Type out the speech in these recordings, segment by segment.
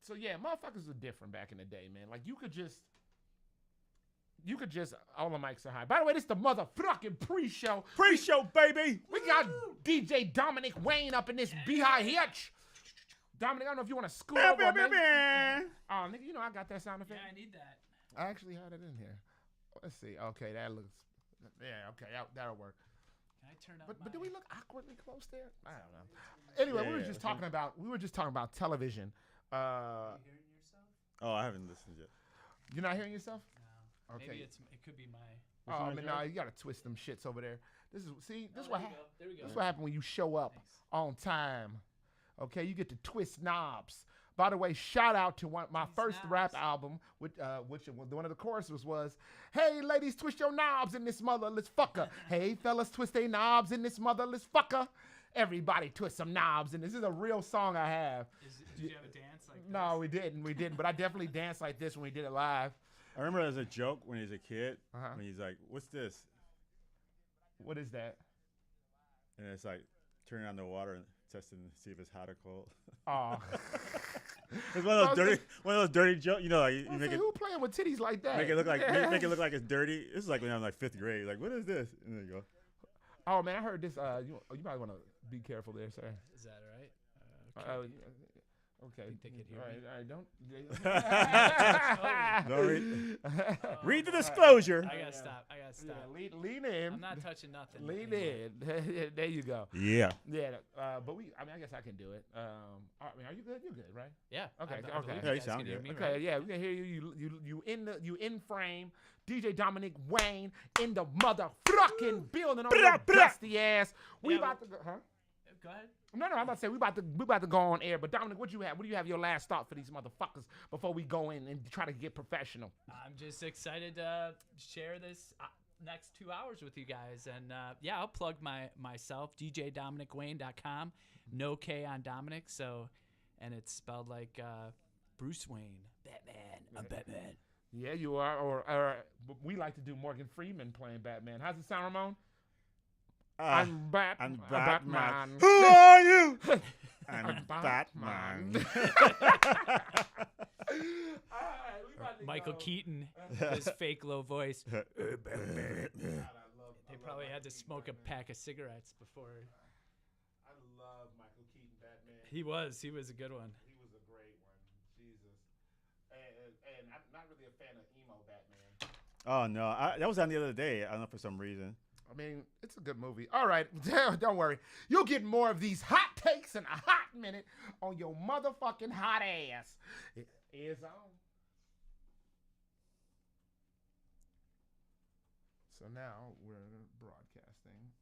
So yeah, motherfuckers were different back in the day, man. Like you could just all the mics are high. By the way, this is the motherfucking pre-show. Pre-show, baby. We got DJ Dominic Wayne up in this B.A.D hitch. Dominic, I don't know if you want to scoot over. Oh, nigga, you know I got that sound effect. Yeah, I need that. I actually had it in here. Let's see. Okay, that looks. Yeah, okay, that'll work. Can I turn up? But do we look awkwardly close there? I don't know. Anyway, we were just talking about television. Are you hearing yourself? Oh, I haven't listened yet. You're not hearing yourself? No. Okay. Maybe it could be my. Oh, I mean, no, you gotta twist them shits over there. This is what happens. There we go. This is what happens when you show up on time. Okay, you get to twist knobs. By the way, shout out to my first rap album, which one of the choruses was, "Hey ladies, twist your knobs in this motherless fucker. Hey fellas, twist their knobs in this motherless fucker. Everybody twist some knobs." And this is a real song I have. Did you have a dance like this? No, we didn't. But I definitely danced like this when we did it live. I remember as a joke when he was a kid, when he's like, "What's this?" What is that? And it's like turning on the water and testing to see if it's hot or cold. Oh. It's one of those dirty jokes. You know, like you make it. Who playing with titties like that? Make it look like it's dirty. This is like when I'm like 5th grade. Like, what is this? And there you go. Oh man, I heard this. You might want to be careful there, sir. Is that all right? Okay. They could hear All right, don't. No, read the disclosure. I gotta stop. Yeah, lean in. I'm not touching nothing. Lean in. There you go. Yeah. Yeah. But I guess I can do it. I mean, are you good? You're good, right? Yeah. Okay. I Okay. Yeah, you sound good. Okay. Yeah, we can hear you. You in frame. DJ Dominic Wayne in the motherfucking building on your dusty ass. We about to go. Huh? Go ahead. No, I'm about to say we about to go on air. But Dominic, what do you have? What do you have your last thought for these motherfuckers before we go in and try to get professional? I'm just excited to share this next 2 hours with you guys, and yeah, I'll plug myself, djdominicwayne.com. No K on Dominic, and it's spelled like Bruce Wayne, Batman. I'm Batman. Yeah, you are. Or we like to do Morgan Freeman playing Batman. How's it sound, Ramon? I'm Batman. Who are you? I'm Batman. Michael Keaton, his fake low voice. They probably had to smoke a pack of cigarettes before. I love Michael Keaton Batman. He was a good one. He was a great one. Jesus. And I'm not really a fan of emo Batman. Oh no, that was on the other day. I don't know for some reason. I mean, it's a good movie. All right, don't worry. You'll get more of these hot takes in a hot minute on your motherfucking hot ass. It is on. So now we're broadcasting.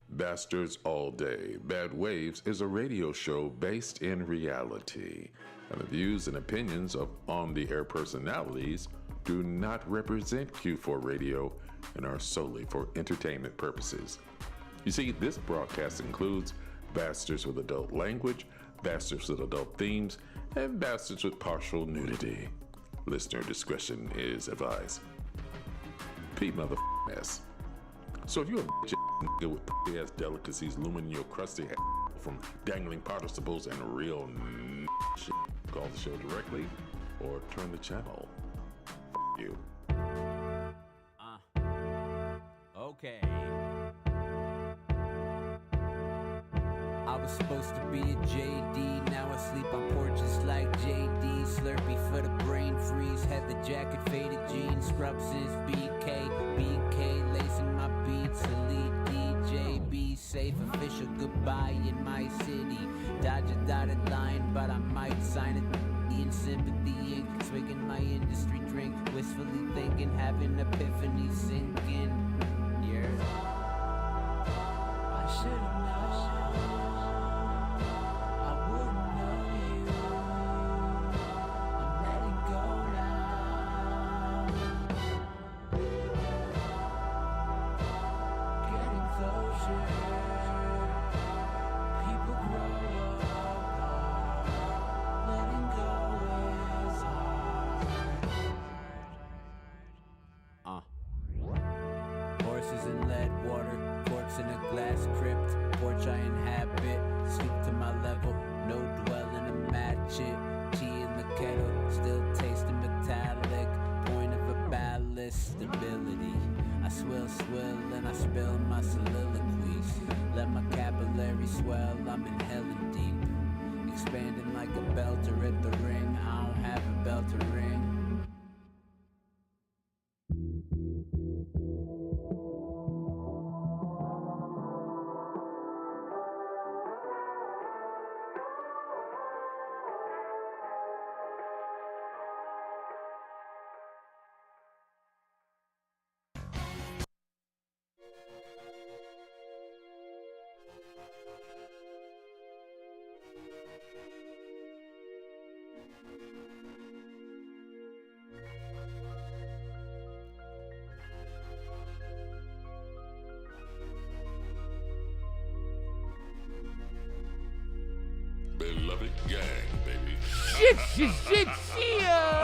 Bastards All Day, Bad Waves is a radio show based in reality, and the views and opinions of on-the-air personalities do not represent Q4 Radio and are solely for entertainment purposes. You see, this broadcast includes bastards with adult language, bastards with adult themes, and bastards with partial nudity. Listener discretion is advised. P motherfucking. So if you're a bitch nigga with ass delicacies looming in your crusty head from dangling participles and real shit, call the show directly or turn the channel. You. Okay. I was supposed to be a JD, now I sleep on porches like JD. Slurpee for the brain freeze, had the jacket faded jeans, scrubs is BK, lacing my beats, elite DJ, be safe, official goodbye in my city. Dodge a dotted line, but I might sign it. In sympathy ink, swigging my industry drink, wistfully thinking, having epiphany sinking. I should've known I wouldn't know you. I'm letting go now. Getting closure. People grow apart. Letting go is hard. Horses in lead water. a belter at the ring. I don't have a bell to ring. Beloved gang, baby. Shit.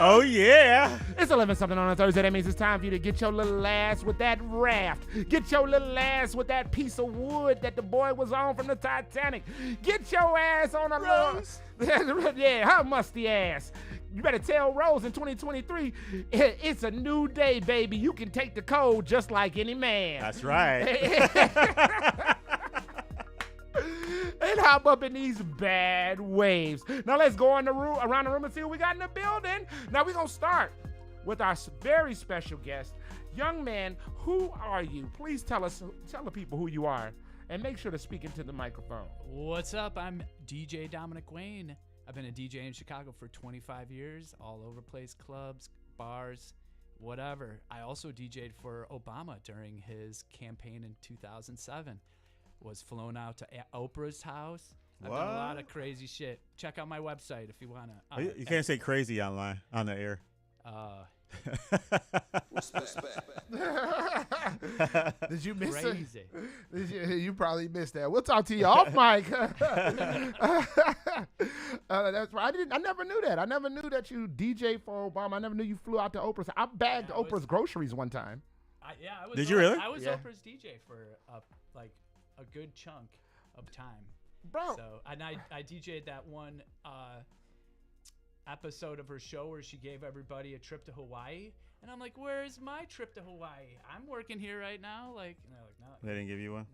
Oh yeah. It's 11 something on a Thursday. That means it's time for you to get your little ass with that raft. Get your little ass with that piece of wood that the boy was on from the Titanic. Get your ass on a Rose. Yeah, her musty ass. You better tell Rose in 2023, it's a new day, baby. You can take the cold just like any man. That's right. And hop up in these bad waves. Now let's go around the room and see what we got in the building. Now we're going to start with our very special guest. Young man, who are you? Please tell the people who you are. And make sure to speak into the microphone. What's up? I'm DJ Dominic Wayne. I've been a DJ in Chicago for 25 years, all over place, clubs, bars, whatever. I also DJ'd for Obama during his campaign in 2007. Was flown out to Oprah's house. I've done a lot of crazy shit. Check out my website if you want to. You can't say crazy online on the air. Did you miss Crazy. it? You probably missed that. We'll talk to you off mic. That's right. I never knew that. I never knew that you DJ for Obama. I never knew you flew out to Oprah's. I bagged Oprah's groceries one time. I was. Did you really? I was Yeah. Oprah's DJ for a good chunk of time. Bro. So and I DJ'd that one episode of her show where she gave everybody a trip to Hawaii, and I'm like, where's my trip to Hawaii? I'm working here right now. Like, and they're like, no. They didn't give you one?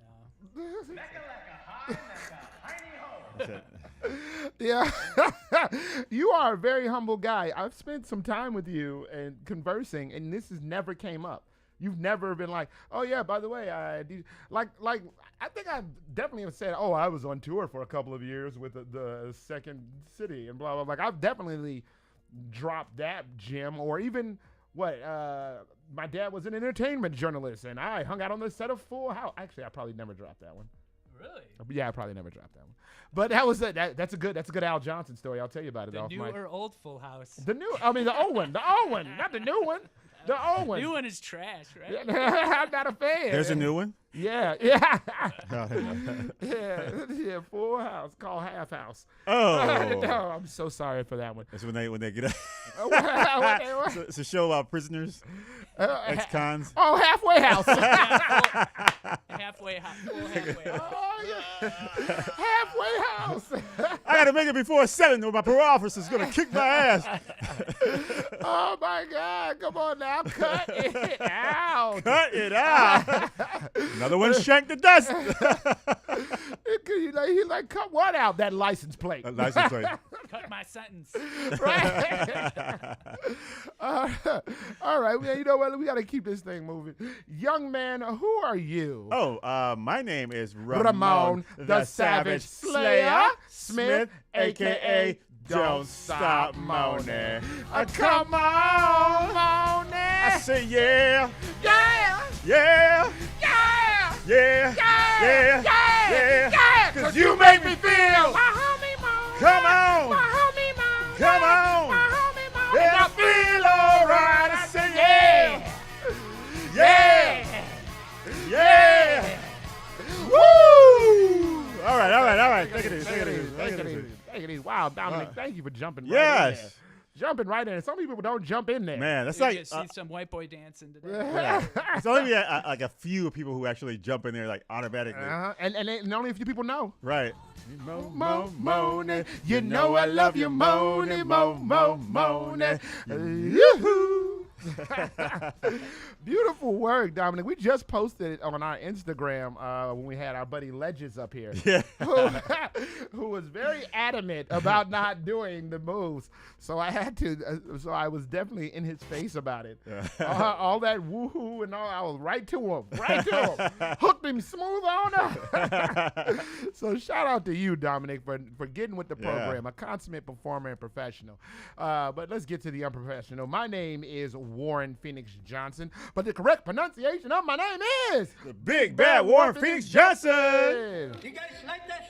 No. Yeah. You are a very humble guy. I've spent some time with you and conversing, and this has never came up. You've never been like, oh yeah, by the way, I think I definitely have said, oh, I was on tour for a couple of years with the Second City and blah blah. Like I've definitely dropped that gem, or even my dad was an entertainment journalist, and I hung out on the set of Full House. Actually, I probably never dropped that one. Really? Yeah, I probably never dropped that one. But that was that's a good Al Johnson story. I'll tell you about it. The off new mic. or old Full House? The old one, not the new one. The old one. New one is trash, right? I'm not a fan. There's a new one? Yeah. Yeah, Full House called Half House. Oh. No, I'm so sorry for that one. That's when they get out. What? So it's a show about prisoners, ex-cons. Oh, Halfway House. Halfway house. Full halfway house. Oh, yeah. Halfway House. I got to make it before 7 or my parole officer's going to kick my ass. Oh, my God. Come on now. Cut it out. Cut it out. Another one shanked to dust. He cut what out? That license plate. License plate. Cut my sentence. Right. All right. Well, you know what? We got to keep this thing moving. Young man, who are you? Oh, my name is Ramon the Savage Slayer Smith, a.k.a. Don't Stop Moaning. Come on, Moaning. I say yeah, Yeah. yeah, Yeah. yeah, Yeah. yeah. Yeah. Cause you make me feel. My homie Moan. Come on. My homie Moan. Come on. My homie Moan. Yeah, I feel alright. I say yeah, yeah, yeah. Woo! All right. Take it easy. Wow, Dominic, thank you for jumping right Yes. in there. Jumping right in. Some people don't jump in there. Man, that's You like get see some white boy dancing today. yeah. It's only like a few people who actually jump in there like automatically. And only a few people know. Right. Moaning. You know I love you, moaning, moaning. Yoo-hoo. Beautiful work, Dominic. We just posted it on our Instagram when we had our buddy Ledges up here, Yeah. who was very adamant about not doing the moves. So I had to. So I was definitely in his face about it. All that woohoo and all. I was right to him, hooked him smooth on up. So shout out to you, Dominic, for getting with the program. A consummate performer and professional. But let's get to the unprofessional. My name is Warren Phoenix Johnson, but the correct pronunciation of my name is The Big Bad Warren Phoenix Johnson. You guys like that?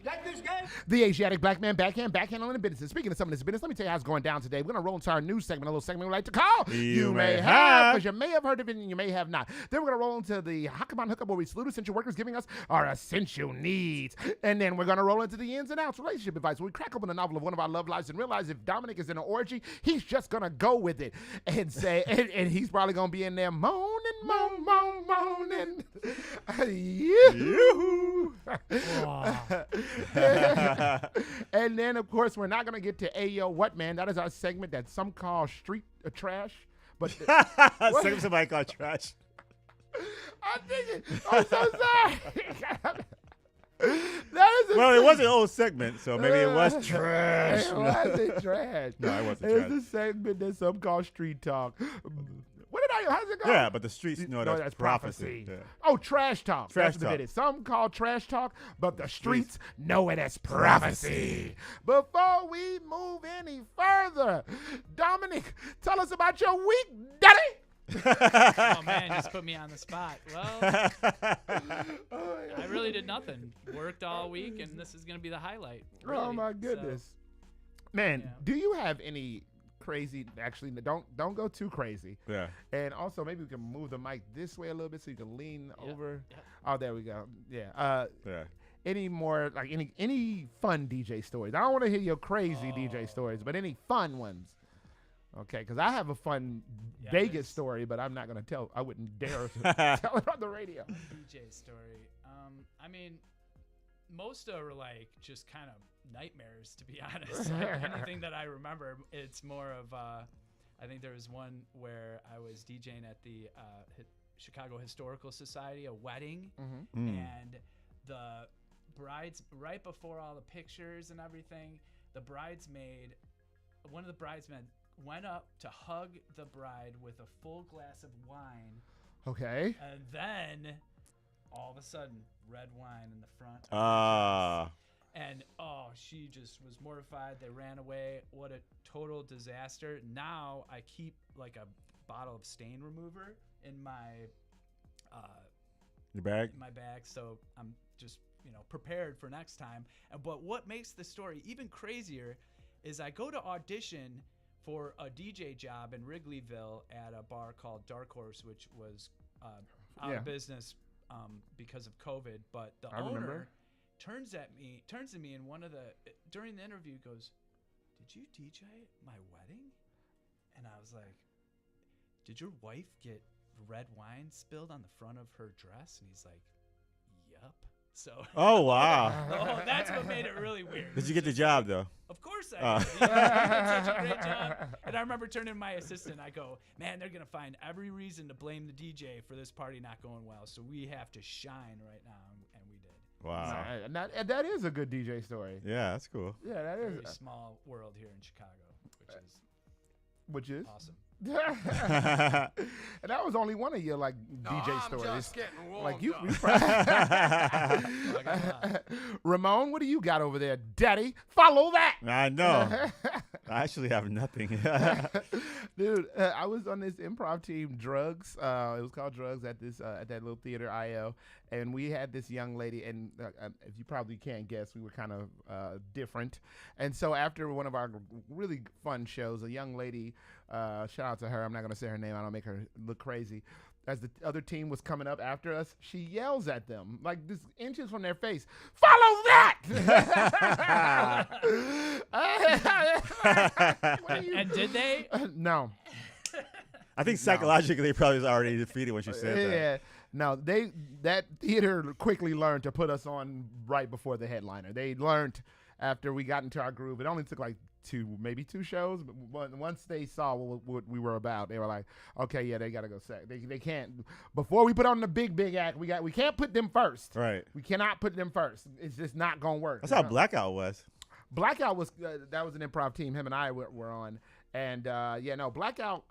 Like this guy? The Asiatic black man, backhand on the business. Speaking of some of this business, let me tell you how it's going down today. We're going to roll into our news segment, a little segment we like to call You May Have. because you may have heard of it and you may have not. Then we're going to roll into the How Come On Hookup, where we salute essential workers giving us our essential needs. And then we're going to roll into the ins and outs, relationship advice, where we crack open a novel of one of our love lives and realize if Dominic is in an orgy, he's just going to go with it and say, and he's probably going to be in there moaning. Yoo-hoo. And then, of course, we're not going to get to Ayo What Man. That is our segment that some call street trash. But Second somebody called trash. I'm thinking, I'm so sorry. That is Well, it was an old segment, so maybe it was trash. It wasn't trash. No, it wasn't It's trash. a segment that some call street talk. What did I? How's it go? Yeah, but the streets know No, that's prophecy. Yeah. Oh, trash talk. Trash That's what talk. it is. Some call trash talk, but the streets know it as prophecy. Before we move any further, Dominic, tell us about your week, Daddy. Oh man, just put me on the spot. Well, I really did nothing. Worked all week, and this is gonna be the highlight. Oh really. my So, goodness, man. yeah. Do you have any crazy? Actually, don't go too crazy. Yeah. And also, maybe we can move the mic this way a little bit so you can lean Yeah, over. yeah. Oh, there we go. Yeah. Yeah. Any more like any fun DJ stories? I don't want to hear your crazy DJ stories, but any fun ones. Okay, because I have a fun Yeah, Vegas there's- story, but I'm not gonna tell. I wouldn't dare to tell it on the radio. DJ story. I mean, most are like just kind of nightmares, to be honest. Like anything that I remember, it's more of. I think there was one where I was DJing at the Chicago Historical Society, a wedding, and the brides, right before all the pictures and everything, one of the bridesmen went up to hug the bride with a full glass of wine, Okay. and then all of a sudden, red wine in the front. And she just was mortified. They ran away. What a total disaster. Now I keep like a bottle of stain remover in my Your bag? so I'm just prepared for next time. But what makes the story even crazier is I go to audition for a DJ job in Wrigleyville at a bar called Dark Horse, which was out Yeah. of business because of COVID. But the I owner remember. turns to me in during the interview, goes, "Did you DJ my wedding?" And I was like, "Did your wife get red wine spilled on the front of her dress?" And he's like, "Yup." So Oh, wow. that's what made it really weird. Did you get the job, though? Of course I did. He did such a great job. And I remember turning to my assistant. I go, "Man, they're going to find every reason to blame the DJ for this party not going well. So we have to shine right now." And we did. Wow. That is a good DJ story. Yeah, that's cool. Yeah, that Very is. small world here in Chicago, Which which is is. awesome. And that was only one of your like DJ stories. Just getting warmed Like you, up. Ramon, what do you got over there, Daddy? Follow that. I know. I actually have nothing. Dude, I was on this improv team, Drugs. It was called Drugs at that little theater, IO, and we had this young lady, and if you probably can't guess, we were kind of different. And so after one of our really fun shows, a young lady, shout out to her. I'm not gonna say her name. I don't make her look crazy. As the other team was coming up after us, she yells at them, like this inches from their face, "Follow that!" And did they? No. I think psychologically, they probably was already defeated when she said that. Yeah. No, that theater quickly learned to put us on right before the headliner. They learned after we got into our groove. It only took like maybe two shows. But once they saw what we were about, they were like, okay, yeah, they gotta go second. They can't before we put on the big act. We can't put them first. Right. We cannot put them first. It's just not gonna work. That's how Blackout was. Blackout was that was an improv team him and I were on, and Blackout.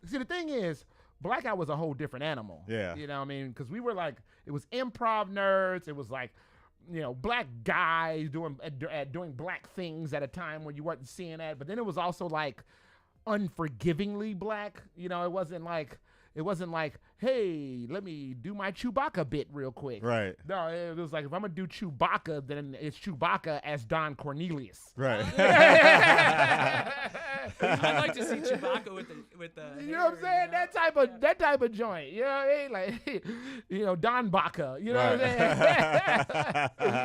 See, the thing is, Blackout was a whole different animal. Yeah. You know what I mean? Because we were like, it was improv nerds. It was like, black guys doing black things at a time when you weren't seeing that. But then it was also like unforgivingly black. It wasn't like, hey, let me do my Chewbacca bit real quick. Right. No, it was like, if I'm gonna do Chewbacca, then it's Chewbacca as Don Cornelius. Right. I'd like to see Chewbacca with the. You know what I'm saying? That type of joint. It ain't like Don Baca. You know what I'm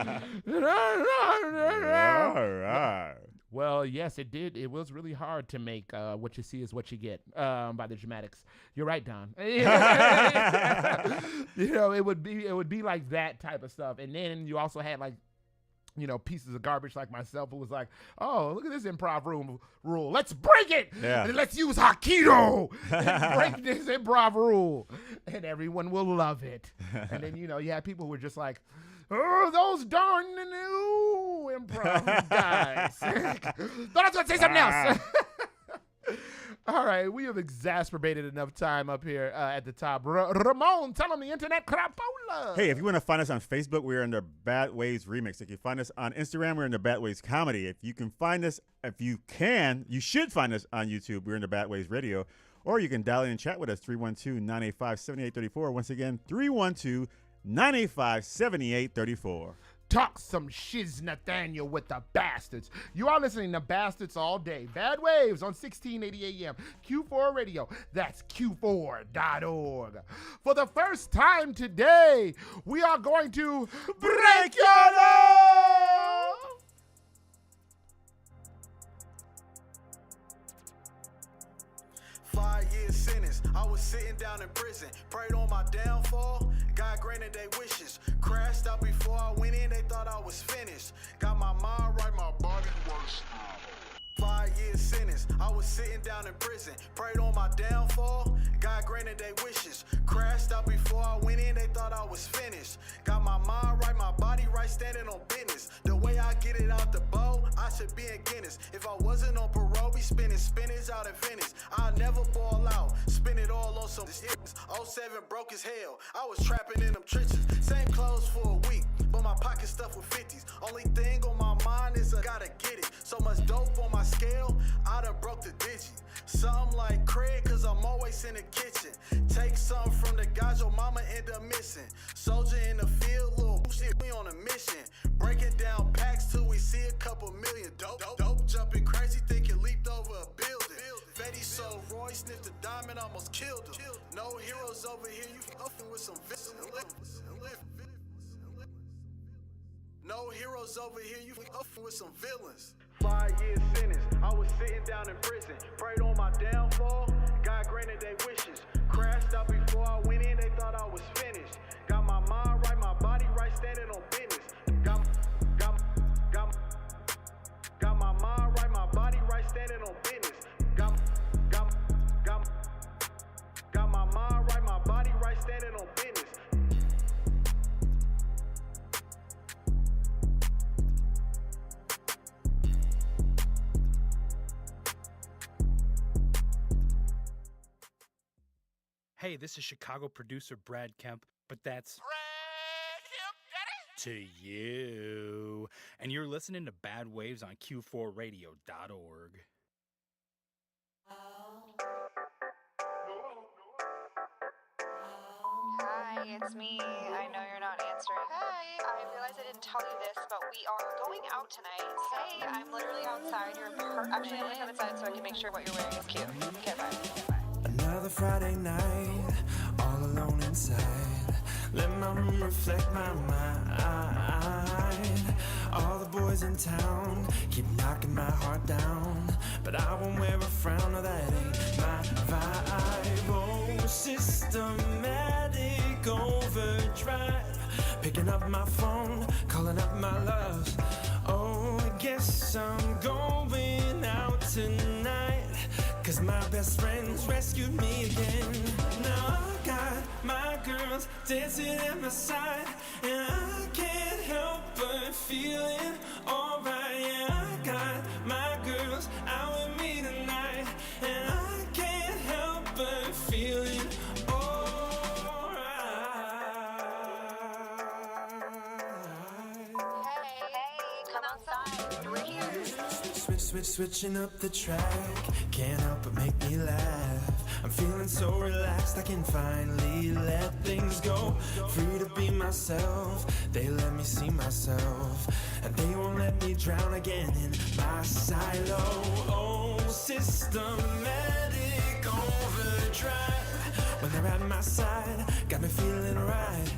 saying? All right. Well, yes, it did. It was really hard to make What You See Is What You Get by the Dramatics. You're right, Don. It would be like that type of stuff. And then you also had like, pieces of garbage like myself who was like, oh, look at this improv rule. Let's break it. Yeah. And let's use Hapkido and break this improv rule. And everyone will love it. And then, you had people who were just like, oh, those darn new improv guys. Thought I was going to say something else. All right, we have exacerbated enough time up here at the top. Ramon, tell them the internet crapola. Hey, if you want to find us on Facebook, we're under Bad Waves Remix. If you find us on Instagram, we're under Bad Waves Comedy. If you should find us on YouTube. We're under Bad Waves Radio. Or you can dial in and chat with us, 312-985-7834. Once again, 312-985-7834. Talk some shiz, Nathaniel, with the bastards. You are listening to Bastards all day. Bad Waves on 1680 AM. Q4 Radio. That's Q4.org. For the first time today, we are going to break your law. 5 years sentence. I was sitting down in prison. Prayed on my downfall. God granted they wishes. Crashed out before I went in. They thought I was finished. Got my mind right, my body was. 5 years sentence. I was sitting down in prison. Prayed on my downfall. God granted they wishes. Crashed out before I went in. They thought I was finished. Got my mind right, my body right, standing on business. The way I get it out the bowl, I should be in Guinness. If I wasn't on parole, be spinning spinach out in Venice. I'll never ball out, spin it all on some 07 broke as hell. I was trapping in them trenches. Same clothes for a week, but my pocket stuffed with 50s. Only thing on my mind is I gotta get it. So much dope on my scale, I done broke the digit. Something like Craig, cause I'm always in the kitchen. Take something from the guys your mama end up missing. Soldier in the field, little shit, we on a mission. Breaking down packs till we see a couple million. Dope jumping crazy, think it leaped over a building. Betty so Roy sniffed a diamond, almost killed him. No heroes over here, you fucking with some villains. No heroes over here, you fucking with some villains. 5 years sentence, I was sitting down in prison. Prayed on my downfall, God granted they wishes. Crashed out before I went in, they thought I was finished. Got my mind right, my body right, standing on business. Got my mind right, my body right, standing on business. Got my mind right, my body right, standing on business. Hey, this is Chicago producer Brad Kemp, but that's to you. And you're listening to Bad Waves on Q4Radio.org. Hi, it's me. I know you're not answering. Hi. I realize I didn't tell you this, but we are going out tonight. Hey, I'm literally outside. Actually, I'm going outside so I can make sure what you're wearing is cute. Okay, bye. Another Friday night, all alone inside. Let my room reflect my mind. All the boys in town keep knocking my heart down, but I won't wear a frown, no that ain't my vibe. Oh, systematic overdrive, picking up my phone, calling up my loves. Oh, I guess I'm going 'cause my best friends rescued me again. Now I got my girls dancing at my side, and I can't help but feeling alright. Yeah, I got my girls out with me tonight, and I can't help but feeling alright. Hey, come outside. We're here. Switching up the track, can't help but make me laugh. I'm feeling so relaxed, I can finally let things go. Free to be myself, they let me see myself, and they won't let me drown again in my silo. Oh, systematic overdrive. When they're at my side, got me feeling right.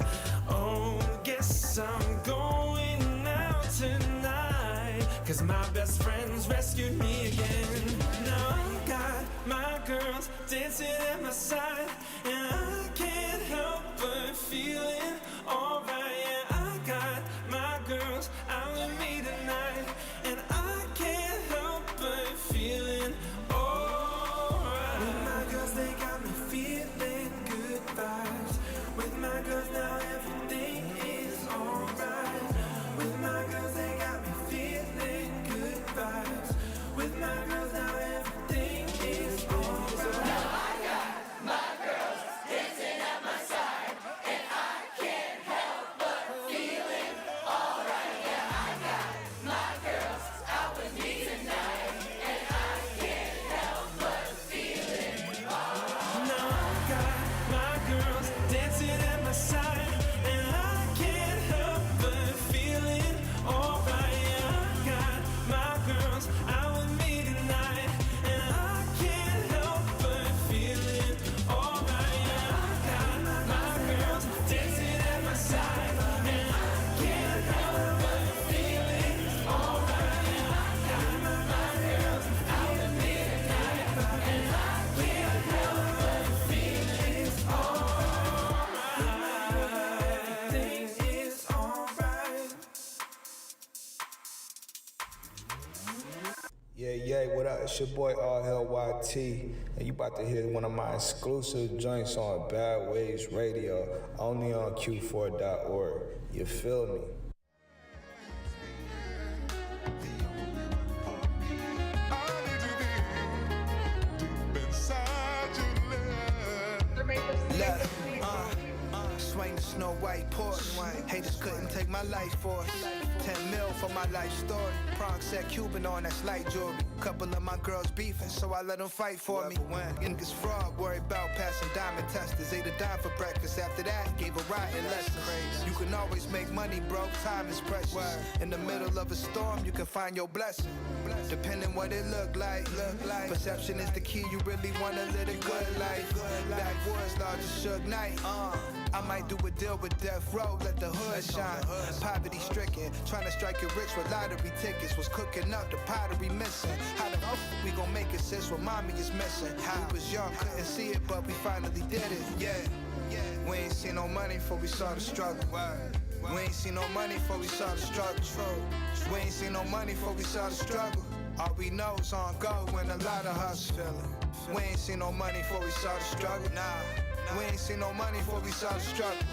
Oh, guess I'm going out tonight, 'cause my best friends rescued me again. Now I got my girls dancing at my side, and I can't help but feeling alright. Yeah, I got my girls out with me tonight, and I can't help but feeling alright. With my girls, they got me feeling good vibes. With my girls, now everything is alright. With my girls, they got me feeling good vibes. With my girls, now everything is alright. Now I got my girls dancing at my side, and I can't help but feeling alright. Yeah, I got my girls out with me tonight, and I can't help but feeling alright. Now I got my girls dancing at my side, and I can't help but feeling alright. Yeah, I got my girls out with me tonight, and I can't help but feeling alright. Yeah, I got my girls dancing at my side, and I can't help but feeling alright. Yeah, I got my girls out with me tonight, and I can't help but feeling alright. Everything is alright. Yeah, what up? It's your boy RLYT, and you about to hear one of my exclusive joints on Bad Waves Radio, only on Q4.org. You feel me? Swing the Snow White Porsche. Haters couldn't take my life force. 10 mil for my life story. Prong set Cuban on, that's light jewelry. Couple of my girls beefing, so I let them fight for me. Niggas fraud, worried about passing diamond testers. Ate a dime for breakfast, after that, gave a riding lesson. You can always make money, bro, time is precious. In the middle of a storm, you can find your blessing. Depending what it look like. Perception is the key, you really wanna live a good life. Backwoods, largest Suge Knight. I might do a deal with Death Row, let the hood shine. Poverty stricken, trying to strike it rich with lottery tickets. Was cooking up, the pottery missing. How the fuck we gon' make it sis when mommy is missing? We was young, couldn't see it, but we finally did it. Yeah, we ain't seen no money before we saw the struggle. We ain't seen no money before we saw the struggle. We ain't seen no money before we saw the struggle. All we know is on go when a lot of hustle feeling. We ain't seen no money before we saw the struggle. Nah, we ain't seen no money before we saw the struggle.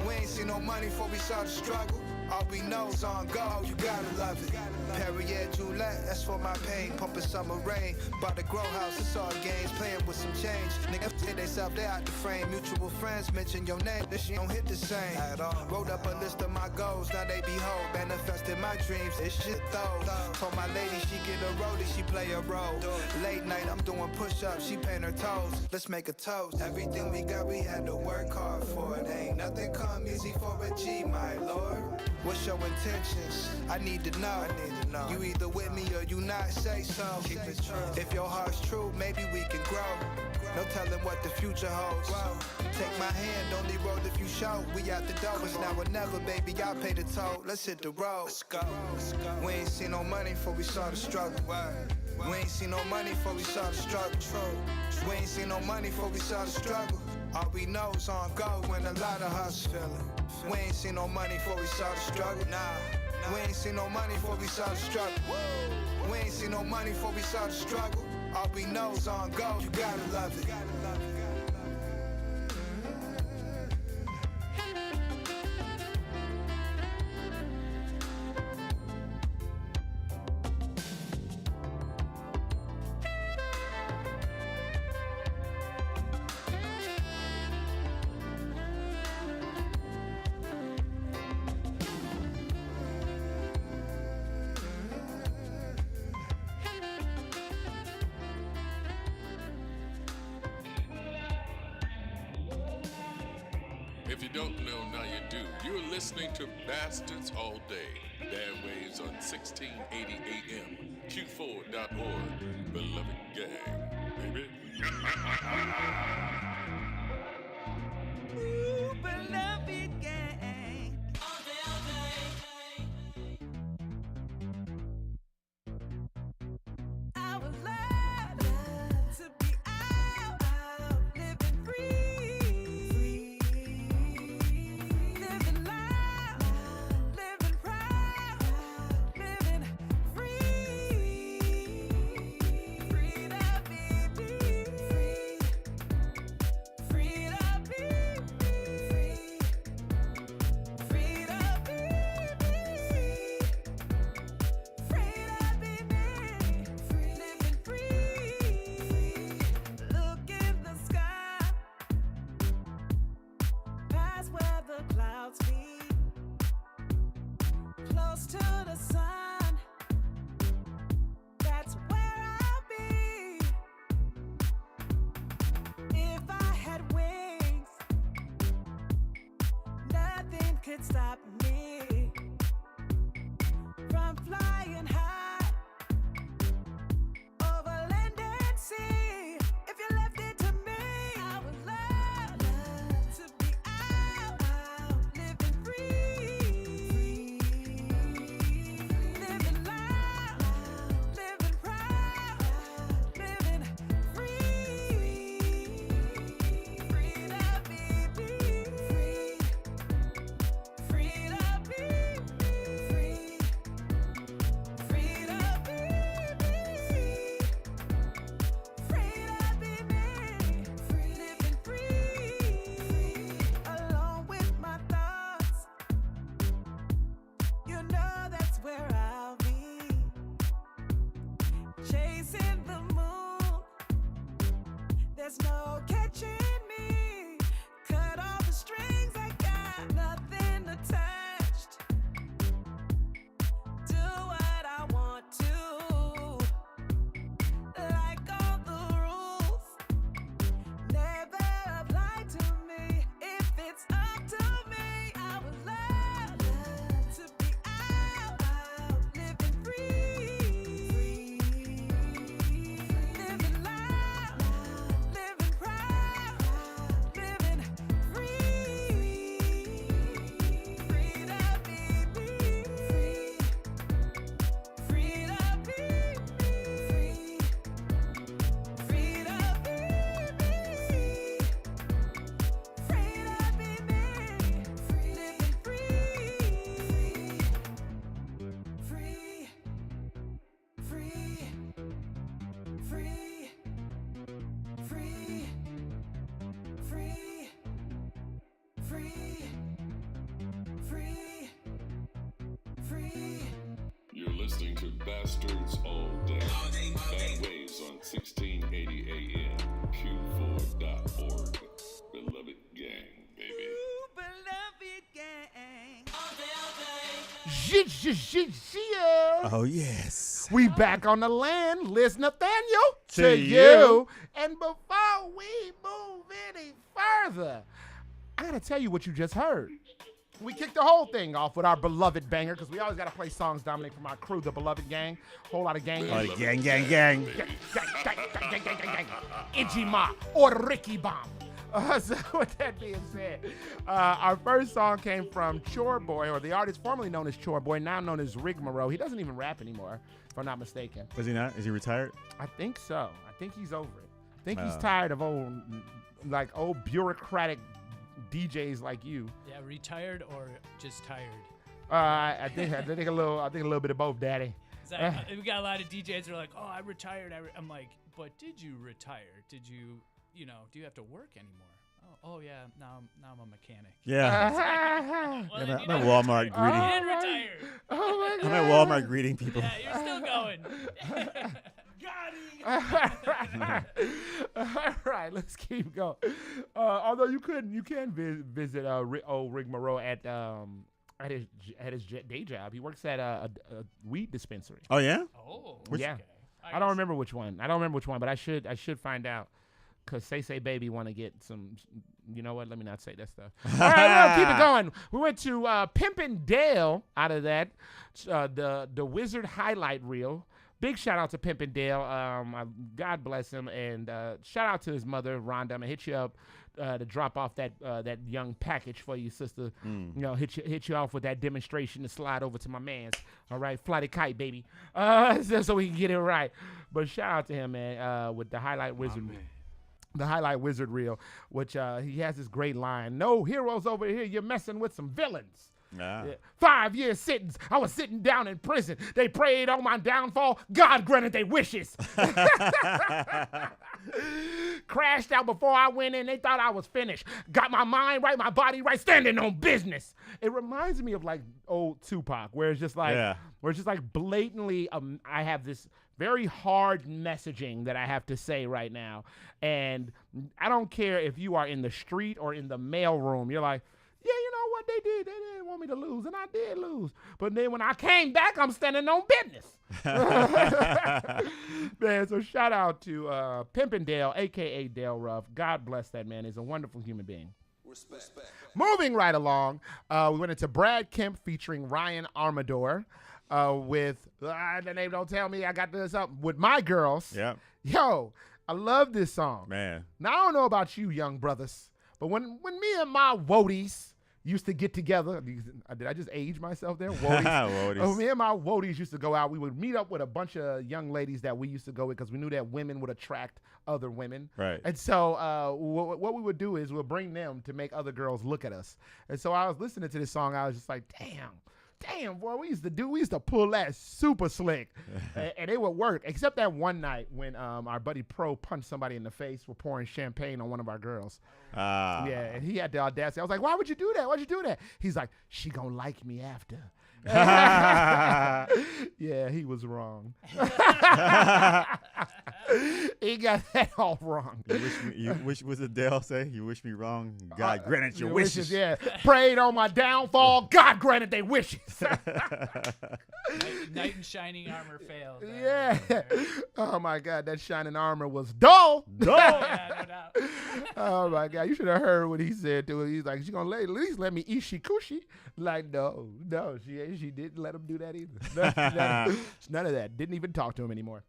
We ain't seen no money before we saw the struggle. All we know is on go, you gotta love it. Perrier Gillette, that's for my pain. Pumping summer rain. Bought a grow house, it's all games. Playing with some change. Niggas hit themselves, they out the frame. Mutual friends mention your name, this shit don't hit the same at all. Wrote up a list of my goals, now they behold. Manifested my dreams, this shit though. Told my lady she get a roadie, she play a role. Late night, I'm doing push-ups, she paint her toes. Let's make a toast. Everything we got, we had to work hard for it. Ain't nothing come easy for a G, my lord. What's your intentions? I need to know. You either with me or you not, say so. Keep it true. If your heart's true, maybe we can grow. No telling what the future holds. Take my hand, only roll if you show. We out the door, it's now or never, baby. I'll pay the toll. Let's hit the road. Let's go. We ain't seen no money before we saw the struggle. We ain't seen no money before we saw the struggle. We ain't seen no money before we saw the struggle. All we know is on go when a lot of hustle feeling. We ain't seen no money before we saw the struggle. Nah, we ain't seen no money before we saw the struggle. We ain't seen no money before we saw the struggle. All we know's on go, you gotta love it. If you don't know, now you do. You're listening to Bastards All Day. Bad Waves on 1680 AM. Q4.org. Beloved gang, baby. Ooh, beloved gang. All day, all day. I would love to be out, living free. Living loud, living proud, living free. Free to be free. Free to be free. Free to be free. Free to be me. Living free. Look in the sky, past where the clouds meet, close to the sun. That's where I'll be. If I had wings, nothing could stop me from flying high over land and sea. If you left it to me, I would love to be out, living free. Living loud, living proud, living free. Free to be free. Free to be free. Free to be free. Free to be me. Living free. Alone with my thoughts. You know that's where I'll be. Chasing the moon. There's no catching me. Cut all the strings, I got nothing attached. Do what I want to. Like all the rules never apply to me. If it's up to me, I would love to be out, living free. Living loud, living proud, living free. Free to be free. Free to be free. Free to be free. Free to be me. Living free. Free. Free. Free. Free. Free. Free. Free. Free. You're listening to Bastards All Day. Bad Waves on 1680 AM. Q4.org. Beloved gang, baby. Ooh, beloved gang. All day, all day. Yeah. Oh, yes. We back on the land. Liz Nathaniel To you. you. And before we move any further, I gotta tell you what you just heard. We kicked the whole thing off with our beloved banger because we always gotta play songs, Dominic, from our crew, the beloved gang. Whole lot of gang. Oh, the gang, gang, gang. Gang. Ijima or Ricky Bomb. So with that being said, our first song came from Chore Boy, or the artist formerly known as Chore Boy, now known as Rigmarole. He doesn't even rap anymore, if I'm not mistaken. Is he not? Is he retired? I think so. I think he's over it. I think he's tired of old bureaucratic DJs like you. Yeah, retired or just tired? I think a little bit of both, Daddy. We got a lot of DJs that are like, oh, I retired. I'm like, but did you retire? Did you, do you have to work anymore? Oh yeah, now I'm a mechanic. Yeah. Well, I'm at Walmart greeting. You didn't retire. Oh my God. I'm at Walmart greeting people. Yeah, you're still going. All right, let's keep going. Although you can visit old Rick Moreau at his day job. He works at a weed dispensary. Oh yeah. Oh. Yeah. Okay. I don't remember which one. But I should find out. Cause Say Baby want to get some. You know what? Let me not say that stuff. All right, we'll keep it going. We went to Pimpin' Dale out of that, the Wizard highlight reel. Big shout out to Pimpin' Dale. God bless him, and shout out to his mother Rhonda. I'm gonna hit you up to drop off that young package for you, sister. Hit you off with that demonstration to slide over to my man's. All right, fly the kite, baby. So we can get it right. But shout out to him, man. With the highlight wizard. The highlight wizard reel, which he has this great line. No heroes over here. You're messing with some villains. Ah. Yeah. 5 year sentence. I was sitting down in prison. They prayed on my downfall. God granted their wishes. Crashed out before I went in. They thought I was finished. Got my mind right, my body right, standing on business. It reminds me of like old Tupac, where it's just like, blatantly, I have this very hard messaging that I have to say right now. And I don't care if you are in the street or in the mail room. You're like, yeah, you know what they did? They didn't want me to lose, and I did lose. But then when I came back, I'm standing on business. Man, so shout out to Pimpin' Dale, a.k.a. Dale Ruff. God bless that man. He's a wonderful human being. Respect. Moving right along, we went into Brad Kemp featuring Ryan Armador with, the name don't tell me, I got this up, with My Girls. Yeah. Yo, I love this song. Man. Now, I don't know about you, young brothers, but when me and my woadies used to get together. Did I just age myself there? Woadies. Me and my woadies used to go out. We would meet up with a bunch of young ladies that we used to go with because we knew that women would attract other women. Right. And so what we would do is we'll bring them to make other girls look at us. And so I was listening to this song. I was just like, damn, boy, we used to pull that super slick. And it would work, except that one night when our buddy Pro punched somebody in the face for pouring champagne on one of our girls. Yeah, and he had the audacity. I was like, why would you do that? Why'd you do that? He's like, she gonna like me after. Yeah, he was wrong. He got that all wrong. You wish was it Dale say? You wish me wrong. God granted your wishes. Yeah, prayed on my downfall. God granted they wishes. Knight in shining armor failed. Yeah. Oh my God, that shining armor was dull. Yeah, no doubt. Oh my God, you should have heard what he said to her. He's like, she gonna at least let me eat cushy. Like, no, she didn't let him do that either. None of that. Didn't even talk to him anymore.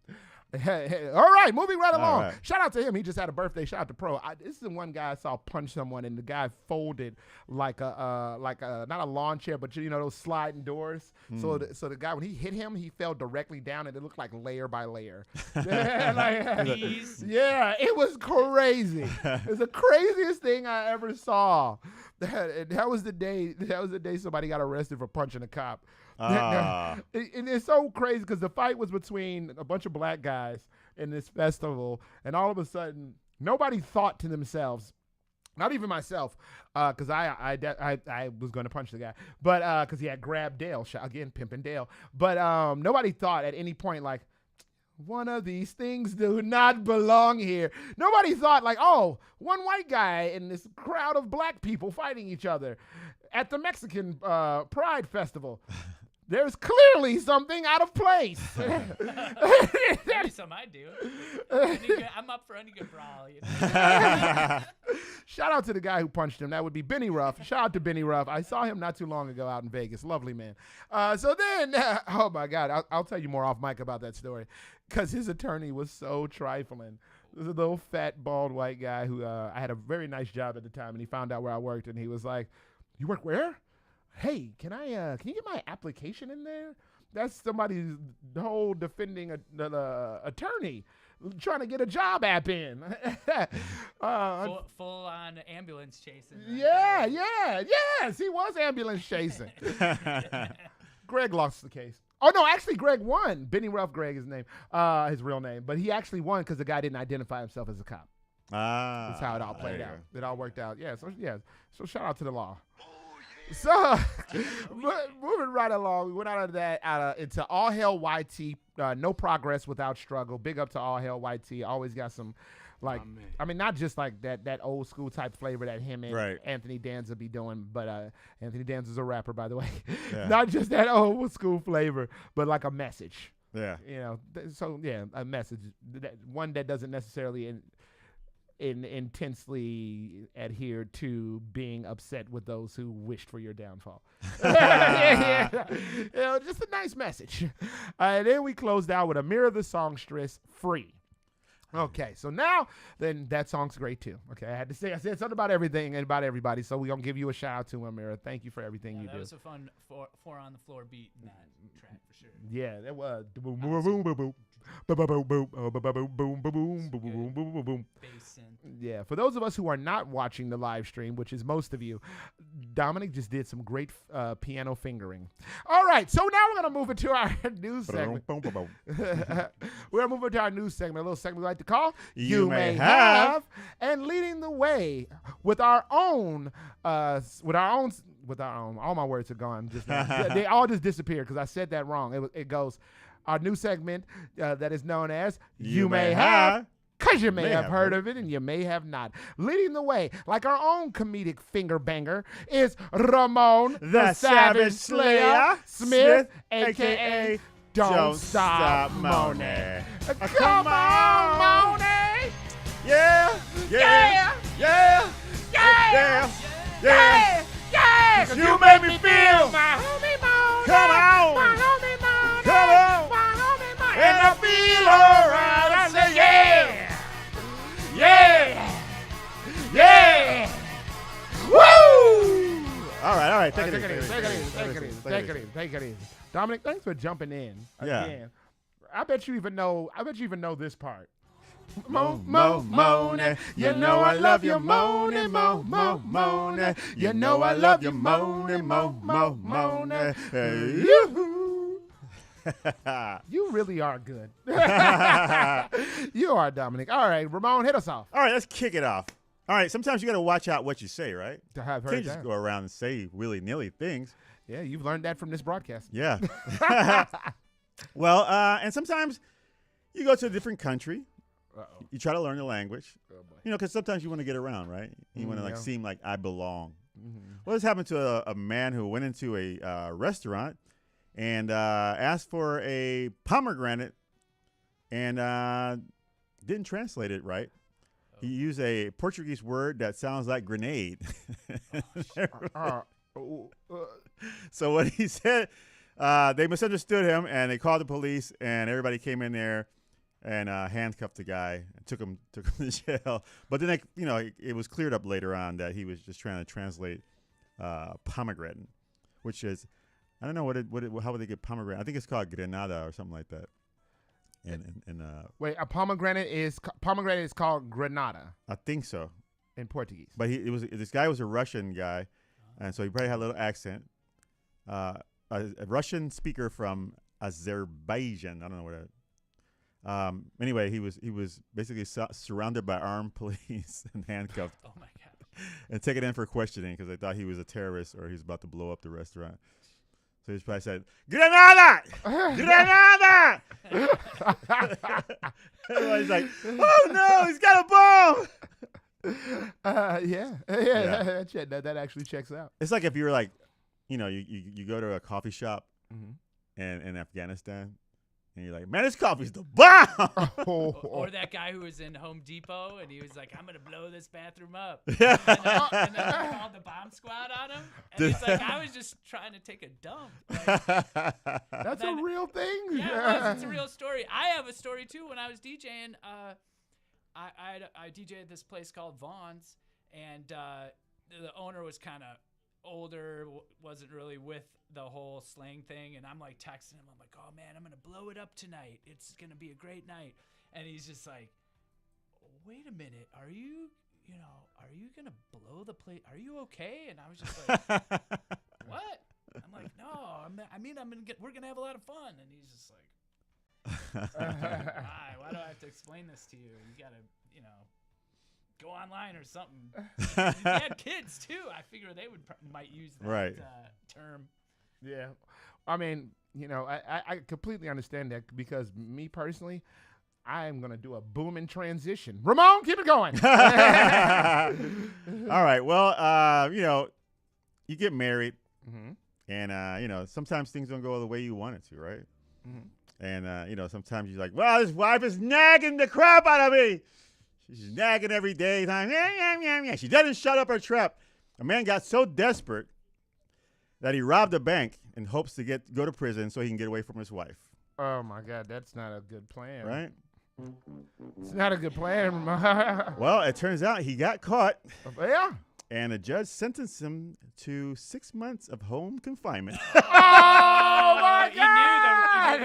All right, moving right along. Right. Shout out to him. He just had a birthday. Shout out to Pro. This is the one guy I saw punch someone, and the guy folded like a not a lawn chair, but you know those sliding doors. So the guy, when he hit him, he fell directly down, and it looked like layer by layer. Yeah, it was crazy. It's the craziest thing I ever saw. That was the day. That was the day somebody got arrested for punching a cop. And it's so crazy because the fight was between a bunch of black guys in this festival, and all of a sudden, nobody thought to themselves, not even myself, because I was going to punch the guy, but because he had grabbed Dale, again, Pimpin' Dale, but nobody thought at any point like, one of these things do not belong here. Nobody thought like, oh, one white guy in this crowd of black people fighting each other at the Mexican Pride Festival. There's clearly something out of place. Maybe some I do. I'm up for any good brawl. You know? Shout out to the guy who punched him. That would be Benny Ruff. Shout out to Benny Ruff. I saw him not too long ago out in Vegas. Lovely man. So then, oh my God, I'll tell you more off mic about that story because his attorney was so trifling. This is a little fat, bald white guy who I had a very nice job at the time, and he found out where I worked, and he was like, "You work where? Hey, can you get my application in there?" That's somebody's whole defending attorney trying to get a job app in. Full on ambulance chasing. Right? Yes, he was ambulance chasing. Greg lost the case. Oh no, actually Greg won. Benny Ruff Greg is his name, his real name, but he actually won because the guy didn't identify himself as a cop. That's how it all played out. It all worked out. Yeah. So shout out to the law. So moving right along, we went out of that into All Hell YT. No progress without struggle. Big up to All Hell YT. Always got some. Not just like that old school type flavor that him and Anthony Danza be doing, but Anthony Danza's a rapper, by the way. Yeah. Not just that old school flavor, but like a message. Yeah. A message. One that doesn't necessarily intensely adhere to being upset with those who wished for your downfall. Just a nice message. And then we closed out with Amira the songstress, Free. Okay, so now then that song's great too. Okay, I said something about everything and about everybody, so we're gonna give you a shout out to Amira. Thank you for everything you do. That was a fun four on the floor beat in that track for sure. Yeah, that was boom boom boom boom boom. Boom, boom, boom, boom, boom, boom, boom, boom, boom, boom, boom, boom, boom. Yeah, for those of us who are not watching the live stream, which is most of you, Dominic just did some great piano fingering. All right, so now we're going to move into our news segment. We're going to move into our news segment, a little segment we like to call You May Have. And leading the way with our own, all my words are gone just now. They all just disappeared because I said that wrong. It goes... Our new segment that is known as You May Have, because you may have heard of it and you may have not. Leading the way, like our own comedic finger banger, is Ramon the Savage Slayer Smith, a.k.a. Don't Stop Moaning. Come on, Moaning! Yeah! You made me feel my homie Moaning! Come on! My homie Moaning! Come on! And I feel alright. I say yeah. Woo! All right. Take it easy. Dominic, thanks for jumping in again. Yeah. I bet you even know this part. Moaning. You know I love you moaning, moaning. You know I love you moaning, moaning. You really are good. You are, Dominic. All right, Ramon, hit us off. All right, let's kick it off. All right, sometimes you got to watch out what you say, right? I have heard you can't just go around and say willy-nilly things. Yeah, you've learned that from this broadcast. Yeah. Well, and sometimes you go to a different country. Uh-oh. You try to learn the language. Oh, boy. Because sometimes you want to get around, right? You want to seem like I belong. Mm-hmm. Well, this happened to a man who went into a restaurant and asked for a pomegranate and didn't translate it right. He used a Portuguese word that sounds like grenade. So what he said, they misunderstood him, and they called the police, and everybody came in there and handcuffed the guy and took him to jail. But then, it was cleared up later on that he was just trying to translate pomegranate, which is, I don't know how would they get pomegranate? I think it's called granada or something like that. Wait, a pomegranate is called granada. I think so. In Portuguese. But this guy was a Russian guy, and so he probably had a little accent. A Russian speaker from Azerbaijan. I don't know what that. Anyway, he was basically surrounded by armed police and handcuffed. Oh my god! And taken in for questioning because they thought he was a terrorist or he was about to blow up the restaurant. So he probably said, "Granada, Granada!" Everybody's like, "Oh no, he's got a bomb!" That actually checks out. It's like if you were like, you go to a coffee shop in Afghanistan, and you're like, "Man, this coffee's the bomb!" Or that guy who was in Home Depot and he was like, "I'm gonna blow this bathroom up." Yeah. And then they called the bomb squad on him, and he's like, "I was just trying to take a dump." Like, that's a real thing. Yeah, it's a real story. I have a story too. When I was DJing, I DJed at this place called Vaughn's, and the owner was kind of older, wasn't really with the whole slang thing, and I'm like texting him, I'm like, "Oh man, I'm gonna blow it up tonight, it's gonna be a great night." And he's just like, "Wait a minute, are you gonna blow the place? Are you okay?" And I was just like, "What?" I'm like, "No, we're gonna have a lot of fun. And he's just like, why do I have to explain this to you? You gotta, go online or something. They had kids too. I figure they might use that term. Yeah, I mean, I completely understand that because me personally, I am gonna do a booming transition. Ramon, keep it going. All right. Well, you get married, and sometimes things don't go the way you want it to, right? And sometimes you're like, well, this wife is nagging the crap out of me. She's nagging every day. She doesn't shut up her trap. A man got so desperate that he robbed a bank in hopes to go to prison so he can get away from his wife. Oh my God, that's not a good plan, right? It's not a good plan. Well, it turns out he got caught. Yeah. And the judge sentenced him to 6 months of home confinement. Oh my God!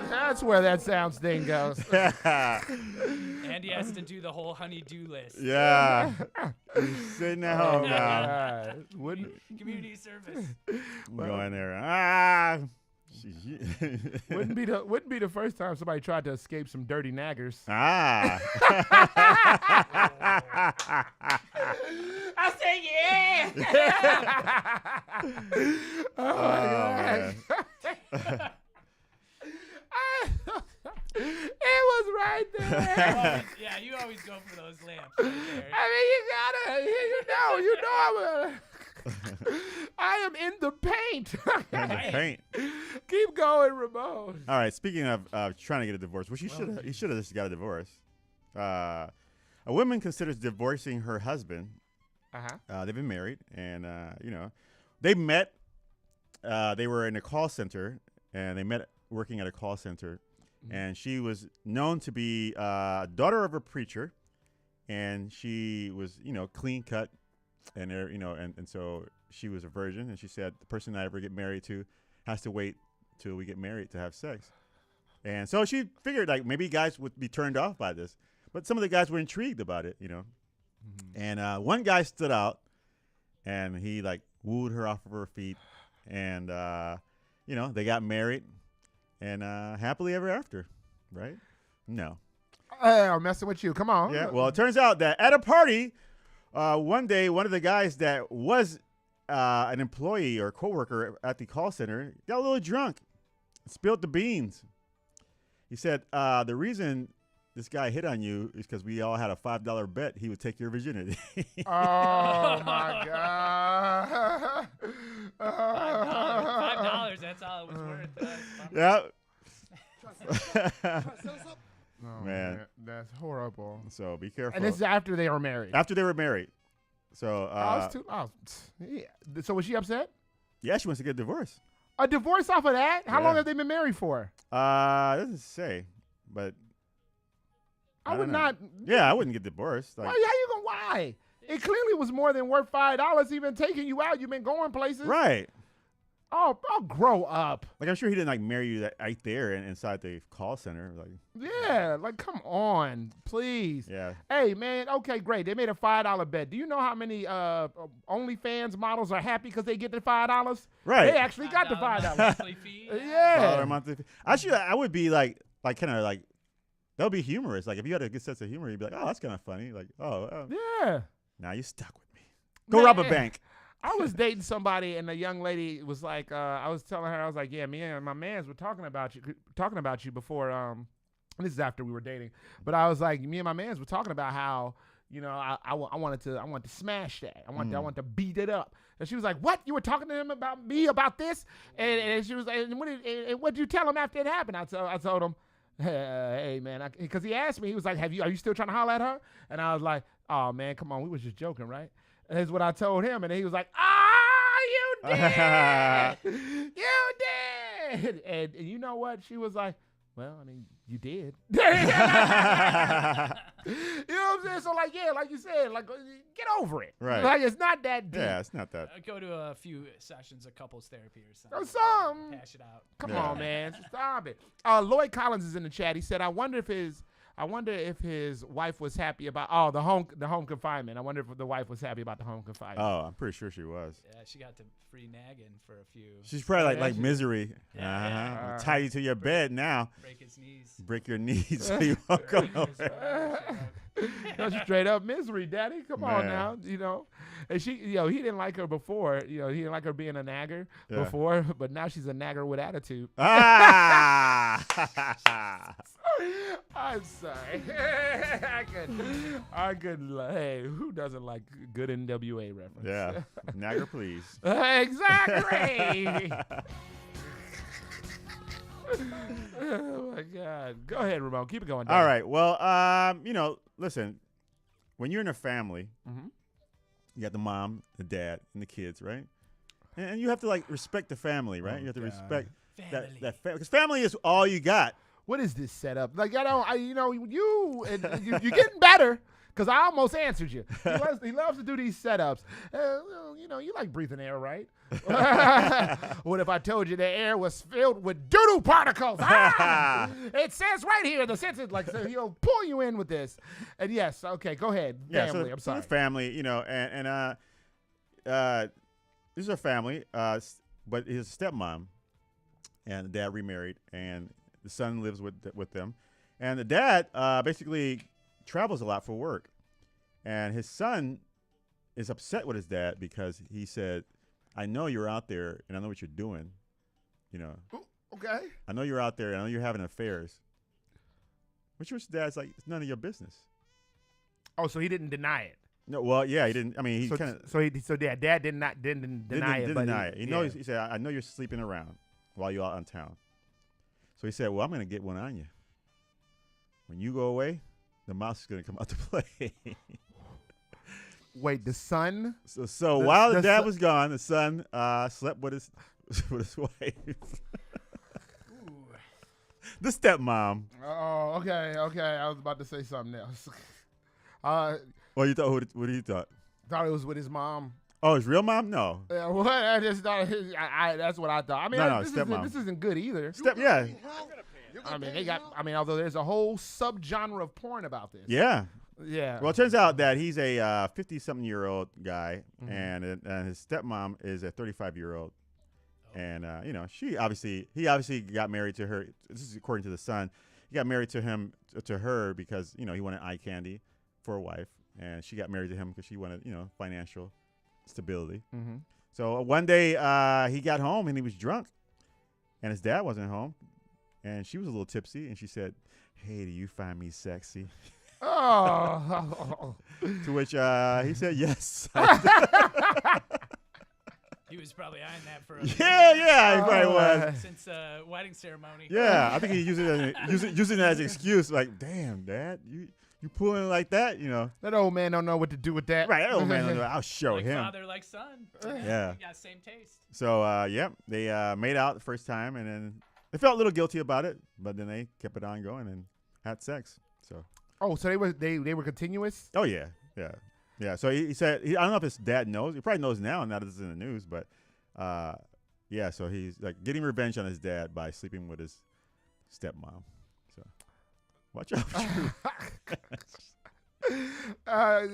That's where that sounds thing goes. And he has to do the whole honey-do list. Yeah. He's sitting at home now. Community service. Go in there. Wouldn't be the first time somebody tried to escape some dirty naggers. I say yeah. Oh my God. It was right there. You always go for those lamps. Right there. I mean, you know, I am in the paint. In the paint. Keep going, Ramon. All right. Speaking of trying to get a divorce, which he should have just got a divorce. A woman considers divorcing her husband. They've been married, and they met. They were in a call center, and they met working at a call center. And she was known to be daughter of a preacher, and she was, clean cut, and and so she was a virgin. And she said, the person I ever get married to has to wait till we get married to have sex. And so she figured like maybe guys would be turned off by this, but some of the guys were intrigued about it, And one guy stood out, and he like wooed her off of her feet, and they got married. And happily ever after, right? No. I'm messing with you. Come on. Yeah. Well, it turns out that at a party, one day, one of the guys that was an employee or coworker at the call center got a little drunk, spilled the beans. He said, the reason this guy hit on you is because we all had a $5 bet he would take your virginity. Oh, my God. $5, that's all it was worth. Yeah. Oh, man. That's horrible. So be careful. And this is after they were married. After they were married. So, yeah. So was she upset? Yeah, she wants to get a divorce. A divorce off of that? How long have they been married for? It doesn't say, but I would not. Yeah, I wouldn't get divorced. Like, why? It clearly was more than worth $5 even taking you out. You've been going places. Right. Oh, I'll grow up. Like, I'm sure he didn't like marry you right there inside the call center. Like, yeah, like come on, please. Yeah. Hey, man. Okay, great. They made a $5 bet. Do you know how many OnlyFans models are happy because they get the $5? Right. They actually got the $5 monthly fee. Yeah. $5 monthly fee. Actually, I would be like kind of like that would be humorous. Like if you had a good sense of humor, you'd be like, oh, that's kind of funny. Like, yeah. Now you're stuck with me. Go rob a bank. I was dating somebody, and the young lady was like, I was telling her, I was like, yeah, me and my mans were talking about you before. This is after we were dating, but I was like, me and my mans were talking about how, I wanted to smash that. I wanted to beat it up. And she was like, what? You were talking to him about me about this? And she was like, and what did you tell him after it happened? I told him, hey man, because he asked me, he was like, are you still trying to holler at her? And I was like, oh man, come on, we was just joking, right? And that's what I told him, and then he was like, you did, you did, and you know what? She was like, well, I mean, you did. You know what I'm saying? So like, yeah, like you said, like get over it. Right. Like it's not that deep. Yeah, it's not that. Go to a few sessions of couples therapy or something. Or something. Hash it out. Come on, man. Stop it. Lloyd Collins is in the chat. He said, I wonder if his I wonder if his wife was happy about the home confinement. I wonder if the wife was happy about the home confinement. Oh, I'm pretty sure she was. Yeah, she got to free nagging for a few. She's probably like Misery. Yeah. Tie you to your bed now. Break his knees. Break your knees so you won't come over. That's straight up Misery, Daddy. Come on now, And she, he didn't like her before. He didn't like her being a nagger before, but now she's a nagger with attitude. Ah! I'm sorry. I could. Hey, who doesn't like good NWA reference? Yeah, nagger, please. Exactly. Oh my God! Go ahead, Ramon. Keep it going. All right. Well, listen. When you're in a family, you got the mom, the dad, and the kids, right? And you have to respect the fammy, right? You have to respect that family, because family is all you got. What is this setup? Like you're getting better. Because I almost answered you. He loves to do these setups. You like breathing air, right? What if I told you the air was filled with doo-doo particles? It says right here, the sentence, so he'll pull you in with this. And yes, okay, go ahead. Yeah, family, I'm sorry. So family, and this is a family, but his stepmom and the dad remarried, and the son lives with them. And the dad basically travels a lot for work, and his son is upset with his dad because he said, I know you're out there and I know what you're doing, Okay. I know you're out there and I know you're having affairs, which dad's like, it's none of your business. Oh, so he didn't deny it. No, well, yeah, he didn't. I mean, he kind of dad didn't deny it. Didn't deny it. He said, I know you're sleeping around while you're out in town. So he said, well, I'm going to get one on you. When you go away, the mouse is going to come out to play. Wait, the son? So while the dad was gone, the son slept with his wife. The stepmom. Oh, okay. I was about to say something else. Well, you thought? What do you thought? Thought it was with his mom. Oh, his real mom? No. Yeah, what? I just thought that's what I thought. I mean, this isn't good either. Yeah. Although there's a whole subgenre of porn about this. Yeah. Yeah. Well, it turns out that he's a 50-something-year-old guy, and his stepmom is a 35-year-old, and he obviously got married to her. This is according to the son. He got married to her because he wanted eye candy for a wife, and she got married to him because she wanted financial stability. Mm-hmm. So one day he got home and he was drunk, and his dad wasn't home, and she was a little tipsy, and she said, "Hey, do you find me sexy?" Oh. To which he said yes. He was probably eyeing that for a yeah, he probably was. Since wedding ceremony. Yeah, I think he using it as an excuse, like, damn, Dad, you pulling like that, That old man don't know what to do with that. Right, that old man don't know. I'll show like him. Father like son. Yeah. You got same taste. So they made out the first time, and then they felt a little guilty about it, but then they kept it on going and had sex. So. Oh, so they were continuous? Oh yeah. So he said, I don't know if his dad knows. He probably knows now that it's in the news, but so he's like getting revenge on his dad by sleeping with his stepmom. So watch out.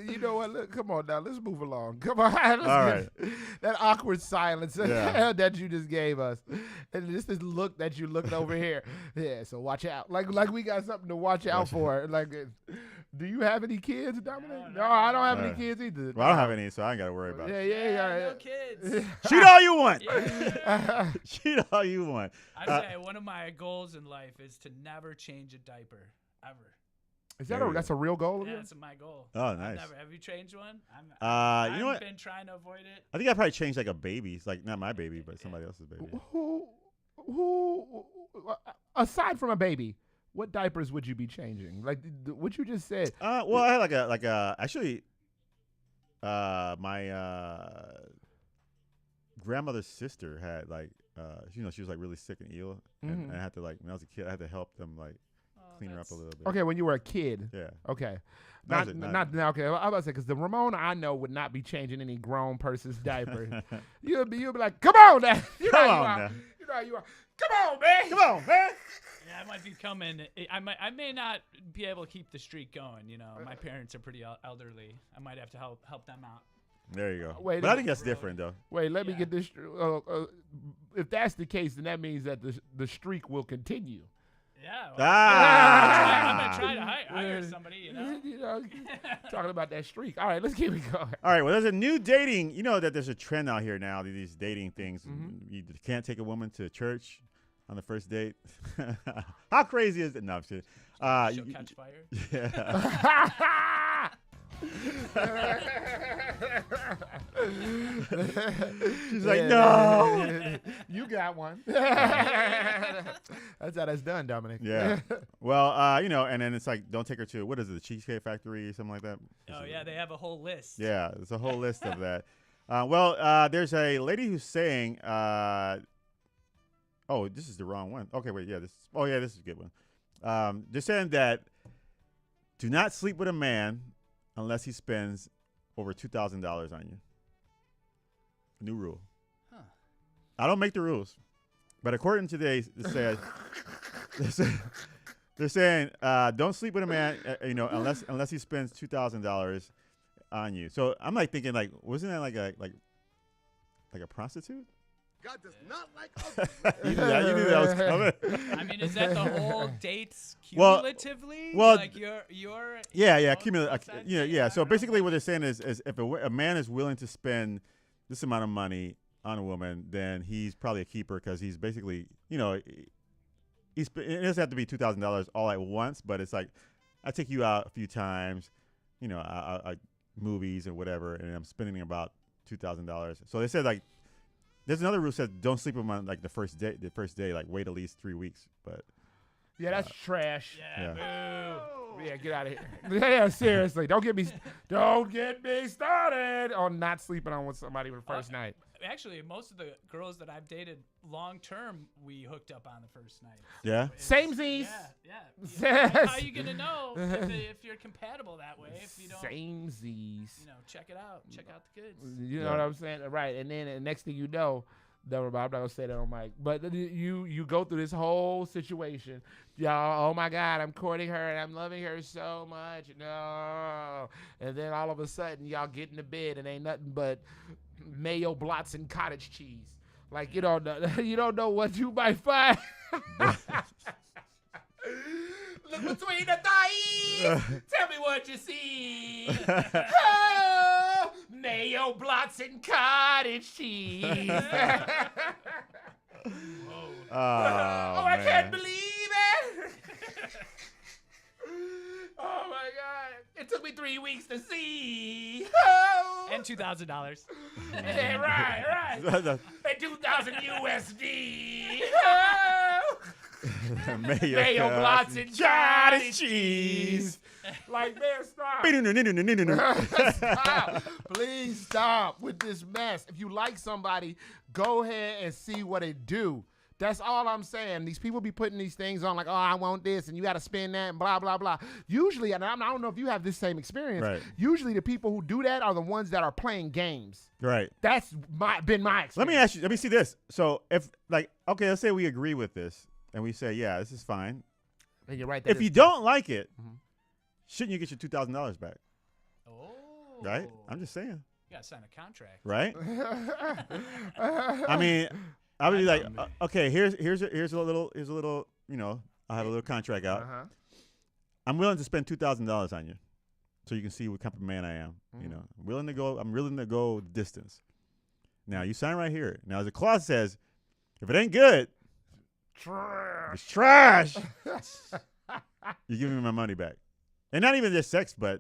You know what? Look, come on now. Let's move along. Come on. All right. That awkward silence that you just gave us, and this look that you looked over here. Yeah. So watch out. Like we got something to watch out for. Like, do you have any kids, Dominic? No, I don't have any kids either. Well, I don't have any, so I ain't got to worry about it. Yeah. No kids. Cheat all you want. Yeah. Cheat all you want. I'd say one of my goals in life is to never change a diaper ever. Is that's a real goal? Yeah, that's my goal. Oh, nice. Have you changed one? I've been trying to avoid it. I think I probably changed like a baby. It's like not my baby, but somebody else's baby. Who aside from a baby, what diapers would you be changing? Like what you just said. Well, I had actually, my grandmother's sister had she was like really sick and ill, and I had to when I was a kid, I had to help them clean her up a little bit. Okay, when you were a kid. Yeah. Okay. Not now. Okay, I was about to say because the Ramon I know would not be changing any grown person's diaper. You'll be like, come on, now. You know how you are. Come on, man. Yeah, I might be coming. I may not be able to keep the streak going. You know, my parents are pretty elderly. I might have to help them out. There you go. Wait, but I think that's different, though. Wait, let me get this. If that's the case, then that means that the streak will continue. Yeah. Well, I'm gonna try to hire somebody. You know, talking about that streak. All right, let's keep it going. All right. Well, there's a new dating. You know that there's a trend out here now. These dating things. You can't take a woman to church on the first date. How crazy is it? No, I'm kidding. She'll catch fire. Yeah. She's like, no. You got one. That's how that's done, Dominic. Yeah. Well, you know, and then it's like, don't take her to, what is it, the Cheesecake Factory or something like that? Oh, yeah, they have a whole list. Yeah, there's a whole list of that. There's a lady who's saying, oh, this is the wrong one. Okay, wait, yeah, this is a good one. They're saying that do not sleep with a man unless he spends over $2,000 on you. New rule. Huh. I don't make the rules, but according to they're saying don't sleep with a man, unless he spends $2,000 on you. So I'm like thinking, like, wasn't that like a prostitute? God does not like ugly. You knew that was coming. I mean, is that the whole dates cumulatively? Well, like your yeah. So basically, what they're saying is if a man is willing to spend this amount of money on a woman, then he's probably a keeper because he's basically, it doesn't have to be $2,000 all at once, but it's like I take you out a few times, I movies or whatever, and I'm spending about $2,000. So they said like. There's another rule that says don't sleep with him on like the first day, like wait at least 3 weeks. But yeah, that's trash. Yeah, boo. Yeah, get out of here. Yeah, seriously, don't get me started on not sleeping on with somebody with the first night. Actually, most of the girls that I've dated long term, we hooked up on the first night. Yeah. Samesies. Yeah. How are you gonna know if you're compatible that way? If you don't. Samesies. Check it out. Check out the goods. You know what I'm saying, right? And then the next thing you know, I'm not gonna say that on mic, but you go through this whole situation. Y'all, oh my God, I'm courting her and I'm loving her so much. No, and then all of a sudden y'all get in the bed and ain't nothing but mayo blots and cottage cheese. Like you don't know what you might find. Look between the thighs. Tell me what you see. Oh, mayo blots and cottage cheese. Oh, I can't believe it. Oh my God! It took me 3 weeks to see. Oh. And $2,000. Yeah, right. And 2,000 USD. Oh. Mayo blots and cottage cheese. Like, man, stop. Stop. Please stop with this mess. If you like somebody, go ahead and see what it do. That's all I'm saying. These people be putting these things on like, oh, I want this, and you got to spend that, and blah, blah, blah. Usually, and I don't know if you have this same experience, right. Usually the people who do that are the ones that are playing games. Right. That's been my experience. Let me see this. So if, like, okay, let's say we agree with this, and we say, yeah, this is fine. And you're right. If you don't like it, shouldn't you get your $2,000 back? Oh. Right? I'm just saying. You got to sign a contract. Right? I mean... I would be like, okay, here's a little, I have a little contract out. I'm willing to spend $2,000 on you, so you can see what kind of man I am. I'm willing to go the distance. Now you sign right here. Now the clause says, if it ain't good, it's trash. You give me my money back, and not even just sex, but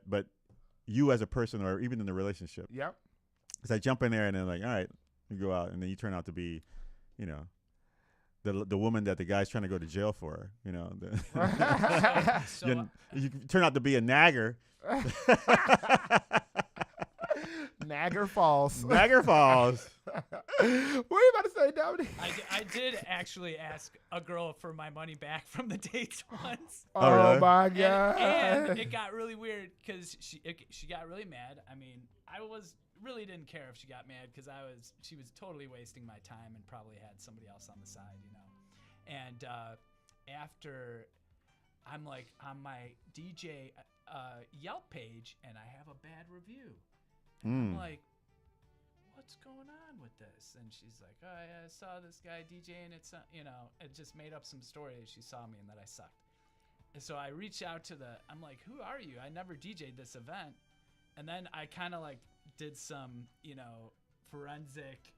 you as a person, or even in the relationship. Yep. Because I jump in there and then like, all right, you go out, and then you turn out to be. The woman that the guy's trying to go to jail for, you turn out to be a nagger. Nagger Falls. Nagger Falls. What are you about to say, Dominic? I did actually ask a girl for my money back from the dates once. Oh, really? My God. And it got really weird because she got really mad. I mean, I really didn't care if she got mad because she was totally wasting my time and probably had somebody else on the side, after I'm like on my DJ Yelp page and I have a bad review. And I'm like, what's going on with this? And she's like, oh, yeah, I saw this guy DJing. It's, it just made up some story that she saw me and that I sucked. And so I reached out to I'm like, who are you? I never DJ'd this event. And then I kind of like did some, forensic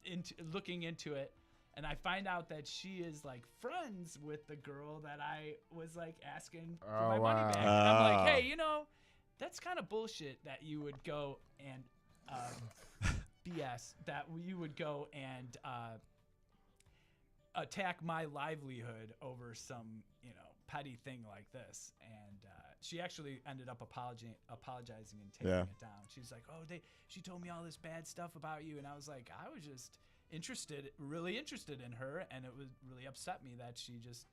into looking into it. And I find out that she is like friends with the girl that I was like asking for my money back. And I'm like, hey, that's kind of bullshit that you would go and BS that you would go and attack my livelihood over some, petty thing like this. And she actually ended up apologizing and taking it down. She's like, she told me all this bad stuff about you. And I was like, I was just really interested in her. And it was really upset me that she just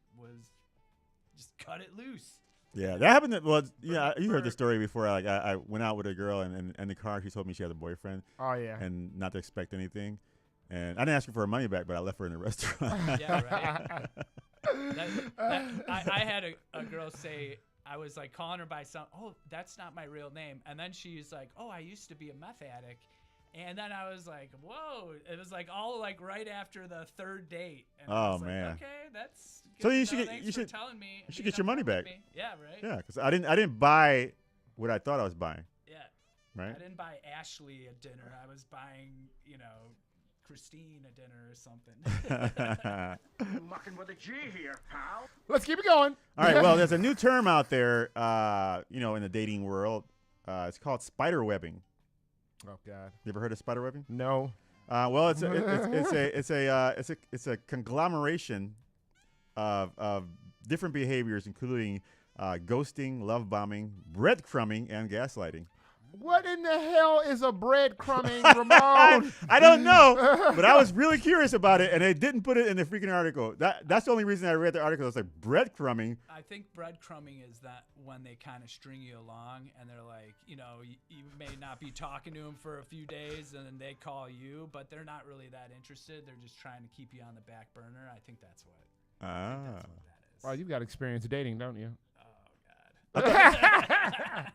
cut it loose. Yeah, that happened. You heard the story before. Like I went out with a girl, and in the car, she told me she had a boyfriend. Oh yeah, and not to expect anything. And I didn't ask her for her money back, but I left her in the restaurant. Yeah, right. I had a girl say, I was like calling her by that's not my real name, and then she's like, I used to be a meth addict. And then I was like, whoa. It was like all like right after the third date. And I was man. Like, okay, that's good. So you should telling me. You should get your money back. Yeah, right. Yeah, because I didn't buy what I thought I was buying. Yeah. Right. I didn't buy Ashley a dinner. I was buying, Christine a dinner or something. Mucking with a G here, pal. Let's keep it going. All right. Well, there's a new term out there, in the dating world. It's called spider webbing. Oh God! You ever heard of spider webbing? No. Well, it's a conglomeration of different behaviors, including ghosting, love bombing, breadcrumbing, and gaslighting. What in the hell is a breadcrumbing, Ramon? I don't know, but I was really curious about it, and they didn't put it in the freaking article. That's the only reason I read the article. It's like breadcrumbing. I think breadcrumbing is that when they kind of string you along, and they're like, you may not be talking to them for a few days, and then they call you, but they're not really that interested. They're just trying to keep you on the back burner. I think that's what. That's what that is. Well, you've got experience dating, don't you? Oh God.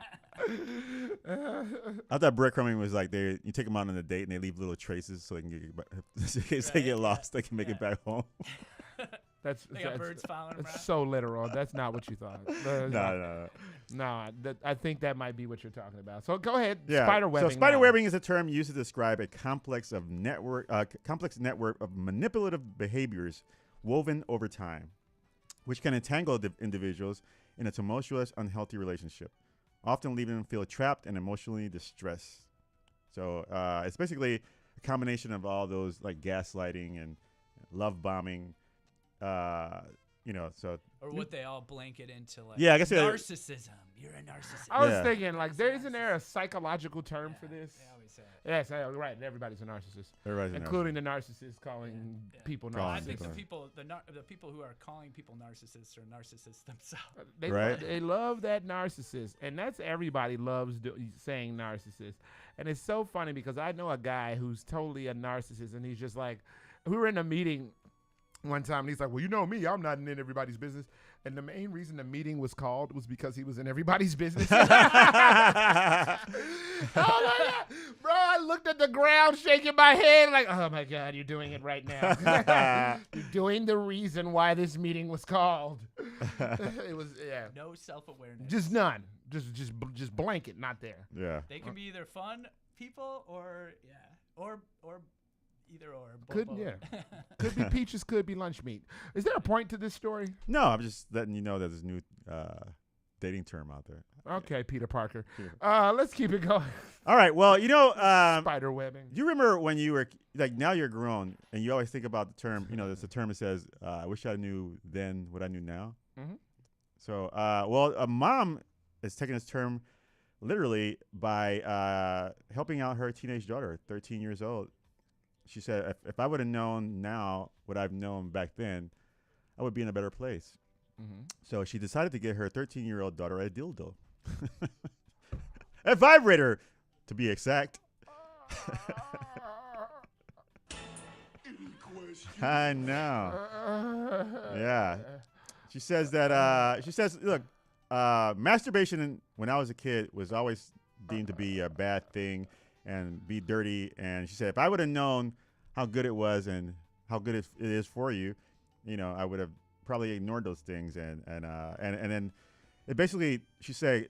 I thought breadcrumbing was like you take them out on a date and they leave little traces so they can in case they get lost, they can make it back home. That's birds following them around. So literal. That's not what you thought. No. I think that might be what you're talking about. So go ahead. Yeah. Spider webbing. So spider webbing is a term used to describe a complex network of manipulative behaviors woven over time, which can entangle individuals in a tumultuous, unhealthy relationship, often leaving them feel trapped and emotionally distressed. So it's basically a combination of all those like gaslighting and love bombing, Or would they all blanket into like I guess narcissism? You're a narcissist. I was thinking like isn't there a psychological term for this? They always say it. Yes, right. Everybody's a narcissist. Including the narcissist calling people narcissists. I think the people who are calling people narcissists are narcissists themselves. They love that narcissist, and that's everybody loves saying narcissist. And it's so funny because I know a guy who's totally a narcissist, and he's just like, we were in a meeting one time, and he's like, well, you know me, I'm not in everybody's business. And the main reason the meeting was called was because he was in everybody's business. Oh, my God. Bro, I looked at the ground shaking my head like, oh, my God, you're doing it right now. You're doing the reason why this meeting was called. It was, No self-awareness. Just none. Just blanket, not there. Yeah. They can be either fun people or either or. Could be peaches, could be lunch meat. Is there a point to this story? No, I'm just letting you know that there's a new dating term out there. Okay, Peter Parker. Let's keep it going. All right. Well, spider webbing. Do you remember when you were like, now you're grown and you always think about the term, there's a term that says, I wish I knew then what I knew now. Mm-hmm. So, a mom is taking this term literally by helping out her teenage daughter, 13 years old. She said, if I would have known now what I've known back then, I would be in a better place. Mm-hmm. So she decided to get her 13-year-old daughter a dildo. A vibrator, to be exact. I know. Yeah. She says that. She says, look, masturbation when I was a kid was always deemed to be a bad thing and be dirty. And she said, if I would have known how good it was and how good it is for you, I would have probably ignored those things. And then it basically, she said,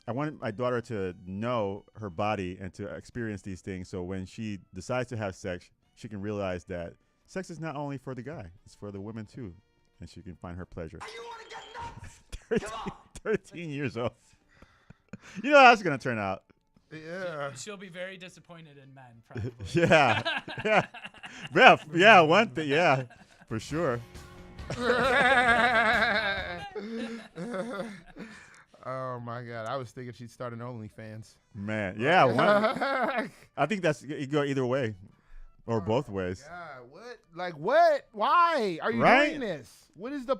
I wanted my daughter to know her body and to experience these things. So when she decides to have sex, she can realize that sex is not only for the guy, it's for the women too. And she can find her pleasure. You want to get nuts? 13 years old. You know how that's going to turn out. Yeah. She'll be very disappointed in men, probably. Yeah, one thing, yeah, for sure. Oh my God! I was thinking she'd start an OnlyFans. Man, yeah, I think it go either way, or both ways. God, what? Like what? Why are you doing this? What is the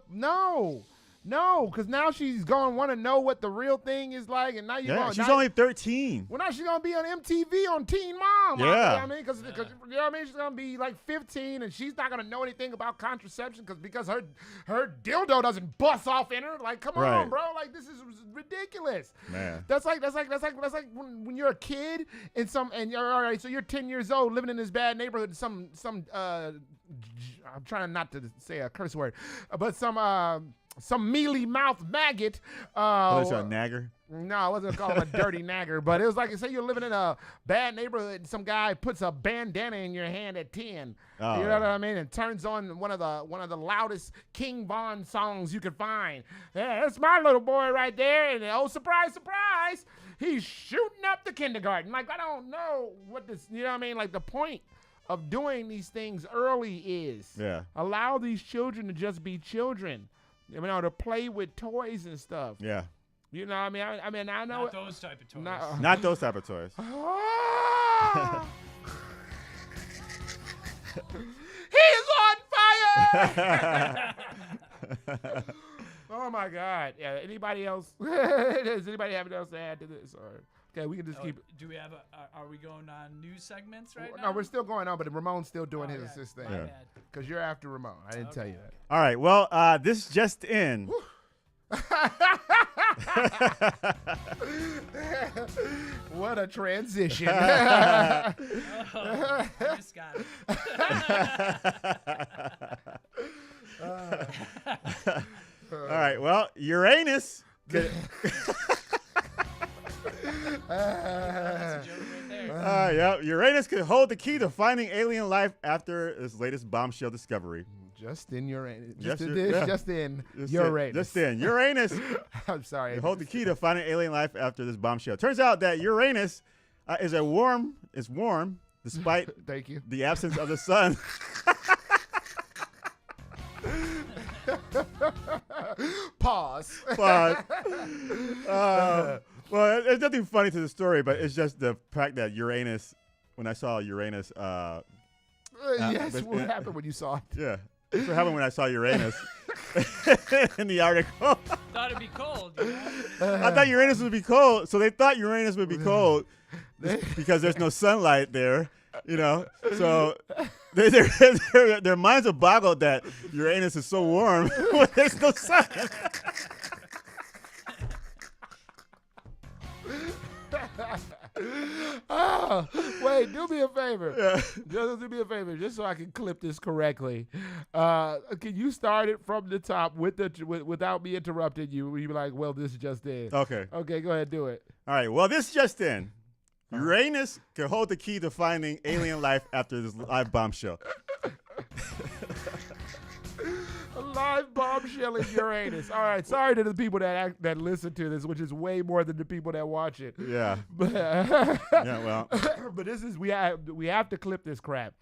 No, because now she's going to want to know what the real thing is like, and now you're going. She's only 13. Well, now she's going to be on MTV on Teen Mom. Yeah. You know what I mean? Because you know what I mean? She's going to be like 15, and she's not going to know anything about contraception because her dildo doesn't bust off in her. Like, come on, bro. Like, this is ridiculous. Man. That's like when you're a kid and you're all right. So you're 10 years old living in this bad neighborhood. I'm trying not to say a curse word, but some mealy mouth maggot. Was it a nagger? No, I wasn't calling him a dirty nagger, but it was like, say you're living in a bad neighborhood and some guy puts a bandana in your hand at 10. Oh, you know what I mean? And turns on one of the loudest King Von songs you could find. Yeah, that's my little boy right there. And oh, surprise, surprise, he's shooting up the kindergarten. Like, I don't know what this, you know what I mean? Like, the point of doing these things early is allow these children to just be children. To play with toys and stuff. Yeah. You know what I mean? I know. Not those type of toys. Not those type of toys. He's on fire! Oh, my God. Yeah, anybody else? Does anybody have anything else to add to this? Or okay, we can just keep. Do we have are we going on news segments right now? No, we're still going on, but Ramon's still doing his thing. Yeah. Because you're after Ramon. I didn't tell you that. All right. Well, this just in. What a transition. I just got it. All right. Well, Uranus. That's a joke right there. Yeah, Uranus could hold the key to finding alien life after its latest bombshell discovery. Just in Uranus. Just in Uranus. I'm sorry. Hold the key to finding alien life after this bombshell. Turns out that Uranus is warm despite Thank you. the absence of the sun. Pause. Well, there's nothing funny to the story, but it's just the fact that Uranus, when I saw Uranus. Yes, what happened when you saw it? Yeah. That's what happened when I saw Uranus in the article. Thought it'd be cold. I thought Uranus would be cold, so they thought Uranus would be cold because there's no sunlight there, So their minds are boggled that Uranus is so warm when there's no sun. Oh, wait, do me a favor. Just do me a favor, just so I can clip this correctly. Can you start it from the top without me interrupting you? You be like, well, this just in. Okay. Okay, go ahead, do it. All right, well, this just in. Uranus can hold the key to finding alien life after this live bombshell. A live bombshell in Uranus. All right, sorry to the people that listen to this, which is way more than the people that watch it. Yeah. But, well. But this is we have to clip this crap.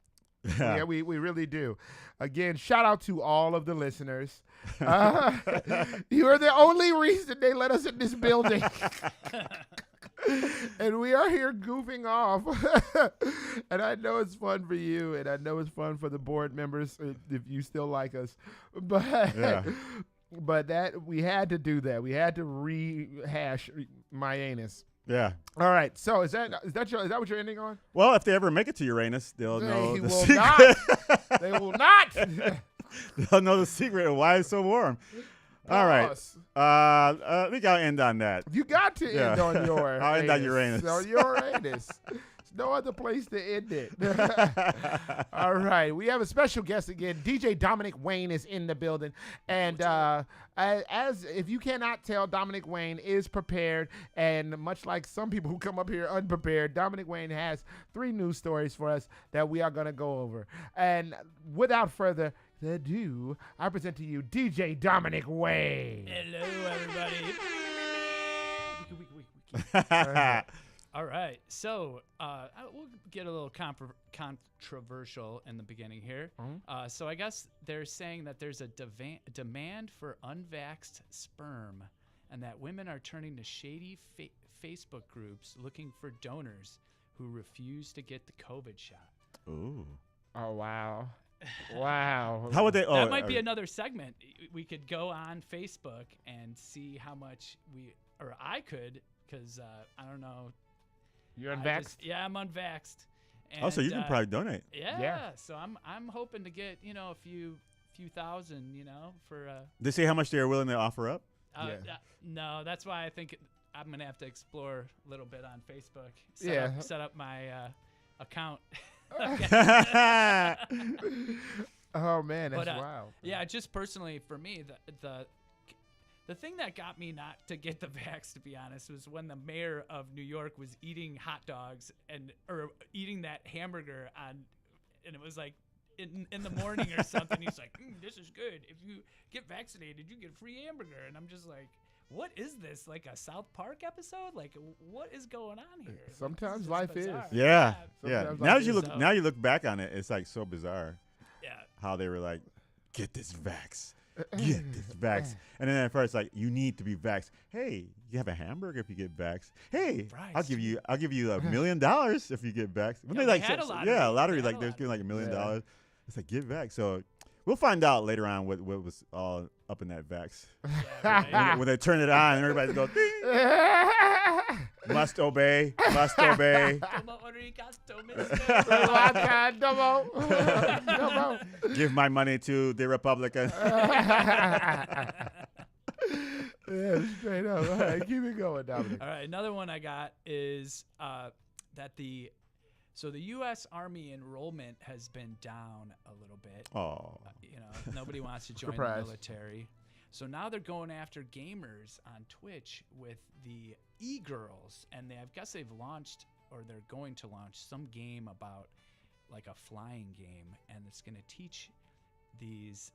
Yeah. Yeah, we really do. Again, shout out to all of the listeners. You are the only reason they let us in this building. And we are here goofing off. And I know it's fun for you, and I know it's fun for the board members if you still like us. But that we had to do that. We had to rehash my anus. Yeah. All right. So is that what you're ending on? Well, if they ever make it to Uranus, they'll know the will secret. not. They will not. They'll know the secret of why it's so warm. All right. I think I'll end on that. You got to end on your. I'll end on Uranus. On Uranus. There's no other place to end it. All right. We have a special guest again. DJ Dominic Wayne is in the building. And as if you cannot tell, Dominic Wayne is prepared. And much like some people who come up here unprepared, Dominic Wayne has 3 news stories for us that we are going to go over. And without further ado, I present to you DJ Dominic Wayne. Hello, everybody. All right, so we'll get a little controversial in the beginning here. So I guess they're saying that there's a demand for unvaxxed sperm, and that women are turning to shady Facebook groups looking for donors who refuse to get the COVID shot. Ooh. Oh, wow. Wow. How would they? That might be another segment. We could go on Facebook and see how much I could, because I don't know. You're unvaxxed? Yeah, I'm unvaxxed. And, so you can probably donate. Yeah. So I'm hoping to get a few thousand for. They say how much they are willing to offer up. No, that's why I think I'm gonna have to explore a little bit on Facebook. Set up my account. Oh man, that's wild. Yeah, just personally for me, the thing that got me not to get the vax, to be honest, was when the mayor of New York was eating hot dogs or eating that hamburger and it was like in the morning or something. He's like, "This is good. If you get vaccinated, you get a free hamburger." And I'm just like, what is this? Like a South Park episode? Like, what is going on here? Sometimes life is. Yeah. Sometimes Now life you look back on it, it's like so bizarre. Yeah. How they were like, get this vax. Get this vax. And then at first, like, you need to be vaxxed. Hey, you have a hamburger if you get vaxxed. Hey, I'll give you $1 million if you get vaxxed. Yeah, they had a lottery. Yeah, a lottery. Like, they're giving like $1 million. It's like, get vaxxed. So we'll find out later on what was all up in that vax. When they turn it on, and everybody goes, ding. Must obey. Must obey. Give my money to the Republican. Yeah, straight up. All right, keep it going, Dominic. All right, another one I got is that the U.S. Army enrollment has been down a little bit. Oh. Nobody wants to join the military. So now they're going after gamers on Twitch with the e-girls, and I guess they've launched, or they're going to launch, some game about like a flying game, and it's going to teach these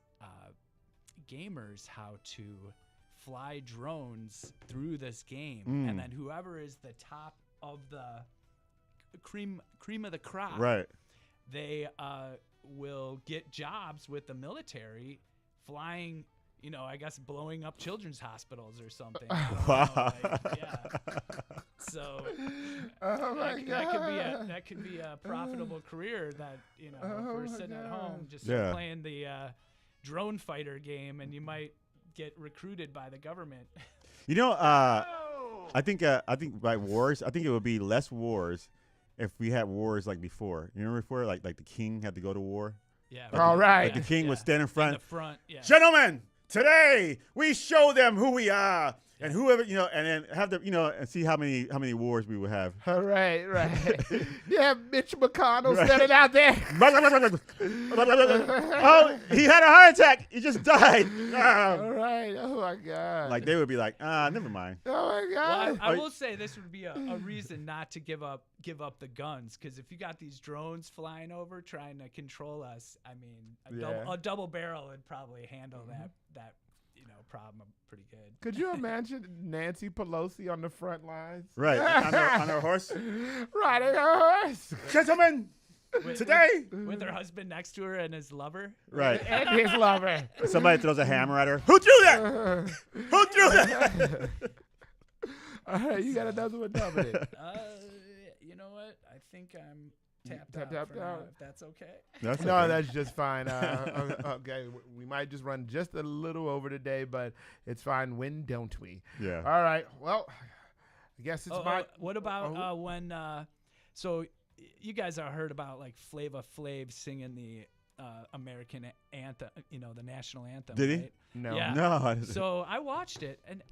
gamers how to fly drones through this game, and then whoever is the top of the cream of the crop, right? They will get jobs with the military, flying. I guess blowing up children's hospitals or something. Wow. So God. that could be a profitable career that, if we're sitting at home just playing the drone fighter game, and you might get recruited by the government. I think by wars, I think it would be less wars if we had wars like before. You remember before, like the king had to go to war? Yeah. Like all right. Like the king would stand in front. In the front, yeah. Gentlemen, today we show them who we are, and whoever and then have the and see how many wars we would have. All right. You have Mitch McConnell standing out there. Oh, he had a heart attack. He just died. All right. Oh my God. Like they would be like, never mind. Oh my God. Well, I will say this would be a reason not to give up the guns, because if you got these drones flying over trying to control us, I mean, a double barrel would probably handle that problem pretty good. Could you imagine Nancy Pelosi on the front lines? Right, on her horse. Riding her horse. Gentlemen, today. With her husband next to her and his lover. Right. And his lover. Somebody throws a hammer at her. Who threw that? Who threw that? All right, you got another one, Dominic. You know what? I think I'm tapped out. Now, if that's okay. That's just fine. Okay, we might just run just a little over today, but it's fine. When don't we? Yeah. All right. Well, I guess it's my. What about when? So you guys have heard about like Flava Flav singing the American anthem, the national anthem. Did he? Right? No. Yeah. No. So I watched it, and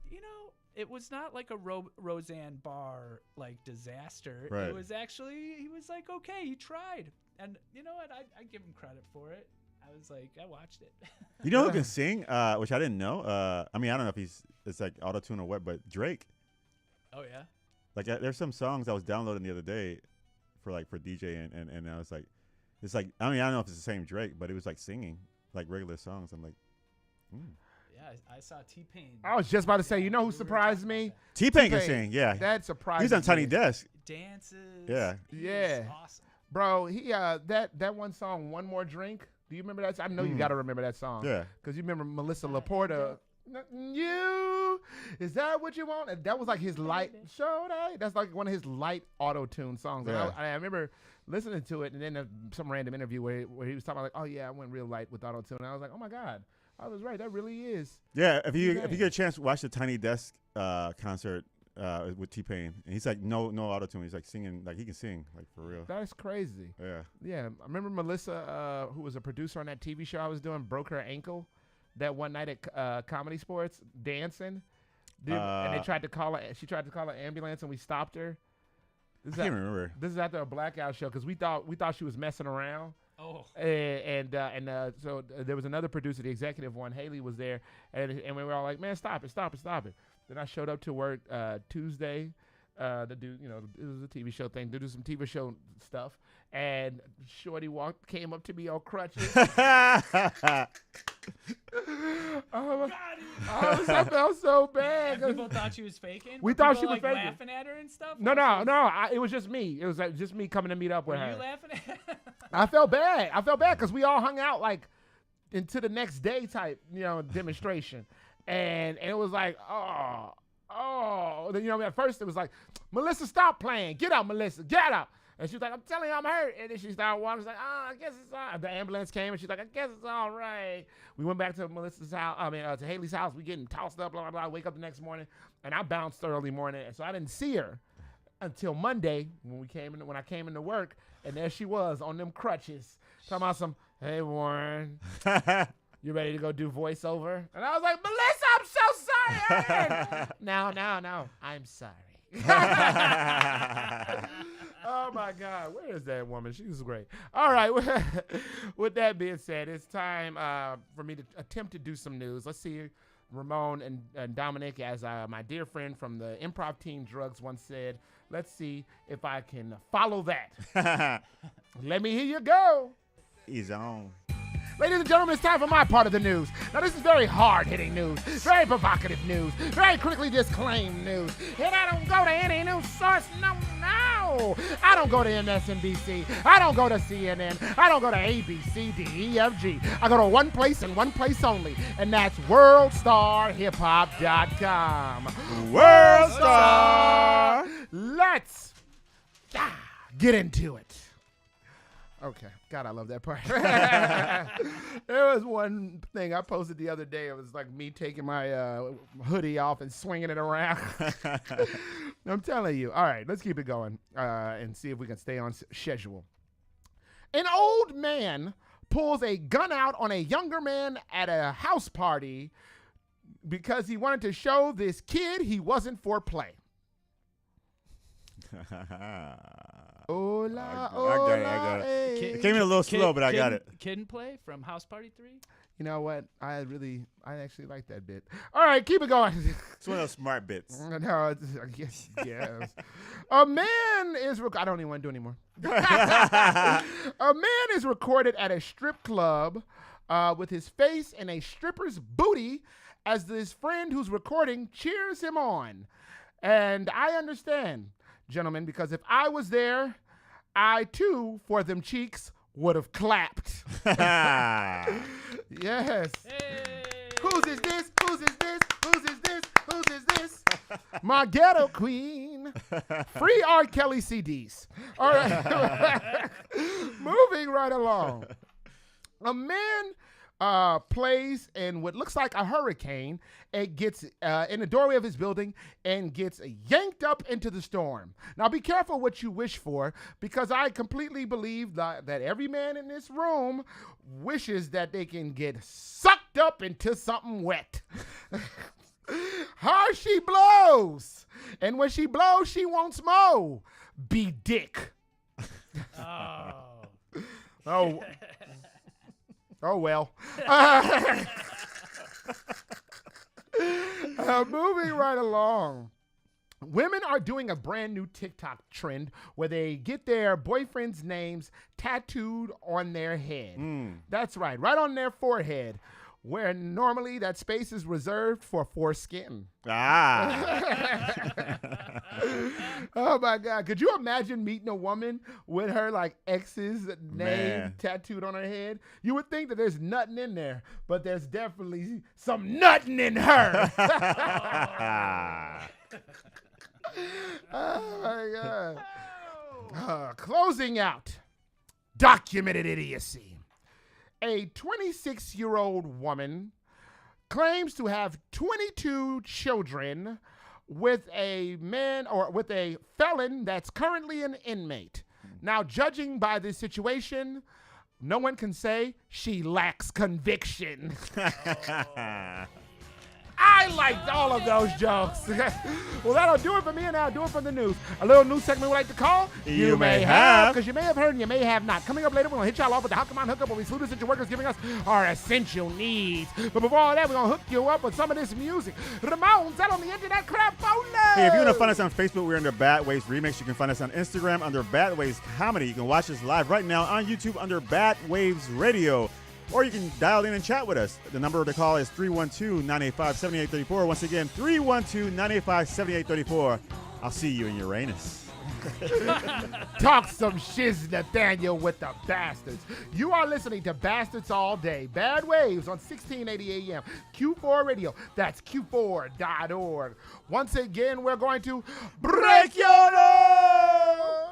it was not like a Roseanne Barr like disaster. Right. It was actually, he was like, okay, he tried, and you know what? I give him credit for it. I was like, I watched it. You know who can sing? Which I didn't know. I mean, I don't know if it's like auto-tune or what, but Drake. Oh yeah. Like there's some songs I was downloading the other day for DJ and I was like, it's like, I mean, I don't know if it's the same Drake, but it was like singing like regular songs. I'm like, Yeah, I saw T-Pain. I was just about to say, you know who surprised me? T-Pain can sing, yeah. That surprised me. He's on Tiny Desk. Dances. Yeah. Yeah. Awesome. Bro, he that one song, One More Drink. Do you remember that? I know you got to remember that song. Yeah. Because you remember Melissa Laporta. You, is that what you want? And that was like his light show. That's like one of his light auto-tune songs. And Yeah. I remember listening to it, and then some random interview where he was talking about like, oh yeah, I went real light with auto-tune. And I was like, oh my God, I was right. That really is. Yeah, if you get a chance, watch the Tiny Desk concert with T-Pain, and he's like no auto-tune. He's like singing, like he can sing, like for real. That's crazy. Yeah. Yeah, I remember Melissa, who was a producer on that TV show I was doing, broke her ankle that one night at Comedy Sports dancing. And they tried to call she tried to call an ambulance, and we stopped her. I can't remember. This is after a blackout show because we thought she was messing around. Oh. So there was another producer, the executive one, Haley, was there, and we were all like, man, stop it. Then I showed up to work Tuesday to do, it was a TV show thing, to do some TV show stuff, and Shorty came up to me on crutches. I felt so bad. People thought she was faking? We Were thought people, she was faking. laughing at her and stuff? No. It was just me. It was like just me coming to meet up with her. Were you laughing at her? I felt bad because we all hung out like into the next day type, demonstration. And it was like, then, at first it was like, Melissa, stop playing. Get out, Melissa. Get out. And she was like, I'm telling you, I'm hurt. And then she started walking. She's like, I guess it's all right. The ambulance came, and she's like, I guess it's all right. We went back to Melissa's house. to Haley's house. We getting tossed up, blah, blah, blah. Wake up the next morning, and I bounced early morning. And so I didn't see her until Monday when I came into work, and there she was on them crutches. Talking about some, hey, Warren, you ready to go do voiceover? And I was like, Melissa, I'm so sorry. No, I'm sorry. Oh my God, where is that woman? She was great. All right, with that being said, it's time for me to attempt to do some news. Let's see, Ramon and Dominic, as my dear friend from the improv team Drugs once said, let's see if I can follow that. Let me hear you go. He's on. Ladies and gentlemen, it's time for my part of the news. Now, this is very hard-hitting news, very provocative news, very quickly disclaimed news. And I don't go to any news source, no. I don't go to MSNBC. I don't go to CNN. I don't go to ABC, D, E, F, G. I go to one place and one place only, and that's WorldStarHipHop.com. WorldStar! Let's get into it. Okay. God, I love that part. There was one thing I posted the other day. It was like me taking my hoodie off and swinging it around. I'm telling you. All right, let's keep it going and see if we can stay on schedule. An old man pulls a gun out on a younger man at a house party because he wanted to show this kid he wasn't for play. Hola, I got it. It came in a little slow, but I got it. Kid and Play from House Party 3? You know what? I actually like that bit. All right, keep it going. It's one of those smart bits. No, yes. A man is... I don't even want to do anymore. A man is recorded at a strip club with his face in a stripper's booty as his friend who's recording cheers him on. And I understand, gentlemen, because if I was there, I too, for them cheeks, would have clapped. Yes. Hey. Whose is this? Whose is this? Whose is this? Whose is this? My ghetto queen. Free R. Kelly CDs. All right. Moving right along. A man plays in what looks like a hurricane. It gets in the doorway of his building and gets yanked up into the storm. Now, be careful what you wish for, because I completely believe that every man in this room wishes that they can get sucked up into something wet. How she blows. And when she blows, she wants more. Be dick. Oh. Oh, well. Moving right along. Women are doing a brand new TikTok trend where they get their boyfriend's names tattooed on their head. That's right on their forehead, where normally that space is reserved for foreskin. Oh my God. Could you imagine meeting a woman with her like ex's name tattooed on her head? You would think that there's nothing in there, but there's definitely some nothing in her. Oh my God. Closing out. Documented idiocy. A 26-year-old woman claims to have 22 children with a man or with a felon that's currently an inmate. Now, judging by this situation, no one can say she lacks conviction. I liked all of those jokes. Well, that'll do it for me, and I'll do it for the news. A little news segment we like to call You May Have. Because you may have heard and you may have not. Coming up later, we're going to hit y'all off with the How Come On Hookup, where we salute essential workers giving us our essential needs. But before all that, we're going to hook you up with some of this music. Ramones out on the internet crap. Hey, if you want to find us on Facebook, we're under Bad Waves Remix. You can find us on Instagram under Bad Waves Comedy. You can watch us live right now on YouTube under Bad Waves Radio. Or you can dial in and chat with us. The number to call is 312-985-7834. Once again, 312-985-7834. I'll see you in Uranus. Talk some shiz, Nathaniel, with the bastards. You are listening to Bastards All Day. Bad Waves on 1680 AM. Q4 Radio. That's Q4.org. Once again, we're going to break your nose.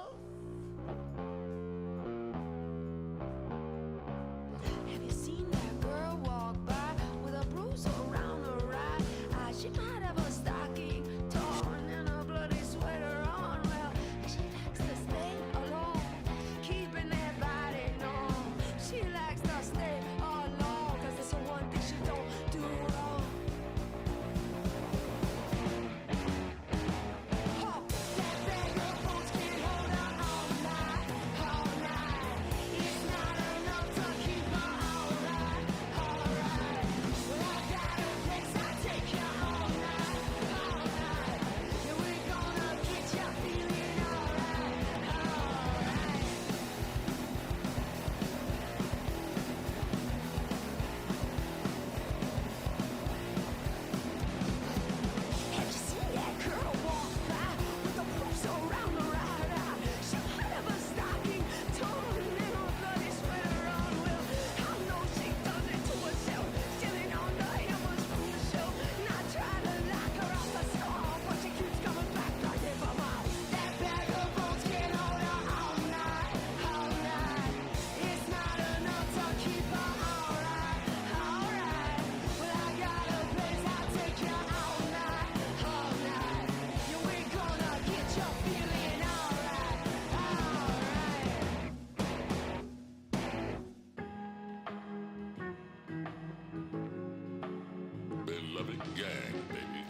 Gang, baby.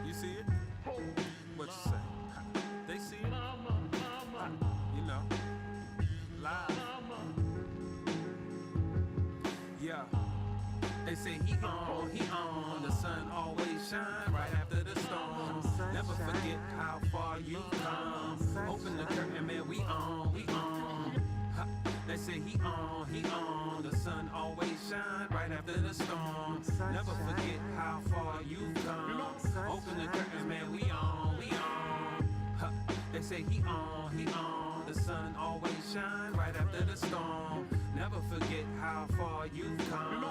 You see it? What you say? They see it? You know, live. Yeah. They say he on. The sun always shine right after the storm. Never forget how far you've come. Open the curtain, man, we on. They say he on. The sun always shine right after the storm. Never forget how far you've come. Open the curtain, man, we on. They say he on. The sun always shine right after the storm. Never forget how far you've come.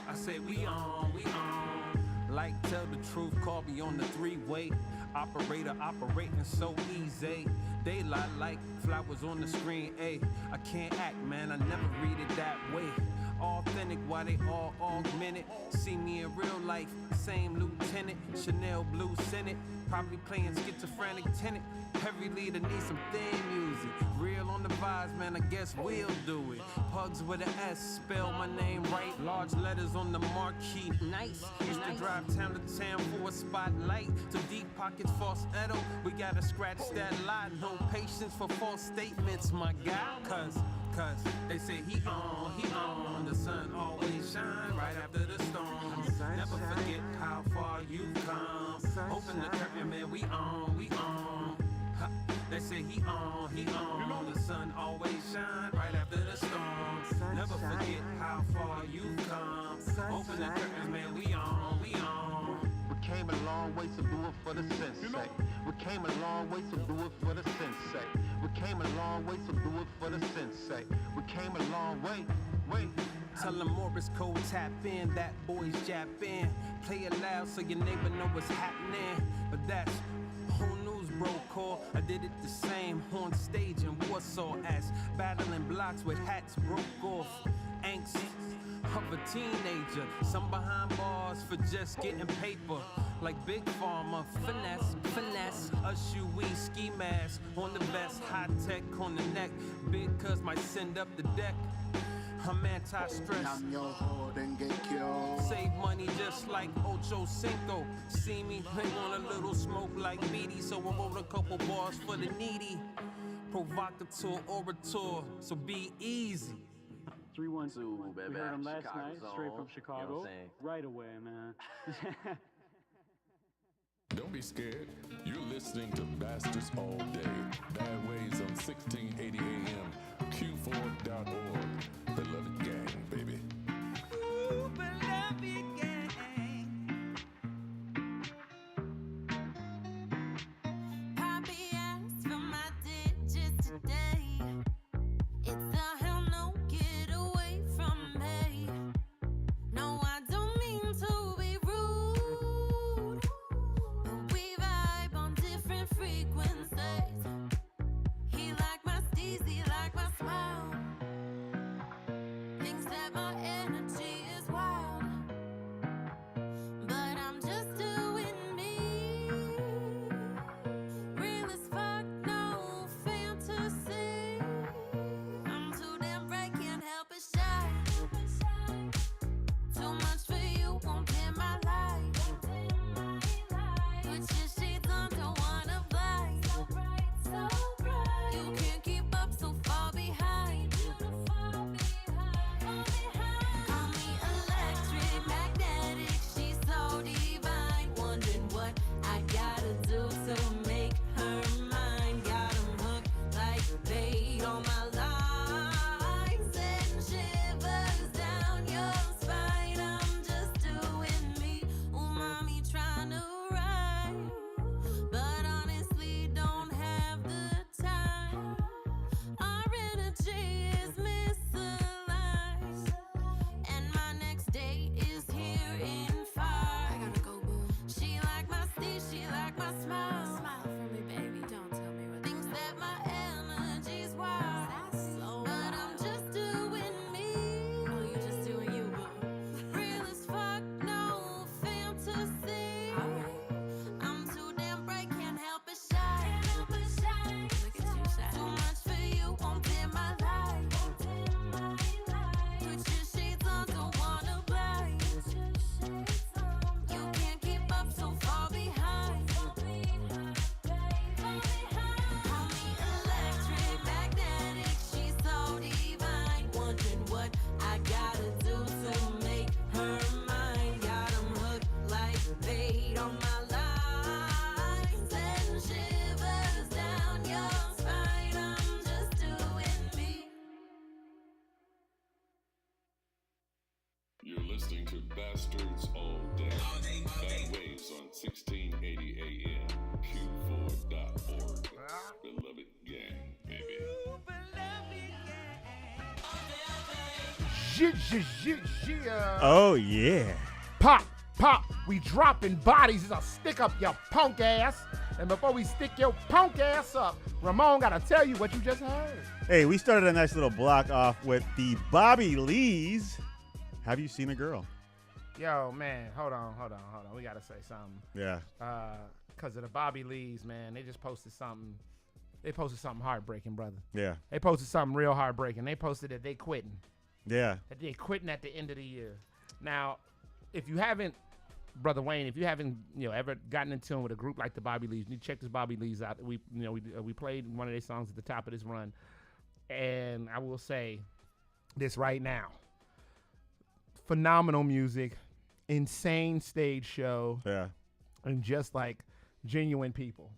I say we on. Like tell the truth, call me on the three-way. Operator operating so easy. Daylight like flowers on the screen. Ay, I can't act, man. I never read it that way. Authentic, why they all augmented? See me in real life, same lieutenant. Chanel blue Senate, probably playing schizophrenic tenant. Every leader needs some theme music. Real on the vibes, man, I guess we'll do it. Pugs with an S, spell my name right. Large letters on the marquee, nice. Used to drive town to town for a spotlight. To deep pockets, falsetto. We gotta scratch that lie. No patience for false statements, my guy. Cause They say he on, the sun always shine right after the storm. Never forget how far you come. Open the curtain, man, we on. Ha. They say he on, the sun always shine right after the storm. Never forget how far you come. Open the curtain, man, we on. We came a long way to do it for the sensei. We came a long way to do it for the sensei. We came a long way to do it for the sensei. We came a long way. Tell him Morris code tap in, that boy's jap in. Play it loud so your neighbor know what's happening. But that's whole news, bro, call. I did it the same on stage in Warsaw as battling blocks with hats broke off. Angst of a teenager, some behind bars for just getting paper. Like Big Pharma, finesse, SUV ski mask on the vest, high tech on the neck. Big cuz might send up the deck. I'm anti-stress. Save money just like Ocho Cinco. See me, they want a little smoke like B.A.D, so I wrote a couple bars for the needy. Provocateur, orator, so be easy. 312, we heard him last night, straight from Chicago. Right away, man. Don't be scared. You're listening to Bastards All Day. Bad Ways on 1680 AM, Q4.org. Beloved gang, baby. Ooh, beloved gang. Poppy asked for my digits today. It's a hell no, get away from me. No, I don't mean to be rude, but we vibe on different frequencies. He like my steez, he like my smile. Thinks that my energy is wild, but I'm just doing me. Real as fuck, no fantasy. I'm too damn bright, can't help but shine. Too much for you, won't dim my light. Put your shades on, don't wanna blind. You can't keep up, so far behind. Call me electric, magnetic, she's so divine. Wondering what I gotta do to make her mine. Got 'em hooked like B.A.D on my lines. And shivers down your spine. I'm just doing me. Ooh, mommy trying to rhyme, but honestly don't have the time. Our energy is misaligned, and my next date is here in 5. I gotta go, boo. She like my steez, she like my smile. Smile for me, baby, don't tell me what. Thinks that my energy's wild, but I'm just doing me. Oh, you just doing you, boo. Real as fuck, no fantasy. I'm too damn bright, can't help but shine. Look at you shine. Too much for you, won't dim my light. Put your shades on, don't wanna blind. You can't keep up, so far behind. Call me electric, magnetic, she's so divine. Wondering what I gotta do to make her mine. Got 'em hooked like B.A.D on my lines. And shivers down your spine. I'm just doing me. You're listening to Bastards All Day. Bad Waves on 1680 AM, Q4.org. Beloved gang, baby. Yeah. Oh, yeah. Pop, we dropping bodies. It's a stick up, you punk ass. And before we stick your punk ass up, Ramon got to tell you what you just heard. Hey, we started a nice little block off with the Bobby Lees. Have you seen a girl? Yo, man, hold on. We got to say something. Yeah. Because of the Bobby Lees, man, they just posted something. They posted something heartbreaking, brother. Yeah. They posted something real heartbreaking. They posted that they quitting. Yeah. That they quitting at the end of the year. Now, if you haven't, Brother Wayne, if you haven't, ever gotten in tune with a group like the Bobby Lees, you check this Bobby Lees out. We played one of their songs at the top of this run, and I will say this right now: phenomenal music, insane stage show, and just like genuine people.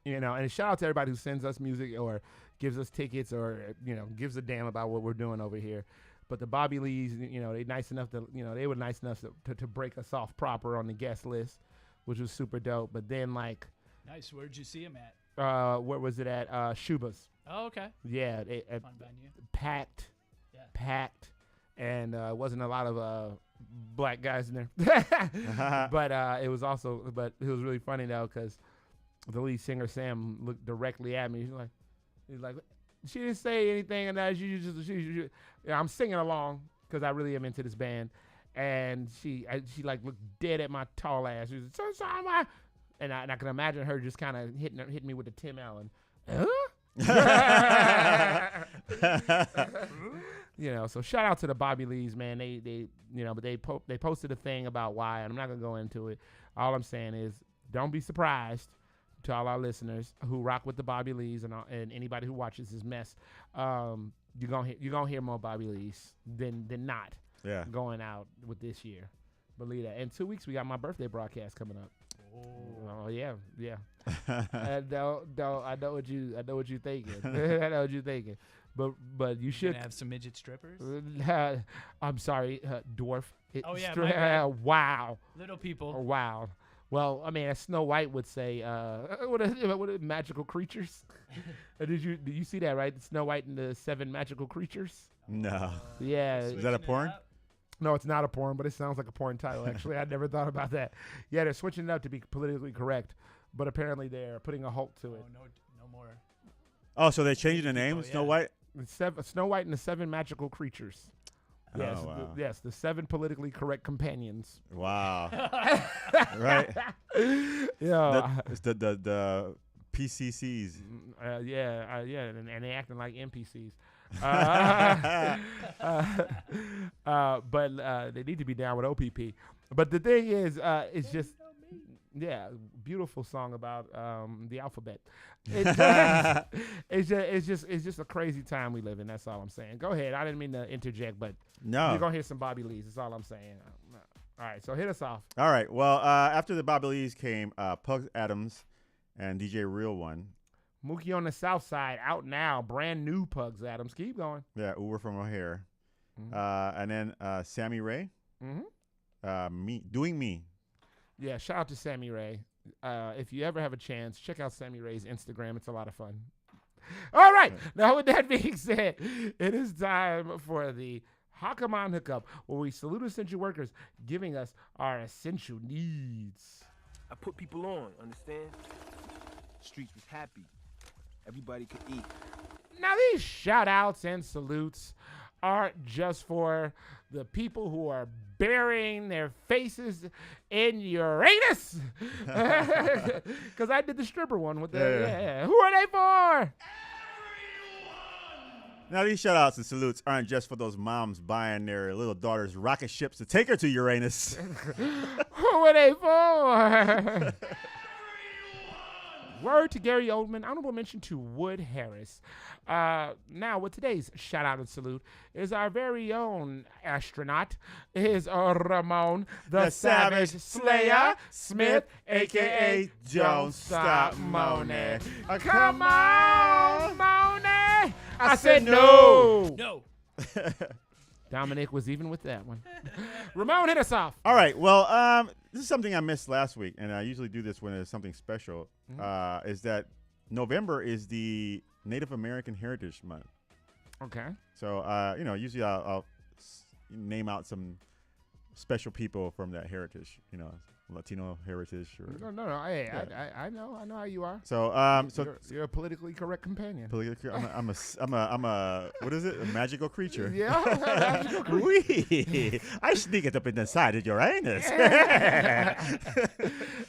And shout out to everybody who sends us music or gives us tickets or gives a damn about what we're doing over here. But the Bobby Lees, they nice enough to, they were nice enough to break us off proper on the guest list, which was super dope. But then like, nice. Where'd you see him at? Where was it at? Shuba's. Oh, okay. Yeah, Fun venue. Packed. Yeah. Packed, and wasn't a lot of black guys in there. But it was really funny though because the lead singer Sam looked directly at me. He's like. She didn't say anything, and I'm singing along because I really am into this band, and she like looked dead at my tall ass. She was so sorry, and I can imagine her just kind of hitting me with the Tim Allen. So shout out to the Bobby Lees, man. They posted a thing about why, and I'm not gonna go into it. All I'm saying is, don't be surprised. To all our listeners who rock with the Bobby Lees and anybody who watches this mess, you're gonna hear more Bobby Lees than not. Yeah. Going out with this year, believe that. In 2 weeks we got my birthday broadcast coming up. Oh yeah. I know what you thinking. I know what you thinking. But you should have some midget strippers. I'm sorry, dwarf. Wow. Wow. Little people. Oh, wow. Well, I mean, as Snow White would say, what are magical creatures? Did you see that, right? Snow White and the 7 magical creatures? No. Yeah. Is that a porn? No, it's not a porn, but it sounds like a porn title, actually. I never thought about that. Yeah, they're switching it up to be politically correct, but apparently they're putting a halt to it. No more. Oh, so they're changing the name? Snow White? Snow White and the 7 magical creatures. Yes, oh, wow. the 7 politically correct companions. Wow. Right. Yeah. It's the PCCs. And they acting like NPCs. But they need to be down with OPP. But the thing is, it's just, beautiful song about the alphabet. It's just a crazy time we live in. That's all I'm saying. Go ahead. I didn't mean to interject, but you're gonna hear some Bobby Lees. That's all I'm saying. All right, so hit us off. All right. Well, after the Bobby Lees came Pug Adams and DJ Real One. Mookie on the South Side out now, brand new Pugs Adams. Keep going. Yeah, Uber from O'Hare, and then Sammy Ray. Doing me. Yeah, shout out to Sammy Ray. If you ever have a chance, check out Sammy Ray's Instagram. It's a lot of fun. All right. Now, with that being said, it is time for the Hakaman Hookup, where we salute essential workers giving us our essential needs. I put people on, understand? Streets was happy. Everybody could eat. Now, these shout-outs and salutes aren't just for the people who are burying their faces in Uranus. Because I did the stripper one with the, Who are they for? Now, these shout-outs and salutes aren't just for those moms buying their little daughters rocket ships to take her to Uranus. Who are they for? Word to Gary Oldman. Honorable mention to Wood Harris. Now, with today's shout-out and salute is our very own astronaut, is Ramon, the Savage Slayer Smith, a.k.a. Don't Stop Moaning. Come on, Moaning. I said no. No. Dominic was even with that one. Ramon, hit us off. All right. Well, this is something I missed last week, and I usually do this when there's something special, is that November is the Native American Heritage Month. Okay. So, usually I'll name out some special people from that heritage, Latino heritage. Or No. Hey, yeah. I know how you are. So you're a politically correct companion. I'm a what is it? A magical creature. Yeah, magical creature. I sneak it up inside of your anus.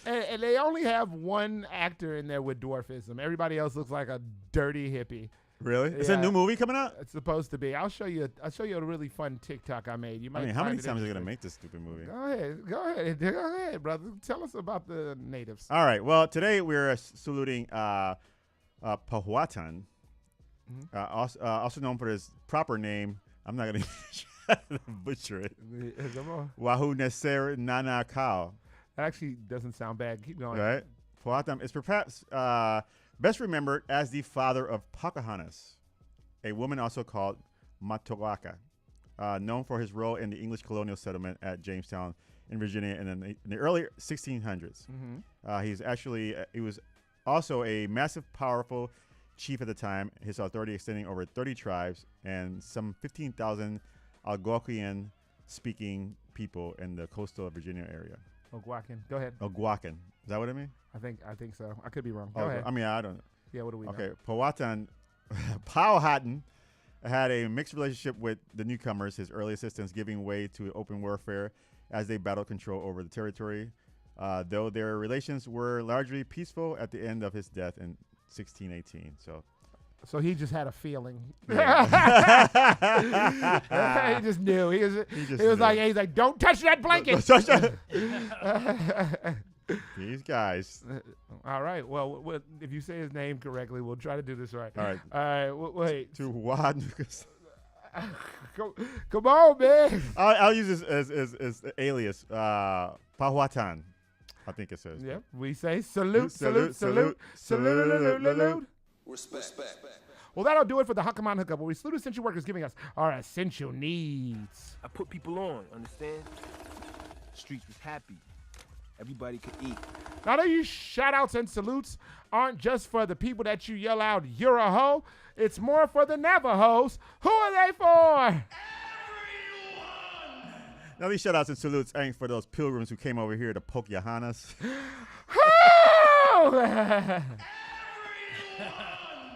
and they only have one actor in there with dwarfism. Everybody else looks like a dirty hippie. Really? Is there a new movie coming out? It's supposed to be. I'll show you a really fun TikTok I made. You might. How many times are they gonna make this stupid movie? Go ahead, brother. Tell us about the natives. All right. Well, today we're saluting Powhatan, also known for his proper name. I'm not gonna try to butcher it. Wahoo Neser Nana Kao. That actually doesn't sound bad. Keep going. Right. Powhatan is perhaps best remembered as the father of Pocahontas, a woman also called Matawaka, known for his role in the English colonial settlement at Jamestown in Virginia in the early 1600s. Mm-hmm. He was also a massive, powerful chief at the time, his authority extending over 30 tribes and some 15,000 Algonquian-speaking people in the coastal Virginia area. Algonquin. Go ahead. Algonquin. Is that what I mean? I think so. I could be wrong. Go ahead. I don't know. Yeah, what do we know? Okay, Powhatan had a mixed relationship with the newcomers, his early assistants giving way to open warfare as they battled control over the territory, though their relations were largely peaceful at the end of his death in 1618. So he just had a feeling. Yeah. He just knew. He was knew. like, don't touch that blanket. These guys. All right. Well, if you say his name correctly, we'll try to do this right. All right. Wait. To Wad. Come on, man. I'll use this as alias. Powhatan, I think it says. Yeah. We say salute. Respect. Well, that'll do it for the Hakaman Hookup, where we salute essential workers giving us our essential needs. I put people on, understand? Streets was happy. Everybody could eat. Now, these shout-outs and salutes aren't just for the people that you yell out, you're a hoe. It's more for the Navajos. Who are they for? Everyone! Now, these shout-outs and salutes ain't for those pilgrims who came over here to poke Johannes.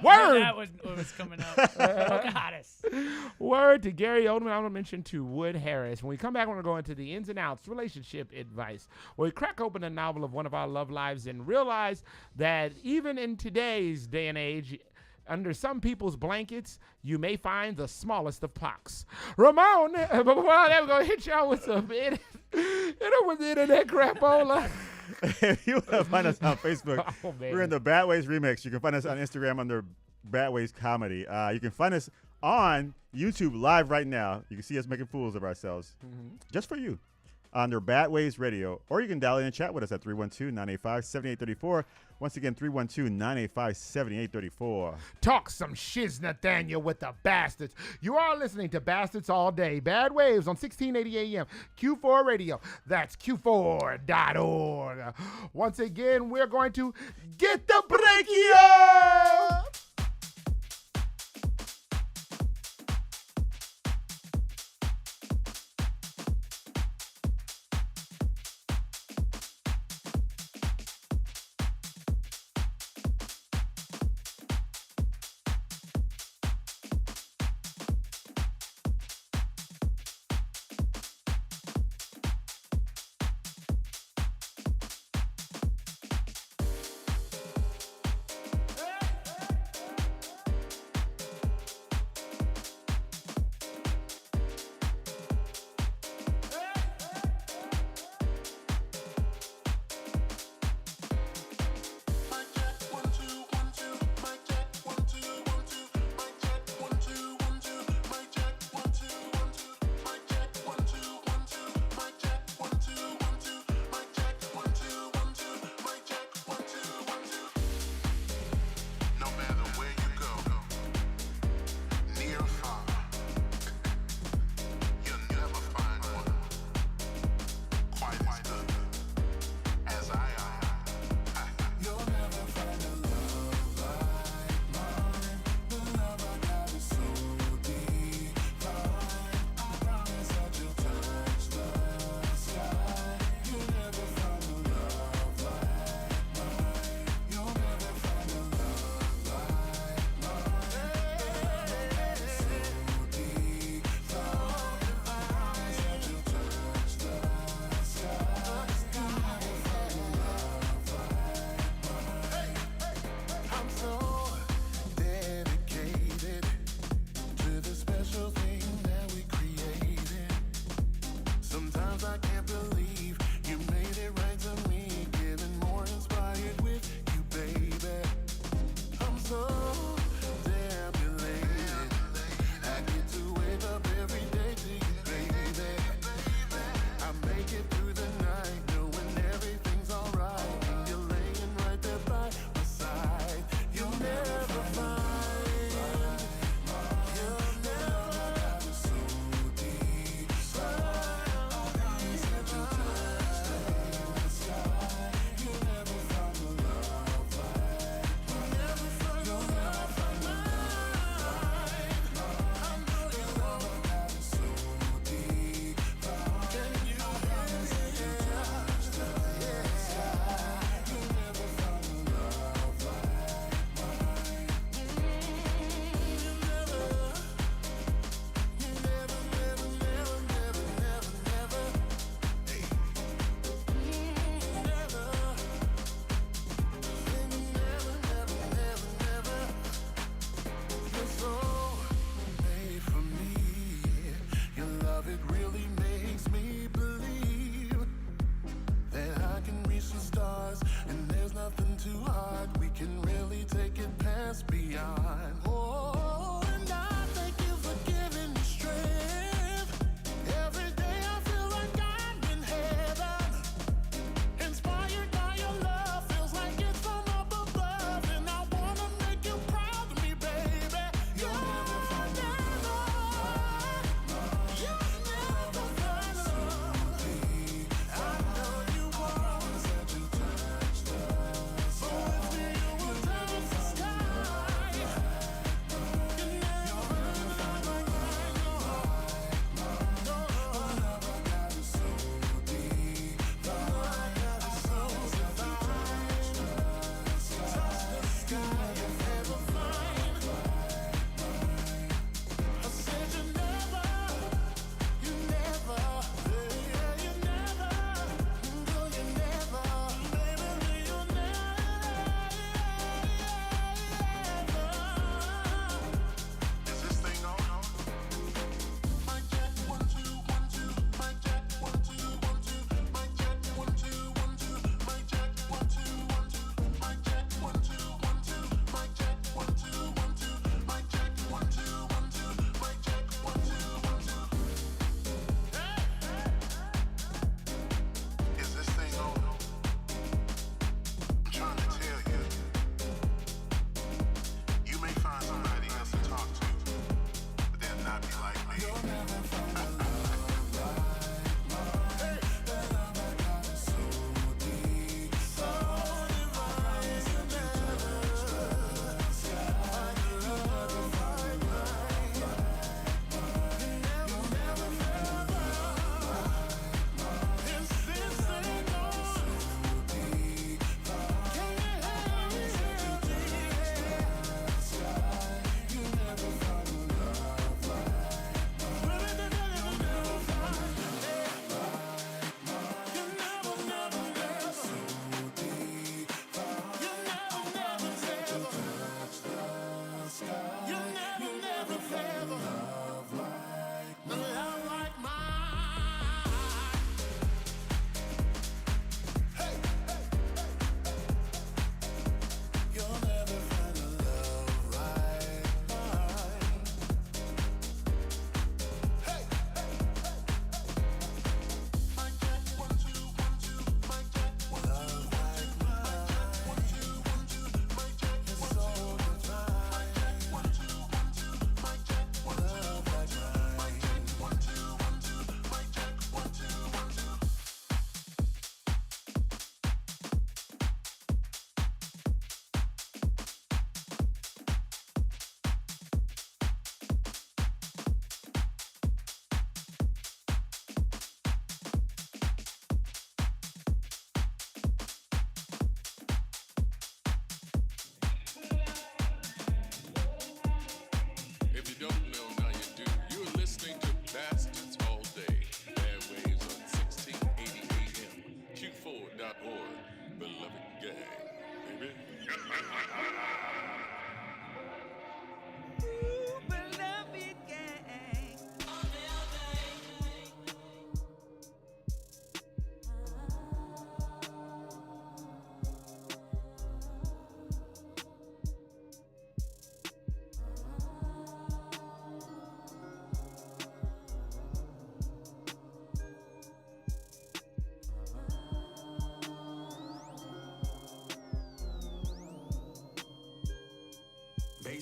Word! That was what was coming up. Pocahontas. Word to Gary Oldman. I'm going to mention to Wood Harris. When we come back, we're going to go into the ins and outs, relationship advice, where we crack open a novel of one of our love lives and realize that even in today's day and age, under some people's blankets, you may find the smallest of pocks. Ramon, but before that, we're going to hit y'all with some internet crapola. If you want to find us on Facebook, we're in the Bad Ways Remix. You can find us on Instagram under Bad Ways Comedy. You can find us on YouTube live right now. You can see us making fools of ourselves just for you under Bad Ways Radio. Or you can dial in and chat with us at 312-985-7834. Once again, 312-985-7834. Talk some shiz, Nathaniel, with the bastards. You are listening to Bastards All Day. Bad Waves on 1680 AM. Q4 Radio. That's Q4.org. Once again, we're going to get the breakia!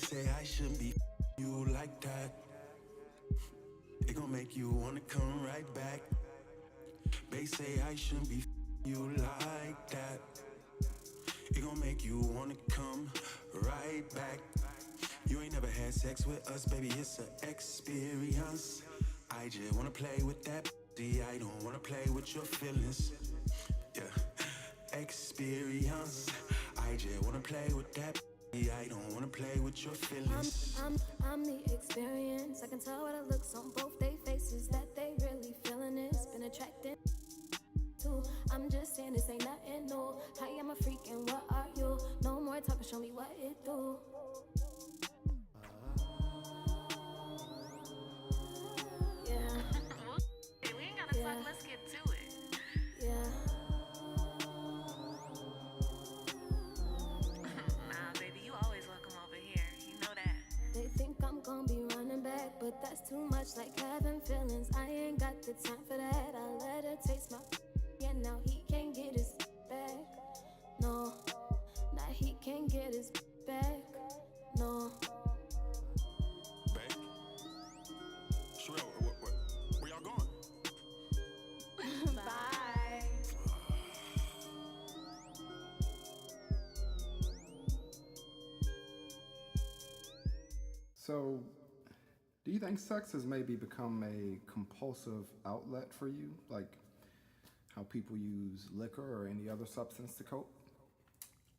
say I shouldn't be you like that. It gon' make you wanna come right back. They say I shouldn't be you like that. It gon' make you wanna come right back. You ain't never had sex with us, baby, it's an experience. I just wanna play with that pussy, I don't wanna play with your feelings. Yeah, experience. I just wanna play with that pussy, I don't wanna play with your feelings. I'm the experience. I can tell by the looks on both their faces that they really feeling it's been attracting to. I'm just saying this ain't nothing new. Hi, I'm a freak and what are you? No more talking, show me what it do. Yeah. Hey, we ain't gotta talk, let's get to it. Yeah. Nah, baby, you always welcome over here. You know that. They think I'm gonna be running back, but that's too much like having feelings. I ain't got the time for that. I let her taste my yeah, now he can't get his back. No, now he can't get his back. No. Back? Sherelle, where y'all going? Bye. So, do you think sex has maybe become a compulsive outlet for you? Like how people use liquor or any other substance to cope?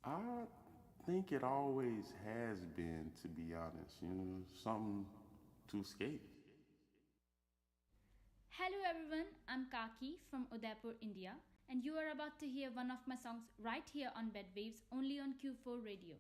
I think it always has been, to be honest, something to escape. Hello everyone, I'm Kaki from Udaipur, India, and you are about to hear one of my songs right here on Bed Waves, only on Q4 Radio.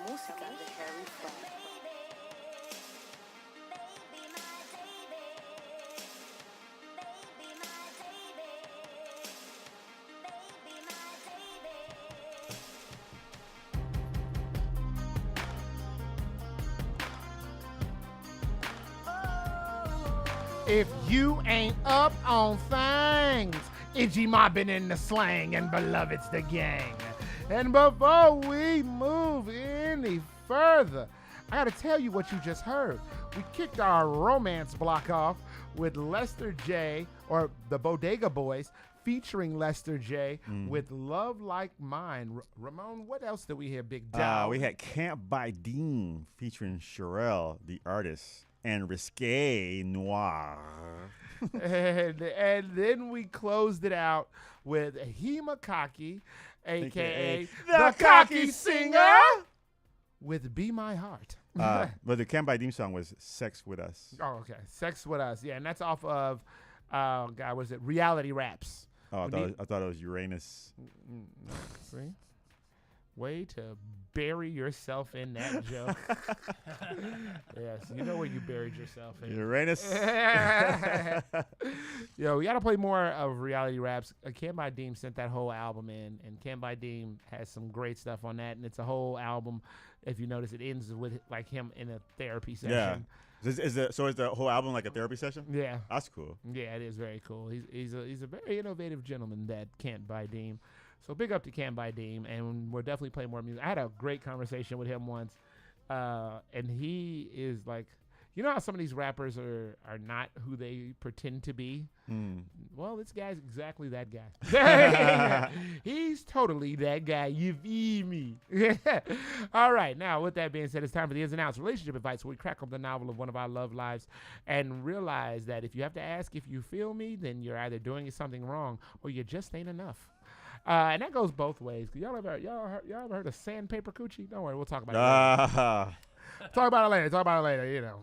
música de Harry Fraud. If you ain't up on things, Itchy mobbing in the slang and beloved's the gang. And before we move any further, I gotta tell you what you just heard. We kicked our romance block off with Lester J, or the Bodega Boys, featuring Lester J with Love Like Mine. Ramon, what else did we hear, Big Dog? We had Camp by Dean featuring Sherelle, the artist, and Risque Noir. and then we closed it out with Hema Kaki, a.k.a. the Cocky Singer, with Be My Heart. But the Camp by Dean song was Sex With Us. Oh, okay. Sex With Us. Yeah, and that's off of, God, was it Reality Raps? Oh, I thought it was Uranus. See? Way to bury yourself in that joke. Yes, you know where you buried yourself in. Uranus. Yo, we got to play more of Reality Raps. Cam by Deem sent that whole album in, and Cam by Deem has some great stuff on that, and it's a whole album. If you notice, it ends with like him in a therapy session. Yeah. Is the whole album like a therapy session? Yeah. That's cool. Yeah, it is very cool. He's a very innovative gentleman, that Can't By Deem. So big up to Cam by Deem, and we'll definitely play more music. I had a great conversation with him once, and he is like, you know how some of these rappers are not who they pretend to be? Well, this guy's exactly that guy. He's totally that guy. You feel me? All right. Now, with that being said, it's time for the ins and outs relationship advice, where we crack up the novel of one of our love lives and realize that if you have to ask if you feel me, then you're either doing something wrong or you just ain't enough. And that goes both ways. Y'all ever heard of sandpaper coochie? Don't worry, we'll talk about it. Talk about it later. You know,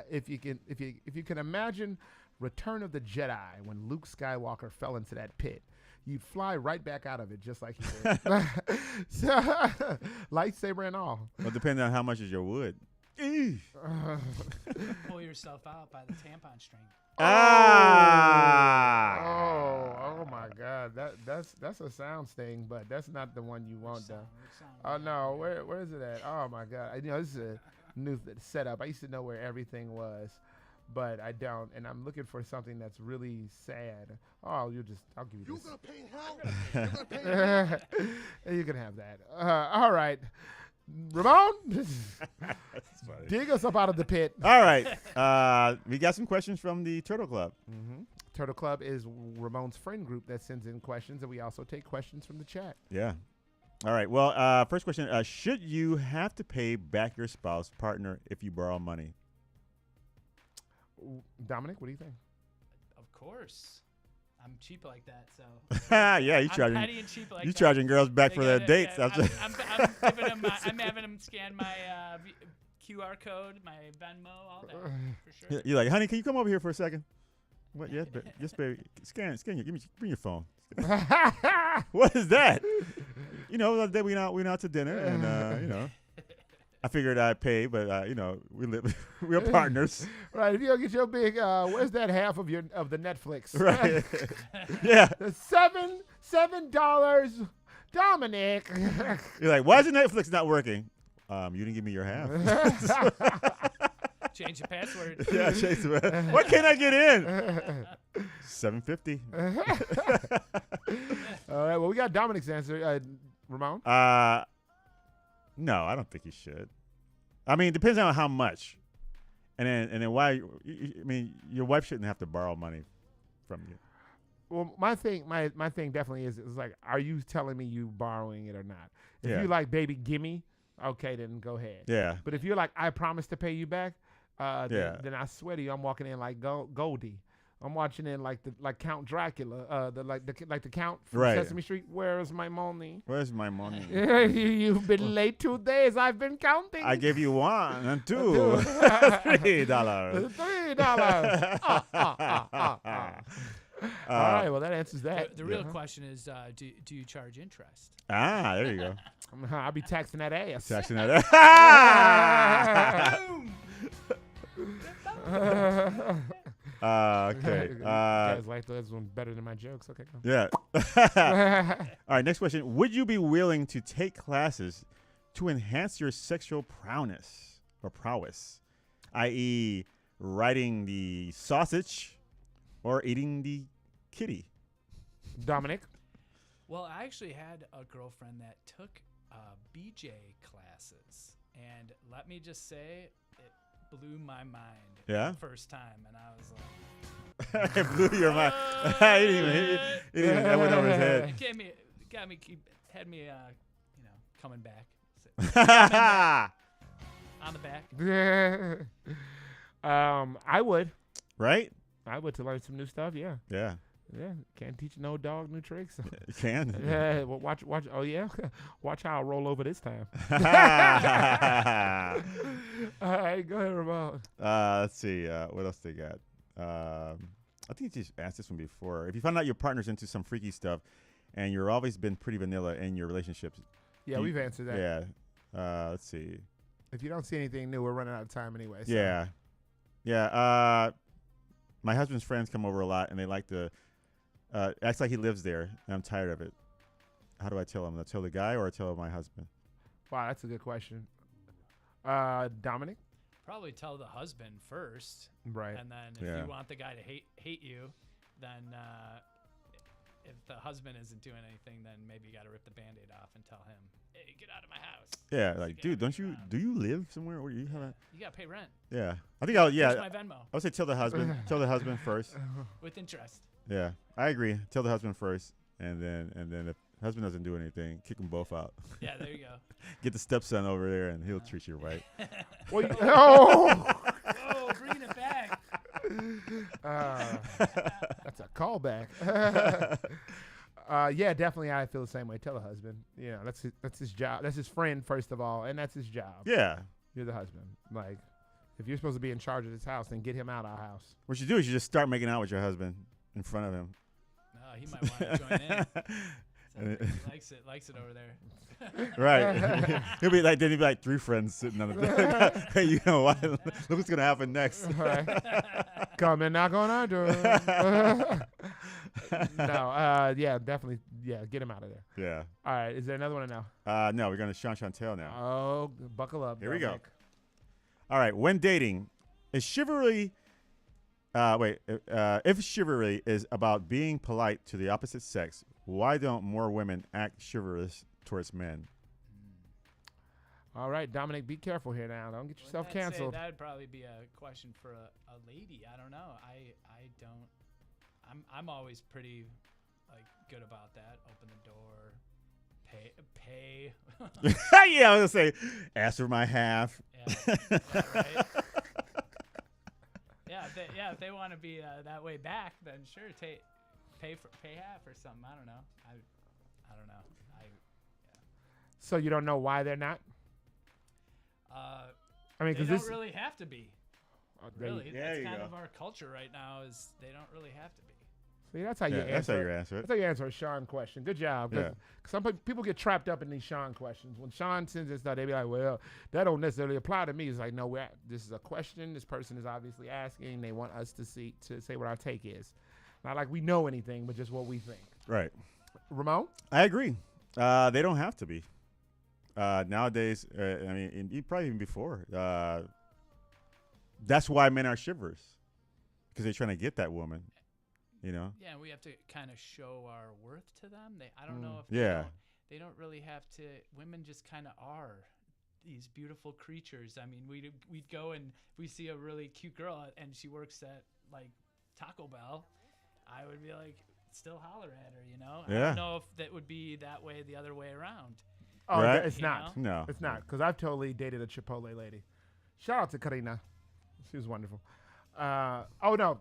if you can imagine Return of the Jedi, when Luke Skywalker fell into that pit, you'd fly right back out of it just like he did. Lightsaber and all. Well, depending on how much is your wood. Pull yourself out by the tampon string. Oh my God! That's a sound sting, but that's not the one you want, though. Oh no, where is it at? Oh my God! You know, this is a new setup. I used to know where everything was, but I don't, and I'm looking for something that's really sad. Oh, I'll give you this. You're gonna pay hell. You're gonna pay hell. You can have that. All right. Ramon, dig us up out of the pit. All right. We got some questions from the Turtle Club. Turtle Club is Ramon's friend group that sends in questions, and we also take questions from the chat. Yeah. All right. Well, first question. Should you have to pay back your spouse, partner, if you borrow money? Dominic, what do you think? Of course. I'm cheap like that, so. Yeah, you charging. I'm petty and cheap like you that. charging girls back for their dates. I'm giving them. I'm having them scan my QR code, my Venmo, all that for sure. You're like, honey, can you come over here for a second? What? Yes, baby. Scan. Bring your phone. What is that? You know, the other day we went out to dinner, and you know. I figured I'd pay, but you know, we're partners. Right. If you don't get your big, where's that half of the Netflix? Right. Yeah. $7, Dominic. You're like, why is the Netflix not working? You didn't give me your half. Change the password. Yeah, change the password. What can I get in? $7.50. All right. Well, we got Dominic's answer. Ramon. No, I don't think you should. I mean, it depends on how much, and then why. I mean, your wife shouldn't have to borrow money from you. Well, my thing definitely is like, are you telling me you borrowing it or not? If Yeah. you like, baby, gimme, okay, then go ahead. Yeah. But if you're like, I promise to pay you back, then I swear to you, I'm walking in like Goldie. I'm watching it like Count Dracula, the Count from Sesame Street. Where's my money? Where's my money? You've been late 2 days. I've been counting. I gave you $1 and $2, $3. $3. All right, well, that answers that. The real question is, do you charge interest? Ah, there you go. I'll be taxing that ass. Taxing that ass. Okay. You guys like this one better than my jokes. Okay, cool. Yeah. All right, next question. Would you be willing to take classes to enhance your sexual prowess, i.e., riding the sausage or eating the kitty? Dominic? Well, I actually had a girlfriend that took BJ classes, and let me just say, it blew my mind. Yeah? The first time, and I was like, it blew your mind. He didn't even that went over his head. It had me, coming back. On the back. I would. Right? I would, to learn some new stuff. Yeah. Yeah. Yeah. Can't teach no dog new tricks. You can. Yeah. Well, watch. Oh yeah. Watch how I roll over this time. All right, go ahead, Ramon. Let's see. What else they got? I think you just asked this one before. If you find out your partner's into some freaky stuff, and you're always been pretty vanilla in your relationships. Yeah, we've answered that. Yeah. Let's see. If you don't see anything new, we're running out of time anyway. So. Yeah. Yeah. My husband's friends come over a lot, and they like to act like he lives there, and I'm tired of it. How do I tell him? Do I tell the guy or I tell my husband? Wow, that's a good question. Dominic? Probably tell the husband first. Right. And then if you want the guy to hate you, then if the husband isn't doing anything, then maybe you got to rip the Band-Aid off and tell him, hey, get out of my house. Yeah, like, dude, do you live somewhere where you have a... You got to pay rent. Yeah. I think I'll, Here's my Venmo. I would say tell the husband. Tell the husband first. With interest. Yeah, I agree. Tell the husband first, and then if husband doesn't do anything, kick them both out. Yeah, there you go. Get the stepson over there, and he'll treat you right. Well, oh, bringing it back. That's a callback. Yeah, definitely. I feel the same way. Tell the husband. You know, that's his job. That's his friend, first of all, and that's his job. Yeah, you're the husband. Like, if you're supposed to be in charge of this house, then get him out of our house. What you do is you just start making out with your husband in front of him. He might want to join in. He likes it over there. Right. He'll be like three friends sitting on the bed. Hey, you know what? Look what's gonna happen next. Right. Come and knock on our door. No. Yeah. Definitely. Yeah. Get him out of there. Yeah. All right. Is there another one or no? No. We're going to Sean Chantel now. Oh, buckle up. Here we go. All right. When dating, is chivalry. If chivalry is about being polite to the opposite sex, why don't more women act chivalrous towards men? All right, Dominic, be careful here now. Don't get yourself canceled. That'd probably be a question for a lady. I don't know. I don't. I'm always pretty good about that. Open the door, pay. Yeah, I was gonna say, ask for my half. Yeah, right. If they want to be that way back, then sure, pay half or something. I don't know. I don't know. So you don't know why they're not? I mean, they don't really have to be. Really, that's kind of our culture right now. Is they don't really have to be. See, that's how you answer. That's how you answer it. That's how you answer a Sean question. Good job. Yeah. Some people get trapped up in these Sean questions. When Sean sends this stuff, they be like, "Well, that don't necessarily apply to me." It's like, no, this is a question. This person is obviously asking. They want us to say what our take is. Not like we know anything, but just what we think. Right. Ramon? I agree. They don't have to be. Nowadays, I mean, probably even before. That's why men are chivalrous, because they're trying to get that woman. You know. Yeah, we have to kind of show our worth to them. I don't know if they don't really have to. Women just kind of are these beautiful creatures. I mean, we'd go and we see a really cute girl and she works at Taco Bell. I would be like, still holler at her, you know. Yeah. I don't know if that would be that way the other way around. Oh, right? It's not. No, it's not, because I've totally dated a Chipotle lady. Shout out to Karina, she was wonderful. I want to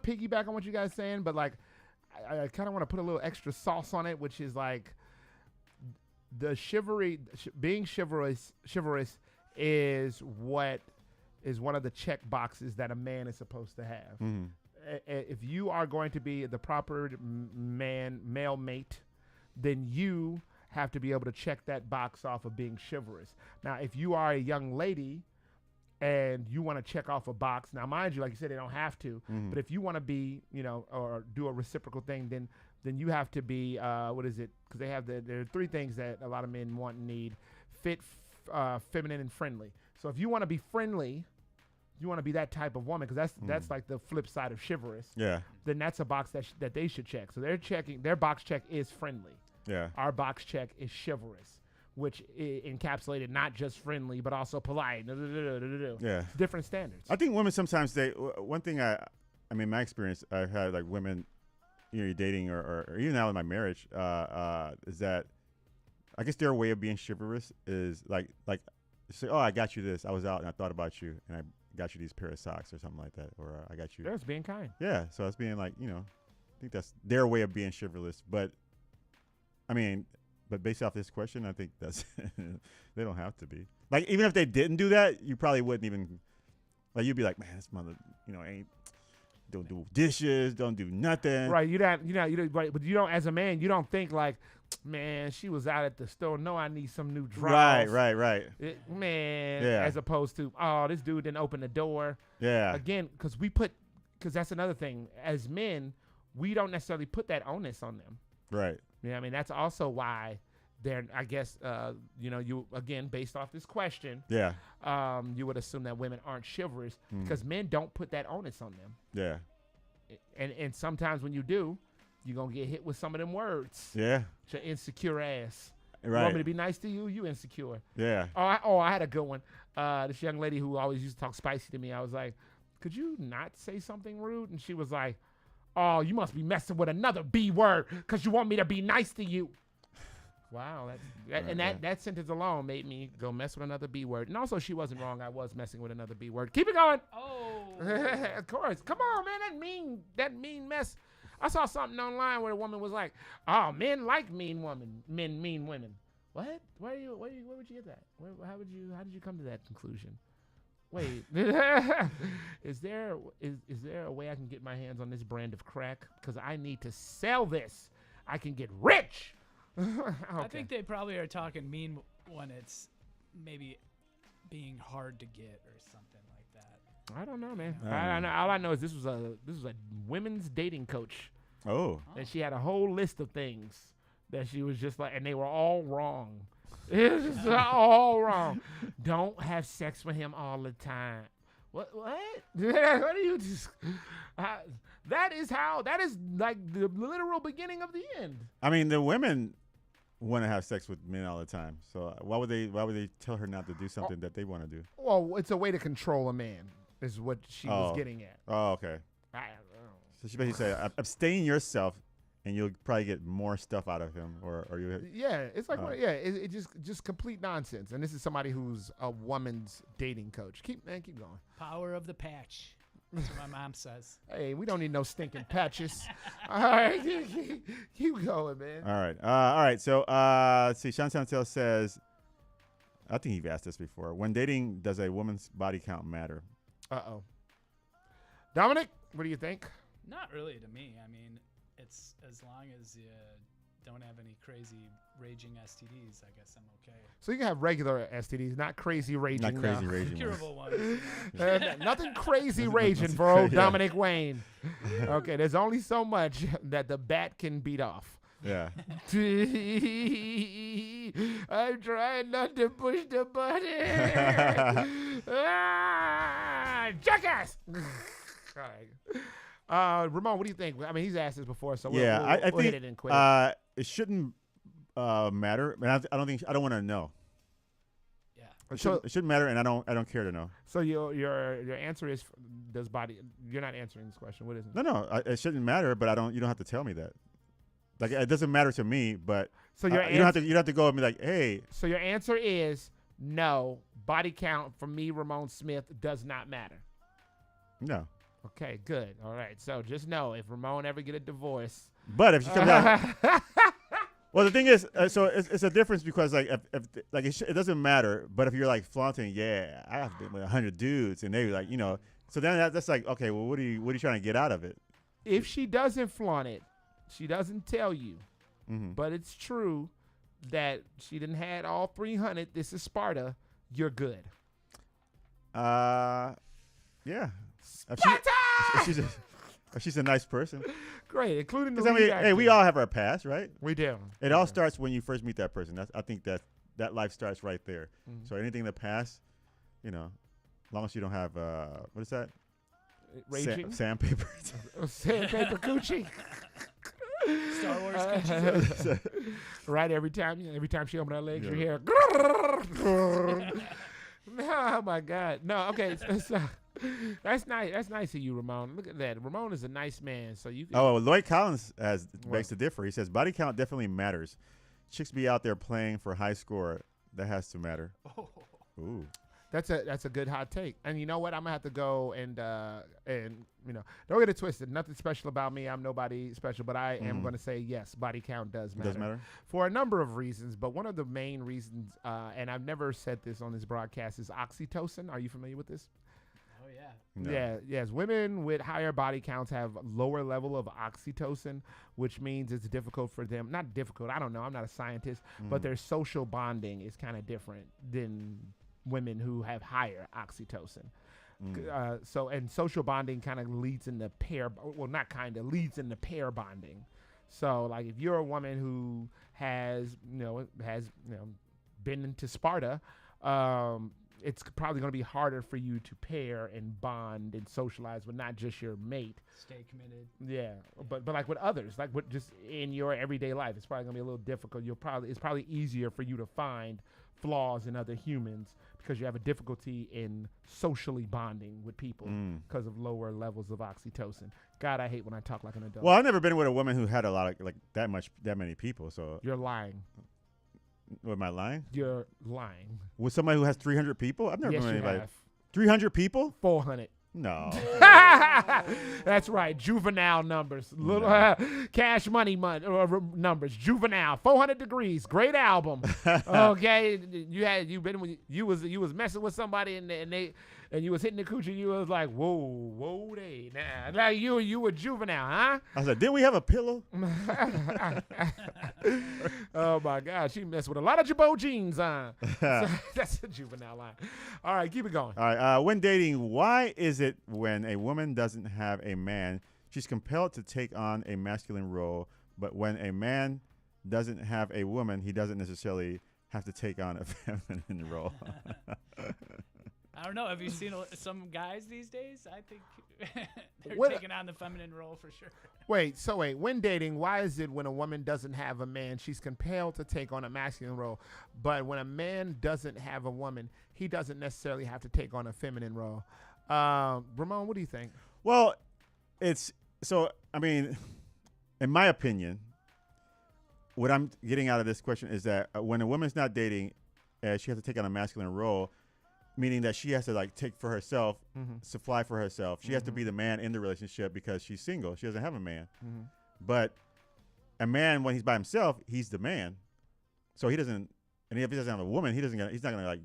piggyback on what you guys saying, but I kind of want to put a little extra sauce on it, which is the chivalry, being chivalrous is what is one of the check boxes that a man is supposed to have. Mm-hmm. if you are going to be the proper male mate, then you have to be able to check that box off of being chivalrous. Now, if you are a young lady and you want to check off a box, now mind you, like you said, they don't have to, but if you want to be, or do a reciprocal thing, then you have to be, what is it? Because there are 3 things that a lot of men want and need: fit, feminine, and friendly. So if you want to be friendly, you want to be that type of woman, because that's like the flip side of chivalrous. Yeah. Then that's a box that they should check. So their box check is friendly. Yeah. Our box check is chivalrous, which encapsulated not just friendly but also polite. Yeah. Different standards. I think women sometimes one thing I mean, my experience, I've had like women, you're dating or even now in my marriage, is that I guess their way of being chivalrous is like say, oh, I got you this. I was out and I thought about you and I got you these pair of socks or something like that, or I got you. That's being kind. Yeah. So it's being like, I think that's their way of being chivalrous. But I mean, based off this question, I think that's they don't have to be. Like, even if they didn't do that, you probably wouldn't even, like, you'd be like, man, this mother, don't do dishes, don't do nothing. Right. But you don't, as a man, you don't think like, man, she was out at the store. No, I need some new drawers. Right. Man, as opposed to, oh, this dude didn't open the door. Yeah. Again, because that's another thing. As men, we don't necessarily put that onus on them. Right. Yeah, I mean, that's also why they're, I guess, you, again, based off this question, you would assume that women aren't chivalrous because men don't put that onus on them. Yeah. And sometimes when you do, you're going to get hit with some of them words. Yeah. Your insecure ass. Right. You want me to be nice to you? You insecure. Yeah. I had a good one. This young lady who always used to talk spicy to me, I was like, could you not say something rude? And she was like, oh, you must be messing with another B word because you want me to be nice to you. Wow. That sentence alone made me go mess with another B word. And also, she wasn't wrong. I was messing with another B word. Keep it going. Oh. Of course. Come on, man. That mean mess. I saw something online where a woman was like, oh, men like mean women. Men mean women. What? Where would you get that? How did you come to that conclusion? Wait, is there a way I can get my hands on this brand of crack? Because I need to sell this. I can get rich. Okay. I think they probably are talking mean when it's maybe being hard to get or something like that. I don't know, man. I know. All I know is this was a women's dating coach. Oh. And she had a whole list of things that she was just like, and they were all wrong. It was just all wrong. Don't have sex with him all the time. What? What do you just? That is like the literal beginning of the end. I mean, the women want to have sex with men all the time. So why would they tell her not to do something that they want to do? Well, it's a way to control a man, is what she was getting at. Oh, okay. So she basically said, abstain yourself, and you'll probably get more stuff out of him, or you. Yeah, it's like it just complete nonsense. And this is somebody who's a woman's dating coach. Keep going. Power of the patch. That's what my mom says. Hey, we don't need no stinking patches. All right, keep going, man. All right. So let's see. Sean Santel says, I think you've asked this before. When dating, does a woman's body count matter? Uh-oh. Dominic, what do you think? Not really to me. I mean, it's as long as you don't have any crazy raging STDs, I guess I'm okay. So you can have regular STDs, not crazy raging. Not crazy raging. Curable ones. Nothing crazy raging for old Dominic Wayne. Okay, there's only so much that the bat can beat off. Yeah. I'm trying not to push the button. Jackass! All right. Ramon, what do you think? I mean, he's asked this before, so we'll I think think hit it and quit. It shouldn't matter. I don't want to know. Yeah. It shouldn't matter, and I don't care to know. So your answer is does body? You're not answering this question. What is it? No, it shouldn't matter, but you don't have to tell me that. Like, it doesn't matter to me, but so you don't have to go and be like, hey. So your answer is no. Body count for me, Ramon Smith, does not matter. No. Okay, good. All right. So just know if Ramon ever get a divorce. But if she comes out. Well, the thing is, so it's a difference because like if it doesn't matter. But if you're like flaunting, I have been with 100 dudes, and they like So then that's like, okay, well, what are you trying to get out of it? If she doesn't flaunt it, she doesn't tell you, Mm-hmm. but it's true that she didn't had all 300. This is Sparta. You're good. Yeah. Sparta! If she's a nice person. Great, including the 'Cause, I mean, lead hey, we actor. all have our past, right? We do. It all starts when you first meet that person. I think that life starts right there. Mhm. So anything in the past, as long as you don't have what is that? Raging? Sandpaper. Sandpaper coochie. Star Wars coochie. Right, every time she opened her legs, you hear. Oh my God! No, okay. So, that's nice. That's nice of you, Ramon. Look at that. Ramon is a nice man. So you. Can, Lloyd Collins begs to differ. He says body count definitely matters. Chicks be out there playing for high score. That has to matter. Ooh. That's a good hot take. And you know what? I'm gonna have to go and don't get it twisted. Nothing special about me. I'm nobody special, but I am gonna say yes. Body count does matter. Does matter for a number of reasons, but one of the main reasons, and I've never said this on this broadcast, is oxytocin. Are you familiar with this? Oh yeah. No. Yeah. Yes. Women with higher body counts have lower level of oxytocin, which means it's difficult for them. Not difficult. I don't know. I'm not a scientist, but their social bonding is kind of different than women who have higher oxytocin. So social bonding kind of leads into leads into pair bonding. So like if you're a woman who has been into Sparta, it's probably going to be harder for you to pair and bond and socialize with not just your mate. Stay committed. Yeah, but like with others, like with just in your everyday life, it's probably going to be a little difficult. It's probably easier for you to find flaws in other humans because you have a difficulty in socially bonding with people because of lower levels of oxytocin. God, I hate when I talk like an adult. Well, I've never been with a woman who had a lot of that many people. So you're lying. Am I lying? You're lying. With somebody who has 300 people? I've never Yes, been with you anybody. have. 300 people? 400. No. That's right. Juvenile numbers. Little cash money numbers. Juvenile. 400 Degrees. Great album. Okay. You was messing with somebody and you was hitting the coochie. You was like, whoa, they nah. Like you were juvenile, huh? I was like, didn't we have a pillow? Oh my God, she messed with a lot of Jabot jeans on. So that's a juvenile line. All right, keep it going. All right. When dating, why is it when a woman doesn't have a man, she's compelled to take on a masculine role, but when a man doesn't have a woman, he doesn't necessarily have to take on a feminine role? I don't know. Have you seen some guys these days? I think they're taking on the feminine role for sure. Wait. When dating, why is it when a woman doesn't have a man, she's compelled to take on a masculine role, but when a man doesn't have a woman, he doesn't necessarily have to take on a feminine role? Ramon, what do you think? Well, I mean, in my opinion, what I'm getting out of this question is that when a woman's not dating, she has to take on a masculine role, meaning that she has to take for herself, supply for herself. She has to be the man in the relationship because she's single. She doesn't have a man. But a man, when he's by himself, he's the man. So he doesn't, and if he doesn't have a woman, he's not gonna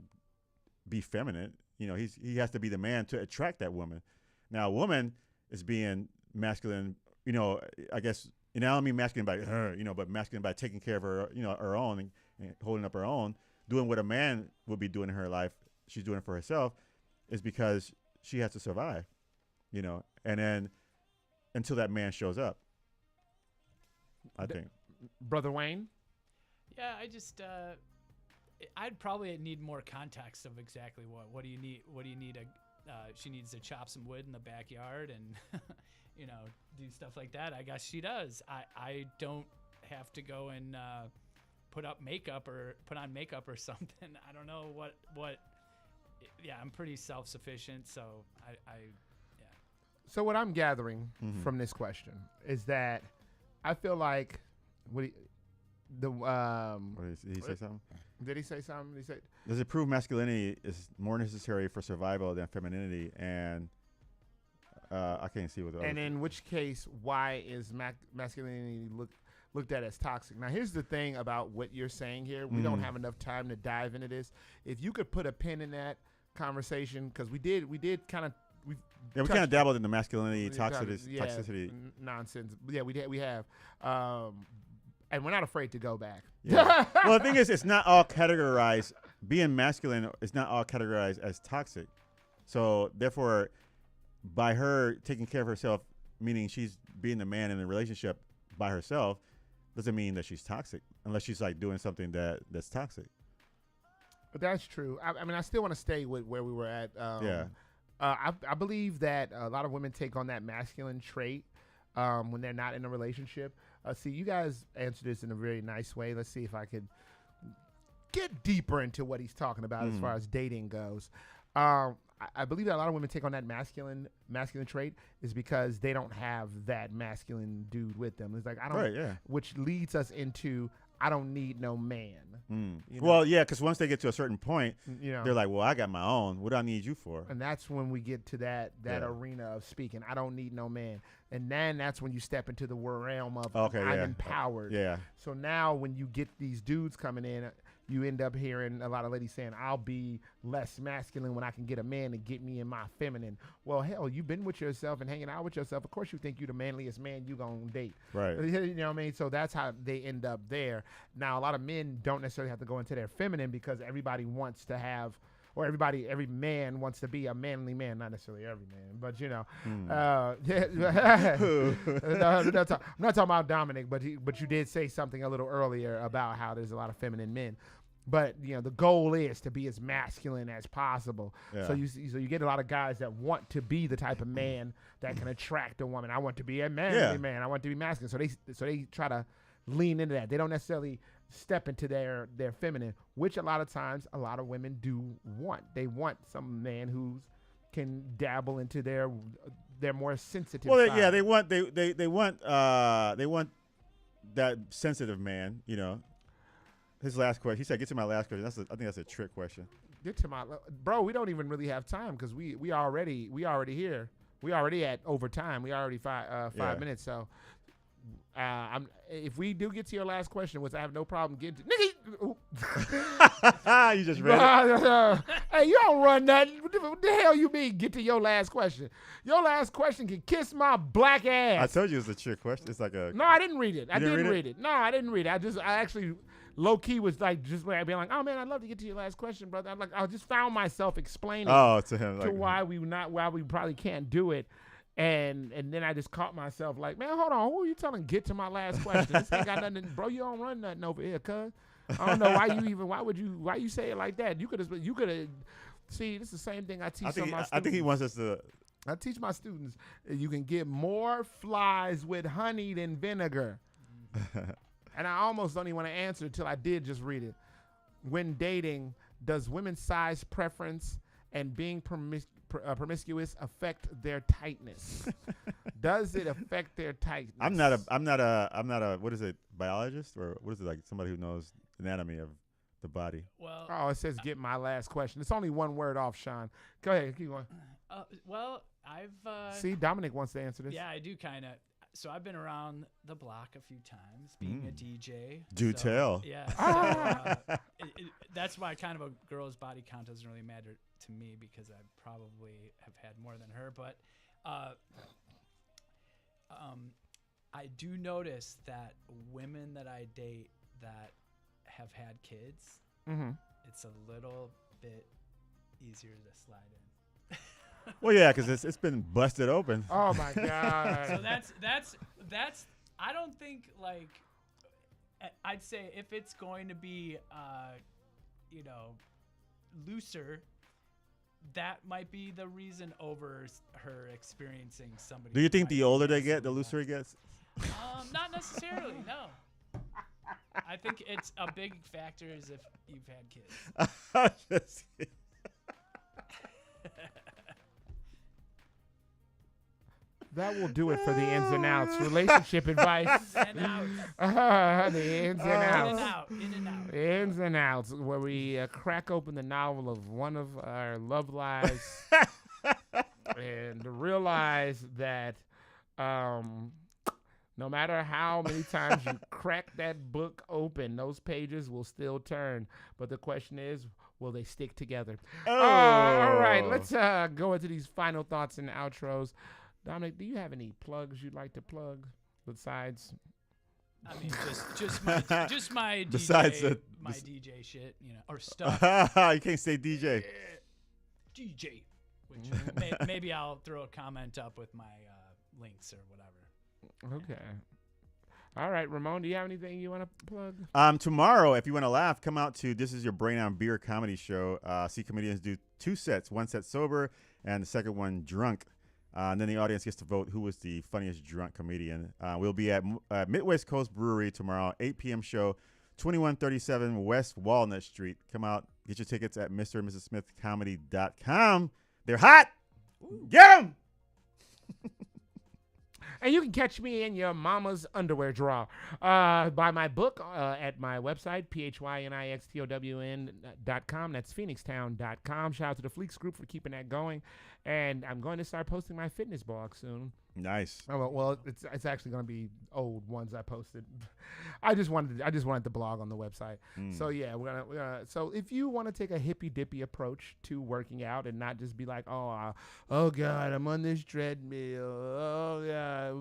be feminine. He has to be the man to attract that woman. Now a woman is being masculine, I guess, I don't mean masculine by her, but masculine by taking care of her, her own and holding up her own, doing what a man would be doing in her life. She's doing it for herself, is because she has to survive, and then until that man shows up, I think. Brother Wayne? Yeah, I just I'd probably need more context of exactly what do you need. What do you need? She needs to chop some wood in the backyard and do stuff like that. I guess she does. I don't have to go and put on makeup or something. I don't know what. Yeah, I'm pretty self-sufficient, so I. So what I'm gathering from this question is that I feel like Did he say something? Did he say something? He said, does it prove masculinity is more necessary for survival than femininity? And I can't see what the and in which case, why is masculinity looked at as toxic? Now, here's the thing about what you're saying here. We don't have enough time to dive into this. If you could put a pin in that conversation, because we did kind of Yeah, we kind of dabbled in the masculinity, toxicity. Nonsense. Yeah, we have. And we're not afraid to go back. Yeah. Well, the thing is, it's not all categorized. Being masculine is not all categorized as toxic. So, therefore, by her taking care of herself, meaning she's being the man in the relationship by herself, doesn't mean that she's toxic unless she's like doing something that's toxic. But that's true. I mean, I still want to stay with where we were at. I believe that a lot of women take on that masculine trait when they're not in a relationship. See, you guys answered this in a very nice way. Let's see if I could get deeper into what he's talking about as far as dating goes. I believe that a lot of women take on that masculine trait is because they don't have that masculine dude with them. It's like I don't, which leads us into I don't need no man. You know? Well, yeah, because once they get to a certain point, they're like, well, I got my own. What do I need you for? And that's when we get to that arena of speaking. I don't need no man. And then that's when you step into the realm of I'm empowered. So now when you get these dudes coming in, you end up hearing a lot of ladies saying, I'll be less masculine when I can get a man to get me in my feminine. Well, hell, you've been with yourself and hanging out with yourself. Of course you think you're the manliest man you gonna date. Right. You know what I mean? So that's how they end up there. Now, a lot of men don't necessarily have to go into their feminine because everybody wants to have, or every man wants to be a manly man. Not necessarily every man, but you know. I'm not talking about Dominic, but you did say something a little earlier about how there's a lot of feminine men. But the goal is to be as masculine as possible. Yeah. So you get a lot of guys that want to be the type of man that can attract a woman. I want to be a manly man. I want to be masculine. So they try to lean into that. They don't necessarily step into their feminine, which a lot of times a lot of women do want. They want some man who can dabble into their more sensitive side. Yeah, they want that sensitive man. His last question. He said, "Get to my last question." I think that's a trick question. Get to my bro. We don't even really have time because we already here. We already at overtime. We already five minutes. So, if we do get to your last question, which I have no problem getting to, you just read it. Hey, you don't run nothing. What the hell you mean? Get to your last question. Your last question can kiss my black ass. I told you it's a trick question. It's like a. No, I didn't read it. I didn't read it. No, I didn't read it. I actually. Low key was like just being like, oh man, I'd love to get to your last question, brother. I just found myself explaining to him why we probably can't do it, and then I just caught myself like, man, hold on, who are you telling get to my last question? This ain't got nothing, bro. You don't run nothing over here, cuz. I don't know why you say it like that. You could have. See, this is the same thing I teach my students. I think he wants us to. I teach my students you can get more flies with honey than vinegar. And I almost don't even want to answer until I did just read it. When dating, does women's size preference and being promiscuous affect their tightness? Does it affect their tightness? I'm not a what is it, biologist, or what is it, like somebody who knows anatomy of the body? Well, it says get my last question. It's only one word off, Sean. Go ahead, keep going. I've see, Dominic wants to answer this. Yeah, I do kind of. So I've been around the block a few times, being a DJ. Do tell. Yeah. So, that's why kind of a girl's body count doesn't really matter to me because I probably have had more than her. But I do notice that women that I date that have had kids, it's a little bit easier to slide in. Well, yeah, because it's been busted open. Oh my God! So that's. I don't think like. I'd say if it's going to be, looser, that might be the reason over her experiencing somebody. Do you think the older they get, the looser it gets? Not necessarily. No. I think it's a big factor is if you've had kids. That will do it for the ins and outs. Relationship advice. Ins and outs. The ins and outs. In and out. Ins and outs, where we crack open the novel of one of our love lives and realize that no matter how many times you crack that book open, those pages will still turn. But the question is, will they stick together? Oh. All right, let's go into these final thoughts and outros. Dominic, do you have any plugs you'd like to plug besides? I mean, just my Besides DJ, my DJ shit, or stuff. You can't say DJ. DJ, which maybe I'll throw a comment up with my links or whatever. Okay. All right, Ramon, do you have anything you want to plug? Tomorrow, if you want to laugh, come out to This Is Your Brain on Beer comedy show. See comedians do 2 sets, 1 set sober and the second one drunk. And then the audience gets to vote who was the funniest drunk comedian. We'll be at Midwest Coast Brewery tomorrow, 8 p.m. show, 2137 West Walnut Street. Come out, get your tickets at Mr. and Mrs. Smith Comedy.com. They're hot. Get them! And you can catch me in your mama's underwear drawer. Buy my book at my website, phynixtown.com. That's phoenixtown.com. Shout out to the Fleeks group for keeping that going. And I'm going to start posting my fitness blog soon. Nice. Oh, well, it's actually going to be old ones I posted. I just wanted the blog on the website. So yeah, we're gonna. So if you want to take a hippy dippy approach to working out and not just be like, oh God, I'm on this treadmill. Oh God,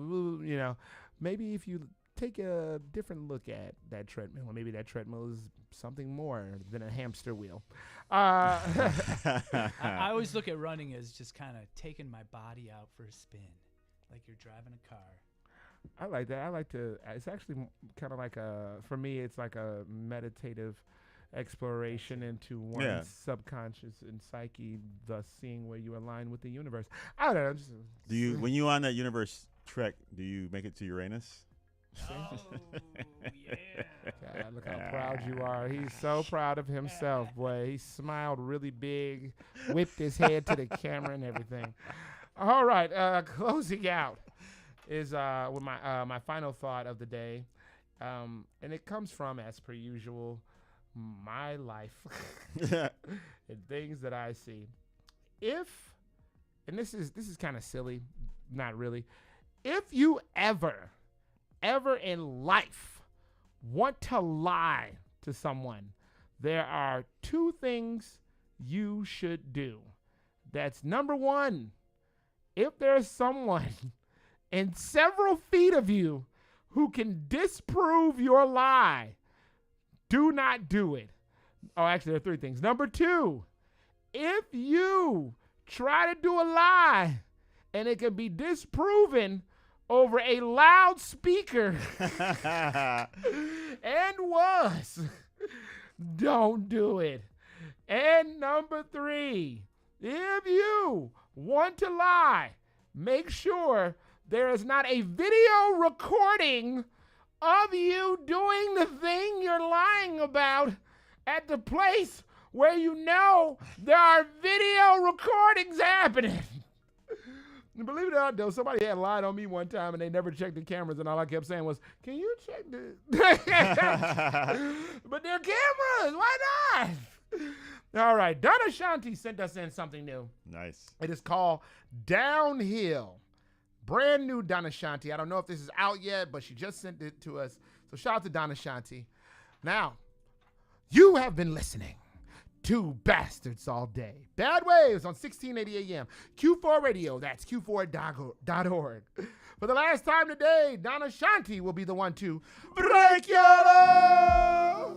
maybe if you take a different look at that treadmill, or maybe that treadmill is something more than a hamster wheel. I always look at running as just kind of taking my body out for a spin. Like you're driving a car. I like that. I like to. It's actually kind of like for me, it's like a meditative exploration into one's subconscious and psyche, thus seeing where you align with the universe. I don't know. Do you, when you on that universe trek, do you make it to Uranus? Oh, yeah. God, look how proud you are. He's so proud of himself, boy. He smiled really big, whipped his head to the camera and everything. All right, closing out is with my final thought of the day, and it comes from, as per usual, my life and things that I see. And this is kind of silly, not really. If you ever in life want to lie to someone, there are 2 things you should do. That's number 1. If there's someone in several feet of you who can disprove your lie, do not do it. Oh, actually, there are 3 things. Number 2, if you try to do a lie and it can be disproven over a loudspeaker and don't do it. And number 3, if you want to lie, make sure there is not a video recording of you doing the thing you're lying about at the place where you know there are video recordings happening. Believe it or not, though, somebody had lied on me one time and they never checked the cameras, and all I kept saying was, can you check the... But they're cameras, why not? All right, Donna Shanti sent us in something new. Nice. It is called Downhill. Brand new Donna Shanti. I don't know if this is out yet, but she just sent it to us. So shout out to Donna Shanti. Now, you have been listening to Bastards All Day. Bad Waves on 1680 AM. Q4 Radio, that's q4.org. For the last time today, Donna Shanti will be the one to break your law.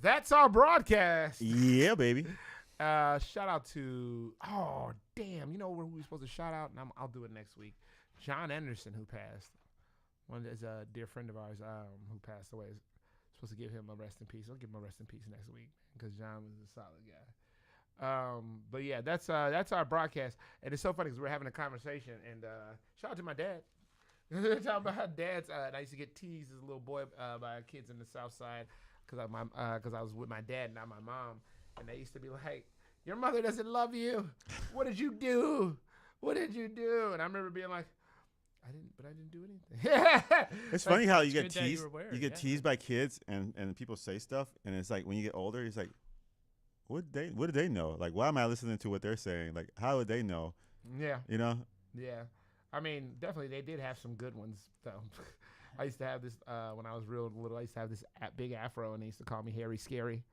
That's our broadcast. Yeah, baby. Shout out to damn, you know who we're supposed to shout out, and I'll do it next week. John Anderson, who passed. One is a dear friend of ours who passed away. Supposed to give him a rest in peace. I'll give him a rest in peace next week because John was a solid guy. But yeah, that's our broadcast, and it's so funny because we're having a conversation. And shout out to my dad. Talking about how dads. And I used to get teased as a little boy by kids in the South Side because I was with my dad, not my mom, and they used to be like, "Your mother doesn't love you. What did you do? What did you do?" And I remember being like, I didn't do anything. It's funny how you get good that you teased. were aware, You get yeah. teased by kids, and people say stuff, and it's like when you get older, it's like, what did they know? Like, why am I listening to what they're saying? Like, how would they know? Yeah. You know? Yeah. I mean, definitely they did have some good ones though. I used to have this when I was real little. I used to have this big afro, and they used to call me Harry Scary.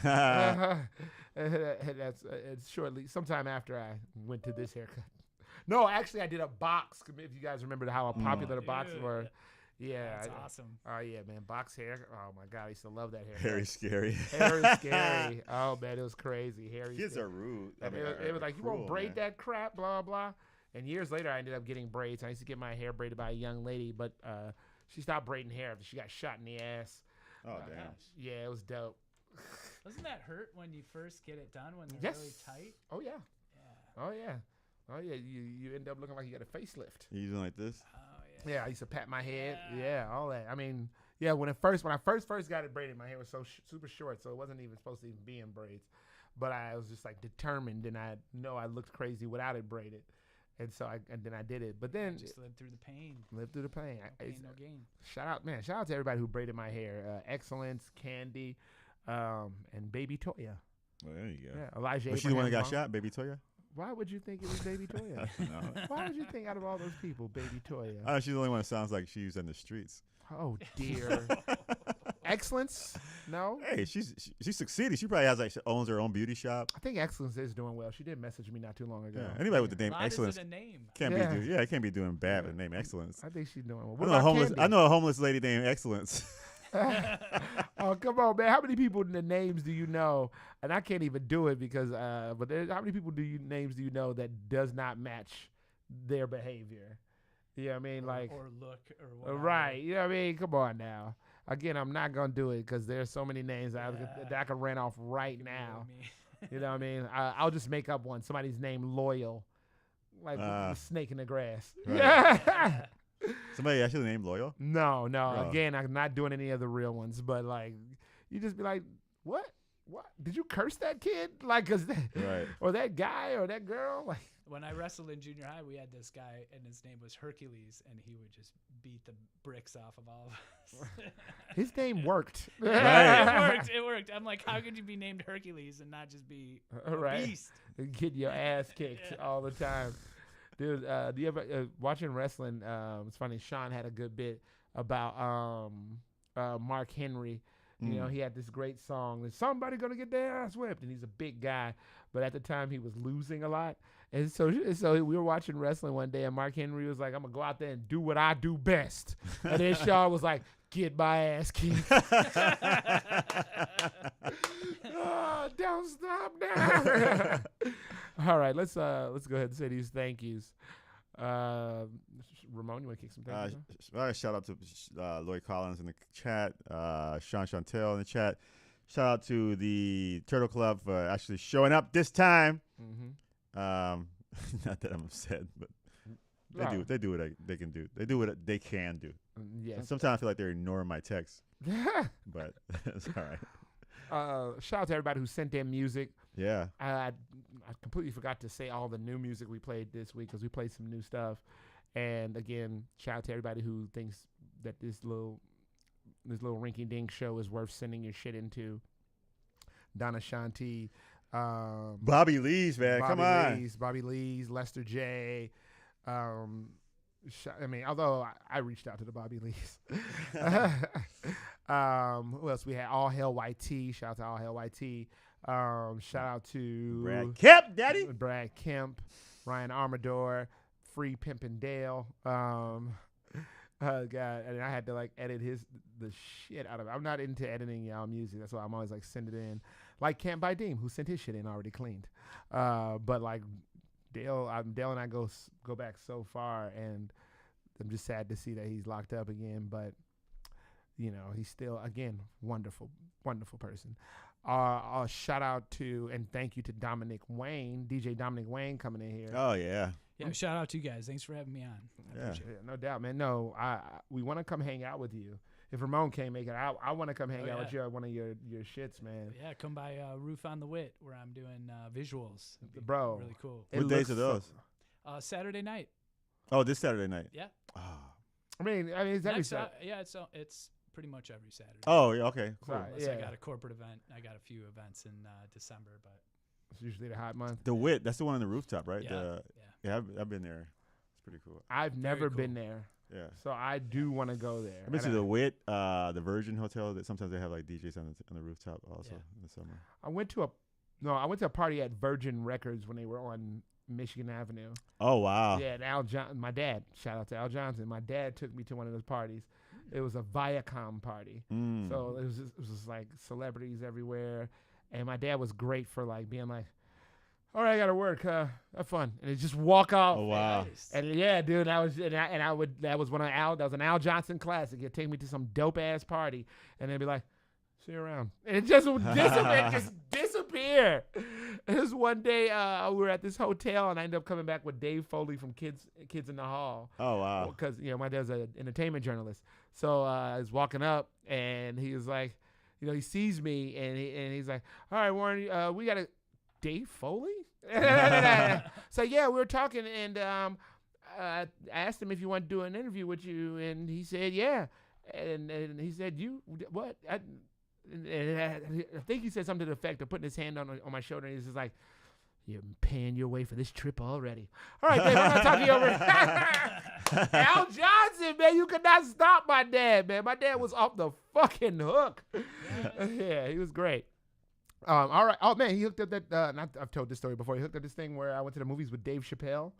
That's it's shortly sometime after I went to this haircut. No, actually, I did a box. If you guys remember how popular the boxes were. Yeah. That's awesome. Oh, yeah, man. Box hair. Oh, my God. I used to love that hair. Harry Scary. Harry Scary. Oh, man. It was crazy. Harry Kids Scary. are rude. It was like, you won't braid man. that crap, blah, blah. And years later, I ended up getting braids. I used to get my hair braided by a young lady, but she stopped braiding hair after she got shot in the ass. Oh, damn. Yeah, it was dope. Doesn't that hurt when you first get it done when they're Yes. really tight? Oh, yeah. Oh, yeah. Oh, yeah. You end up looking like you got a facelift. You doing like this? Yeah, I used to pat my head. Yeah, all that. I mean, yeah, when I first got it braided, my hair was so super short, so it wasn't even supposed to even be in braids. But I was just like determined, and I know I looked crazy without it braided, and so then I did it. But then Just live through the pain. lived through the pain. No pain, no gain. Shout out to everybody who braided my hair. Excellence, Candy, and Baby Toya. Well, there you go. Yeah, Elijah. Was she the one that got Abraham's mom. shot, Baby Toya? Why would you think it was Baby Toya? No. Why would you think out of all those people, Baby Toya? She's the only one that sounds like she's in the streets. Oh dear. Excellence? No. Hey, she's succeeded. She probably owns her own beauty shop. I think Excellence is doing well. She did message me not too long ago. Yeah. Anybody with the name Why Excellence is it a name? Yeah. can't be doing bad with the name Excellence. I think she's doing well. I What know, about a homeless lady named Excellence. Oh, come on, man. How many people in the names do you know? And I can't even do it because, how many people names do you know that does not match their behavior? You know what I mean? Like, or look or whatever. right. You know what I mean? Come on now. Again, I'm not going to do it because there's so many names that I could rant off right now. You know what I mean? I'll just make up one. Somebody's name Loyal. Like the snake in the grass. Right. Somebody actually named Loyal? No. Oh. Again, I'm not doing any of the real ones, but like, you just be like, what? Did you curse that kid? Like, right. Or that guy or that girl? Like, when I wrestled in junior high, we had this guy, and his name was Hercules, and he would just beat the bricks off of all of us. His name worked. It worked. I'm like, how could you be named Hercules and not just be a beast? Get your ass kicked all the time. Dude, do you ever watching wrestling? It's funny. Sean had a good bit about Mark Henry. You know, he had this great song. Is somebody gonna get their ass whipped? And he's a big guy, but at the time he was losing a lot. And so we were watching wrestling one day, and Mark Henry was like, "I'm gonna go out there and do what I do best." And then Sean was like, "Get my ass kicked." Don't stop now. All right, let's go ahead and say these thank yous. Ramon, you want to kick some thank yous? Shout out to Lloyd Collins in the chat, Sean Chantel in the chat. Shout out to the Turtle Club for actually showing up this time. Not that I'm upset, but they do what they can do. They do what they can do. Yeah. And sometimes I feel like they're ignoring my texts, but it's all right. Shout out to everybody who sent in music. Yeah. I completely forgot to say all the new music we played this week because we played some new stuff. And again, shout out to everybody who thinks that this little rinky-dink show is worth sending your shit into. Donna Shanti. Bobby Lees, man. Come on. Bobby Lees, Lester J. Although I reached out to the Bobby Lees. Who else we had? All Hell YT. Shout out to All Hell YT. Shout out to Brad Kemp, Daddy. Brad Kemp, Ryan Armador, Free Pimpin' Dale. God, and I had to like edit the shit out of it. I'm not into editing y'all music. That's why I'm always like send it in. Like Can't Buy Deem, who sent his shit in already cleaned. But like Dale and I go back so far, and I'm just sad to see that he's locked up again. But you know, he's still again wonderful person. Shout out to and thank you to Dominic Wayne, DJ Dominic Wayne, coming in here. Oh yeah. Yeah, shout out to you guys. Thanks for having me on. I appreciate it. No doubt, man. No, we want to come hang out with you. If Ramon can't make it, I want to come hang out with you at one of your shits, man. Yeah, come by Roof on the Wit where I'm doing visuals. Bro, really cool. What days are those? Saturday night. Oh, this Saturday night. Yeah. Oh. I mean, it's every Saturday. Yeah, it's pretty much every Saturday. Oh, yeah, okay, cool. Unless I got a corporate event. I got a few events in December, but it's usually the hot month. The Wit, that's the one on the rooftop, right? Yeah. I've been there. It's pretty cool. I've never been there. Yeah. So I do want to go there. I've been to the Wit, the Virgin Hotel. That sometimes they have like DJs on the rooftop also in the summer. I went to a party at Virgin Records when they were on Michigan Avenue. Oh wow. Yeah, and my dad. Shout out to Al Johnson. My dad took me to one of those parties. It was a Viacom party. So it was just like celebrities everywhere, and my dad was great for like being like, all right, I gotta work. Have fun, and it just walk off. Oh wow! And yeah, dude, that was an Al Johnson classic. He'd take me to some dope ass party, and they'd be like, "See you around," and it just would disappear. This one day, we were at this hotel, and I ended up coming back with Dave Foley from Kids in the Hall. Oh wow! Because my dad's an entertainment journalist, so I was walking up, and he was like, he sees me, and he's like, "All right, Warren, we gotta." Dave Foley? So yeah, we were talking, and I asked him if he wanted to do an interview with you, and he said yeah, and he said you what? I think he said something to the effect of putting his hand on my shoulder, and he's just like, "You're paying your way for this trip already." All right, Dave, I'm not talking over. Al Johnson, man, you could not stop my dad, man. My dad was off the fucking hook. Yeah, he was great. All right. Oh man, he hooked up that. I've told this story before. He hooked up this thing where I went to the movies with Dave Chappelle.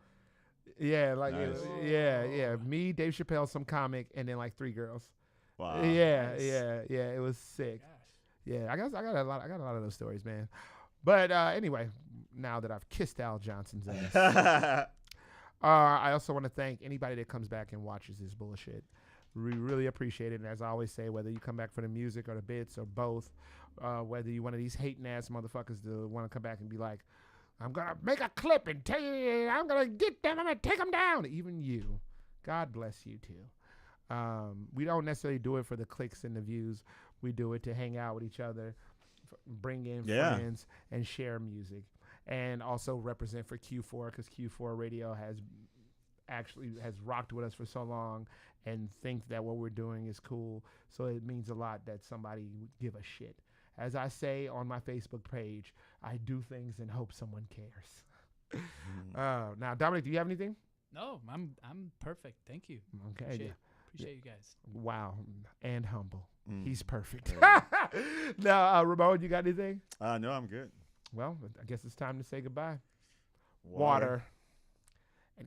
Yeah, like nice. yeah. Me, Dave Chappelle, some comic, and then like 3 girls. Wow. Yeah. It was sick. Yeah, I got a lot of those stories, man. But anyway, now that I've kissed Al Johnson's ass, I also want to thank anybody that comes back and watches this bullshit. We really appreciate it. And as I always say, whether you come back for the music or the bits or both, whether you one of these hating ass motherfuckers to want to come back and be like, I'm going to make a clip and tell you, I'm going to get them, I'm going to take them down. Even you. God bless you too. We don't necessarily do it for the clicks and the views. We do it to hang out with each other, bring in friends, and share music. And also represent for Q4, because Q4 Radio has rocked with us for so long and think that what we're doing is cool. So it means a lot that somebody would give a shit. As I say on my Facebook page, I do things and hope someone cares. Now, Dominic, do you have anything? No, I'm perfect. Thank you. Okay. Appreciate you guys. Wow. And humble. He's perfect. Now, Ramon, you got anything? No, I'm good. Well, I guess it's time to say goodbye. Water.